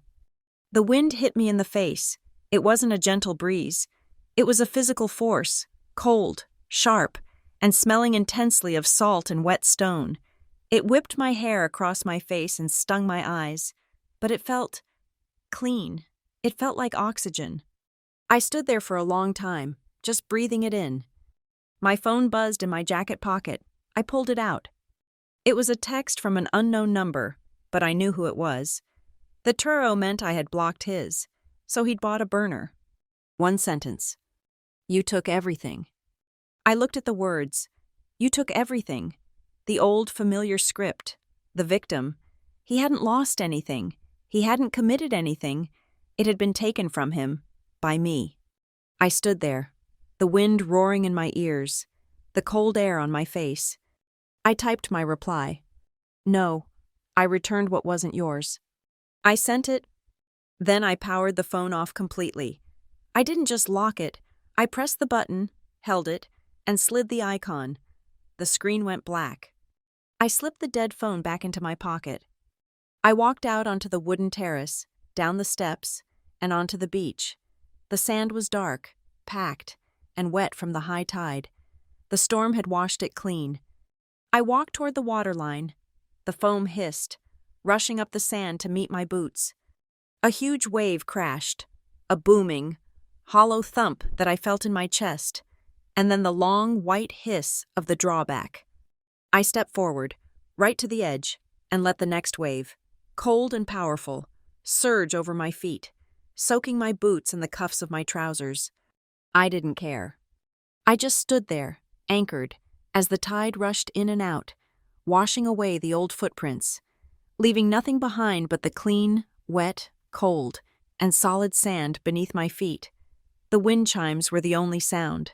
The wind hit me in the face. It wasn't a gentle breeze. It was a physical force, cold, sharp, and smelling intensely of salt and wet stone. It whipped my hair across my face and stung my eyes, but it felt clean. It felt like oxygen. I stood there for a long time, just breathing it in. My phone buzzed in my jacket pocket. I pulled it out. It was a text from an unknown number, but I knew who it was. The Turo meant I had blocked his, so he'd bought a burner. One sentence. You took everything. I looked at the words. You took everything. The old familiar script. The victim. He hadn't lost anything. He hadn't committed anything. It had been taken from him. By me. I stood there, the wind roaring in my ears, the cold air on my face. I typed my reply. No, I returned what wasn't yours. I sent it. Then I powered the phone off completely. I didn't just lock it. I pressed the button, held it, and slid the icon. The screen went black. I slipped the dead phone back into my pocket. I walked out onto the wooden terrace, down the steps, and onto the beach. The sand was dark, packed, and wet from the high tide. The storm had washed it clean. I walked toward the waterline. The foam hissed, rushing up the sand to meet my boots. A huge wave crashed, a booming, hollow thump that I felt in my chest, and then the long, white hiss of the drawback. I stepped forward, right to the edge, and let the next wave, cold and powerful, surge over my feet, soaking my boots and the cuffs of my trousers. I didn't care. I just stood there, anchored, as the tide rushed in and out, washing away the old footprints, leaving nothing behind but the clean, wet, cold, and solid sand beneath my feet. The wind chimes were the only sound.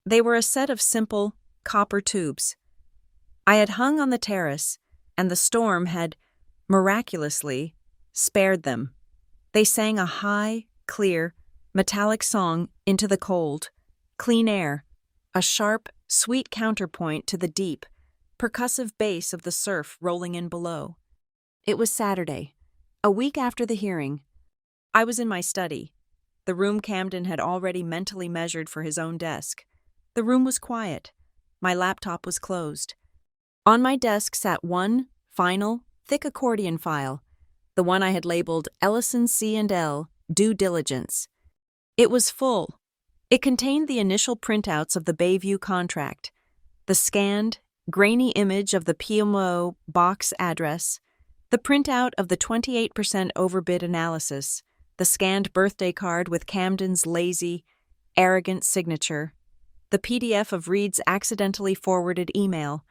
They were a set of simple, copper tubes. I had hung on the terrace, and the storm had, miraculously, spared them. They sang a high, clear, metallic song into the cold, clean air, a sharp, sweet counterpoint to the deep, percussive bass of the surf rolling in below. It was Saturday, a week after the hearing. I was in my study, the room Camden had already mentally measured for his own desk. The room was quiet. My laptop was closed. On my desk sat one, final, thick accordion file, the one I had labeled Ellison C&L, Due Diligence. It was full. It contained the initial printouts of the Bayview contract, the scanned, grainy image of the PMO box address, the printout of the 28% overbid analysis, the scanned birthday card with Camden's lazy, arrogant signature, the PDF of Reed's accidentally forwarded email,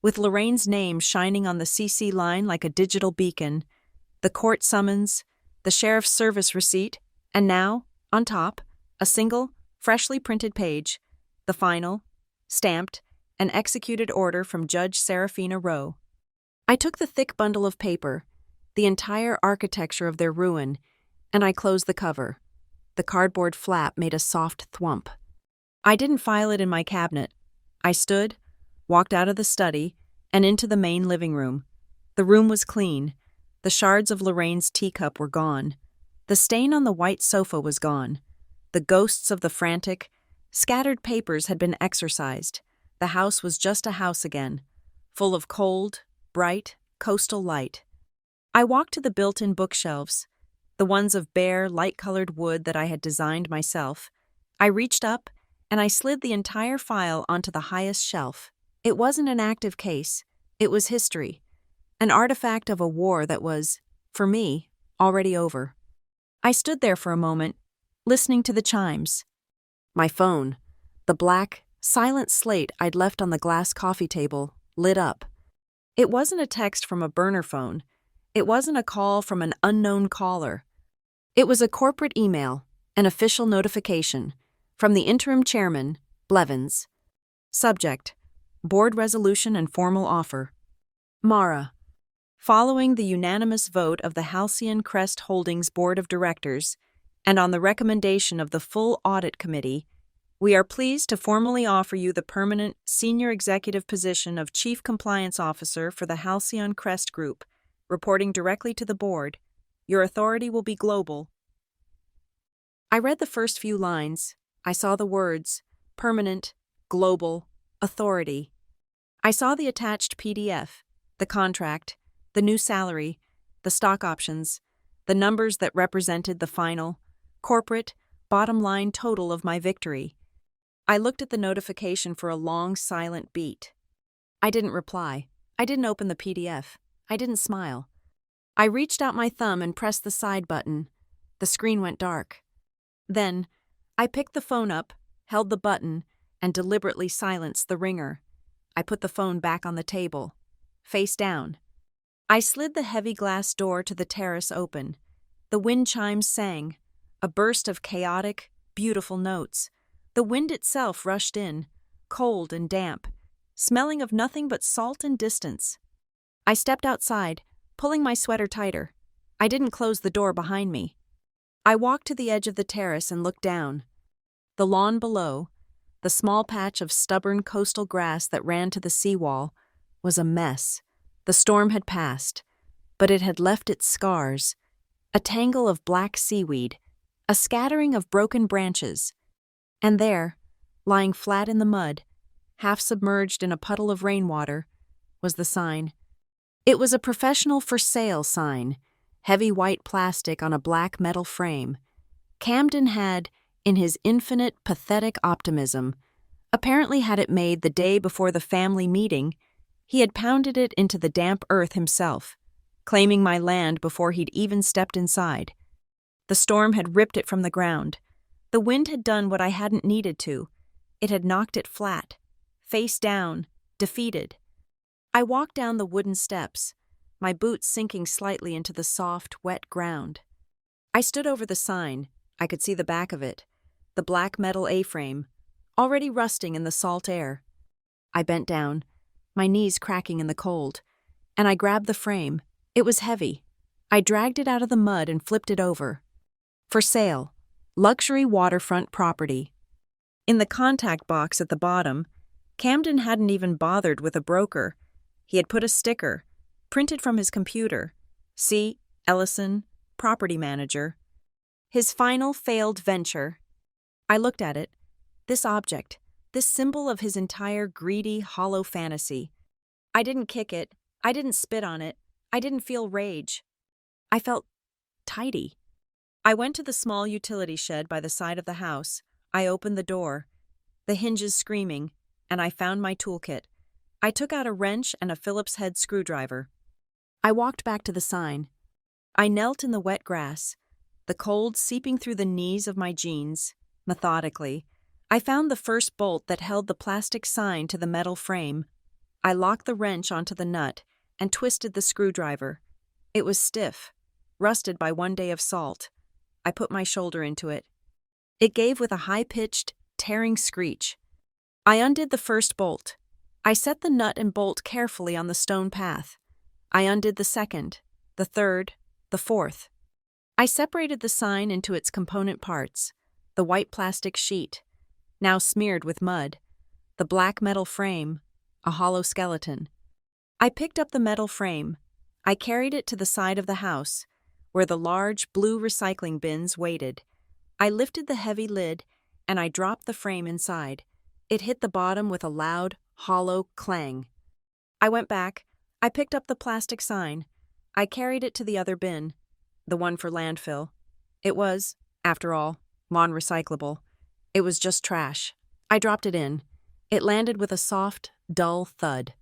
with Lorraine's name shining on the CC line like a digital beacon, the court summons, the sheriff's service receipt, and now, on top, a single, freshly printed page, the final, stamped, and executed order from Judge Serafina Rowe. I took the thick bundle of paper, the entire architecture of their ruin, and I closed the cover. The cardboard flap made a soft thwump. I didn't file it in my cabinet. I stood, walked out of the study, and into the main living room. The room was clean. The shards of Lorraine's teacup were gone. The stain on the white sofa was gone. The ghosts of the frantic, scattered papers had been exorcised. The house was just a house again, full of cold, bright, coastal light. I walked to the built-in bookshelves, the ones of bare, light-colored wood that I had designed myself. I reached up, and I slid the entire file onto the highest shelf. It wasn't an active case. It was history, an artifact of a war that was, for me, already over. I stood there for a moment, listening to the chimes. My phone, the black, silent slate I'd left on the glass coffee table, lit up. It wasn't a text from a burner phone. It wasn't a call from an unknown caller. It was a corporate email, an official notification, from the interim chairman, Blevins. Subject: Board resolution and formal offer. Mara. Following the unanimous vote of the Halcyon Crest Holdings Board of Directors, and on the recommendation of the full Audit Committee, we are pleased to formally offer you the permanent senior executive position of Chief Compliance Officer for the Halcyon Crest Group, reporting directly to the board. Your authority will be global. I read the first few lines. I saw the words, permanent, global, authority. I saw the attached PDF, the contract, the new salary, the stock options, the numbers that represented the final, corporate, bottom-line total of my victory. I looked at the notification for a long, silent beat. I didn't reply. I didn't open the PDF. I didn't smile. I reached out my thumb and pressed the side button. The screen went dark. Then, I picked the phone up, held the button, and deliberately silenced the ringer. I put the phone back on the table, face down. I slid the heavy glass door to the terrace open. The wind chimes sang, a burst of chaotic, beautiful notes. The wind itself rushed in, cold and damp, smelling of nothing but salt and distance. I stepped outside, pulling my sweater tighter. I didn't close the door behind me. I walked to the edge of the terrace and looked down. The lawn below, the small patch of stubborn coastal grass that ran to the seawall, was a mess. The storm had passed, but it had left its scars, a tangle of black seaweed, a scattering of broken branches. And there, lying flat in the mud, half submerged in a puddle of rainwater, was the sign. It was a professional for sale sign, heavy white plastic on a black metal frame. Camden had, in his infinite, pathetic optimism, apparently had it made the day before the family meeting. He had pounded it into the damp earth himself, claiming my land before he'd even stepped inside. The storm had ripped it from the ground. The wind had done what I hadn't needed to. It had knocked it flat, face down, defeated. I walked down the wooden steps, my boots sinking slightly into the soft, wet ground. I stood over the sign. I could see the back of it, the black metal A-frame, already rusting in the salt air. I bent down, my knees cracking in the cold, and I grabbed the frame. It was heavy. I dragged it out of the mud and flipped it over. For sale, luxury waterfront property. In the contact box at the bottom, Camden hadn't even bothered with a broker. He had put a sticker, printed from his computer. C. Ellison, property manager. His final failed venture. I looked at it. This object, this symbol of his entire greedy, hollow fantasy. I didn't kick it. I didn't spit on it. I didn't feel rage. I felt tidy. I went to the small utility shed by the side of the house. I opened the door, the hinges screaming, and I found my toolkit. I took out a wrench and a Phillips head screwdriver. I walked back to the sign. I knelt in the wet grass, the cold seeping through the knees of my jeans. Methodically, I found the first bolt that held the plastic sign to the metal frame. I locked the wrench onto the nut and twisted the screwdriver. It was stiff, rusted by one day of salt. I put my shoulder into it. It gave with a high-pitched, tearing screech. I undid the first bolt. I set the nut and bolt carefully on the stone path. I undid the second, the third, the fourth. I separated the sign into its component parts: the white plastic sheet, now smeared with mud, the black metal frame, a hollow skeleton. I picked up the metal frame. I carried it to the side of the house, where the large blue recycling bins waited. I lifted the heavy lid, and I dropped the frame inside. It hit the bottom with a loud, hollow clang. I went back. I picked up the plastic sign. I carried it to the other bin, the one for landfill. It was, after all, non-recyclable. It was just trash. I dropped it in. It landed with a soft, dull thud.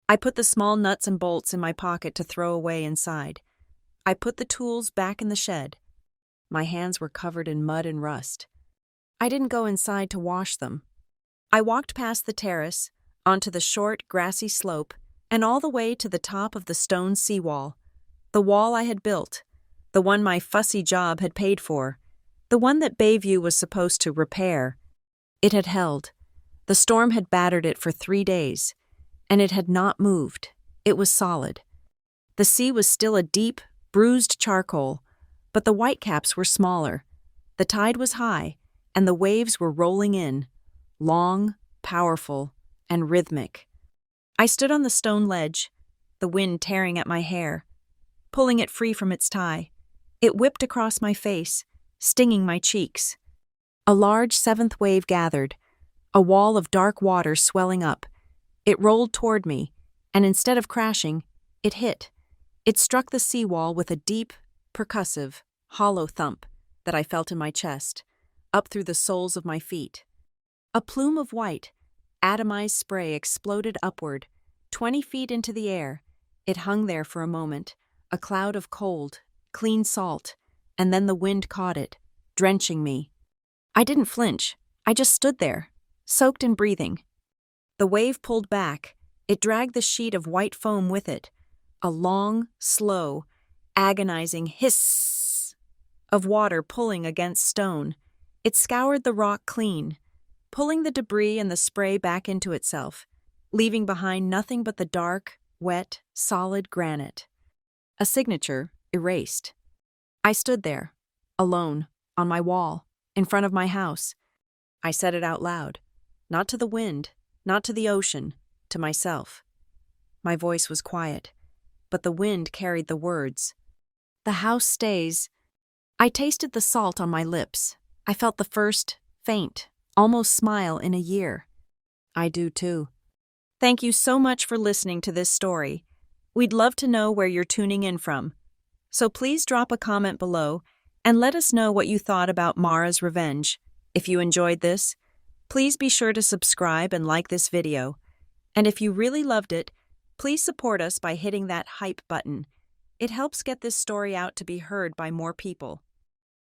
I put the small nuts and bolts in my pocket to throw away inside. I put the tools back in the shed. My hands were covered in mud and rust. I didn't go inside to wash them. I walked past the terrace, onto the short, grassy slope, and all the way to the top of the stone seawall. The wall I had built, the one my fussy job had paid for, the one that Bayview was supposed to repair. It had held. The storm had battered it for 3 days, and it had not moved. It was solid. The sea was still a deep, bruised charcoal, but the whitecaps were smaller. The tide was high, and the waves were rolling in, long, powerful, and rhythmic. I stood on the stone ledge, the wind tearing at my hair, pulling it free from its tie. It whipped across my face, stinging my cheeks. A large seventh wave gathered, a wall of dark water swelling up. It rolled toward me, and instead of crashing, it hit. It struck the seawall with a deep, percussive, hollow thump that I felt in my chest, up through the soles of my feet. A plume of white, atomized spray exploded upward, 20 feet into the air. It hung there for a moment, a cloud of cold, clean salt, and then the wind caught it, drenching me. I didn't flinch. I just stood there, soaked in breathing. The wave pulled back. It dragged the sheet of white foam with it, a long, slow, agonizing hiss of water pulling against stone. It scoured the rock clean, pulling the debris and the spray back into itself, leaving behind nothing but the dark, wet, solid granite. A signature erased. I stood there, alone, on my wall, in front of my house. I said it out loud, not to the wind, not to the ocean, to myself. My voice was quiet, but the wind carried the words. The house stays. I tasted the salt on my lips. I felt the first, faint, almost smile in a year. I do too. Thank you so much for listening to this story. We'd love to know where you're tuning in from. So please drop a comment below and let us know what you thought about Mara's Revenge. If you enjoyed this, please be sure to subscribe and like this video. And if you really loved it, please support us by hitting that hype button. It helps get this story out to be heard by more people.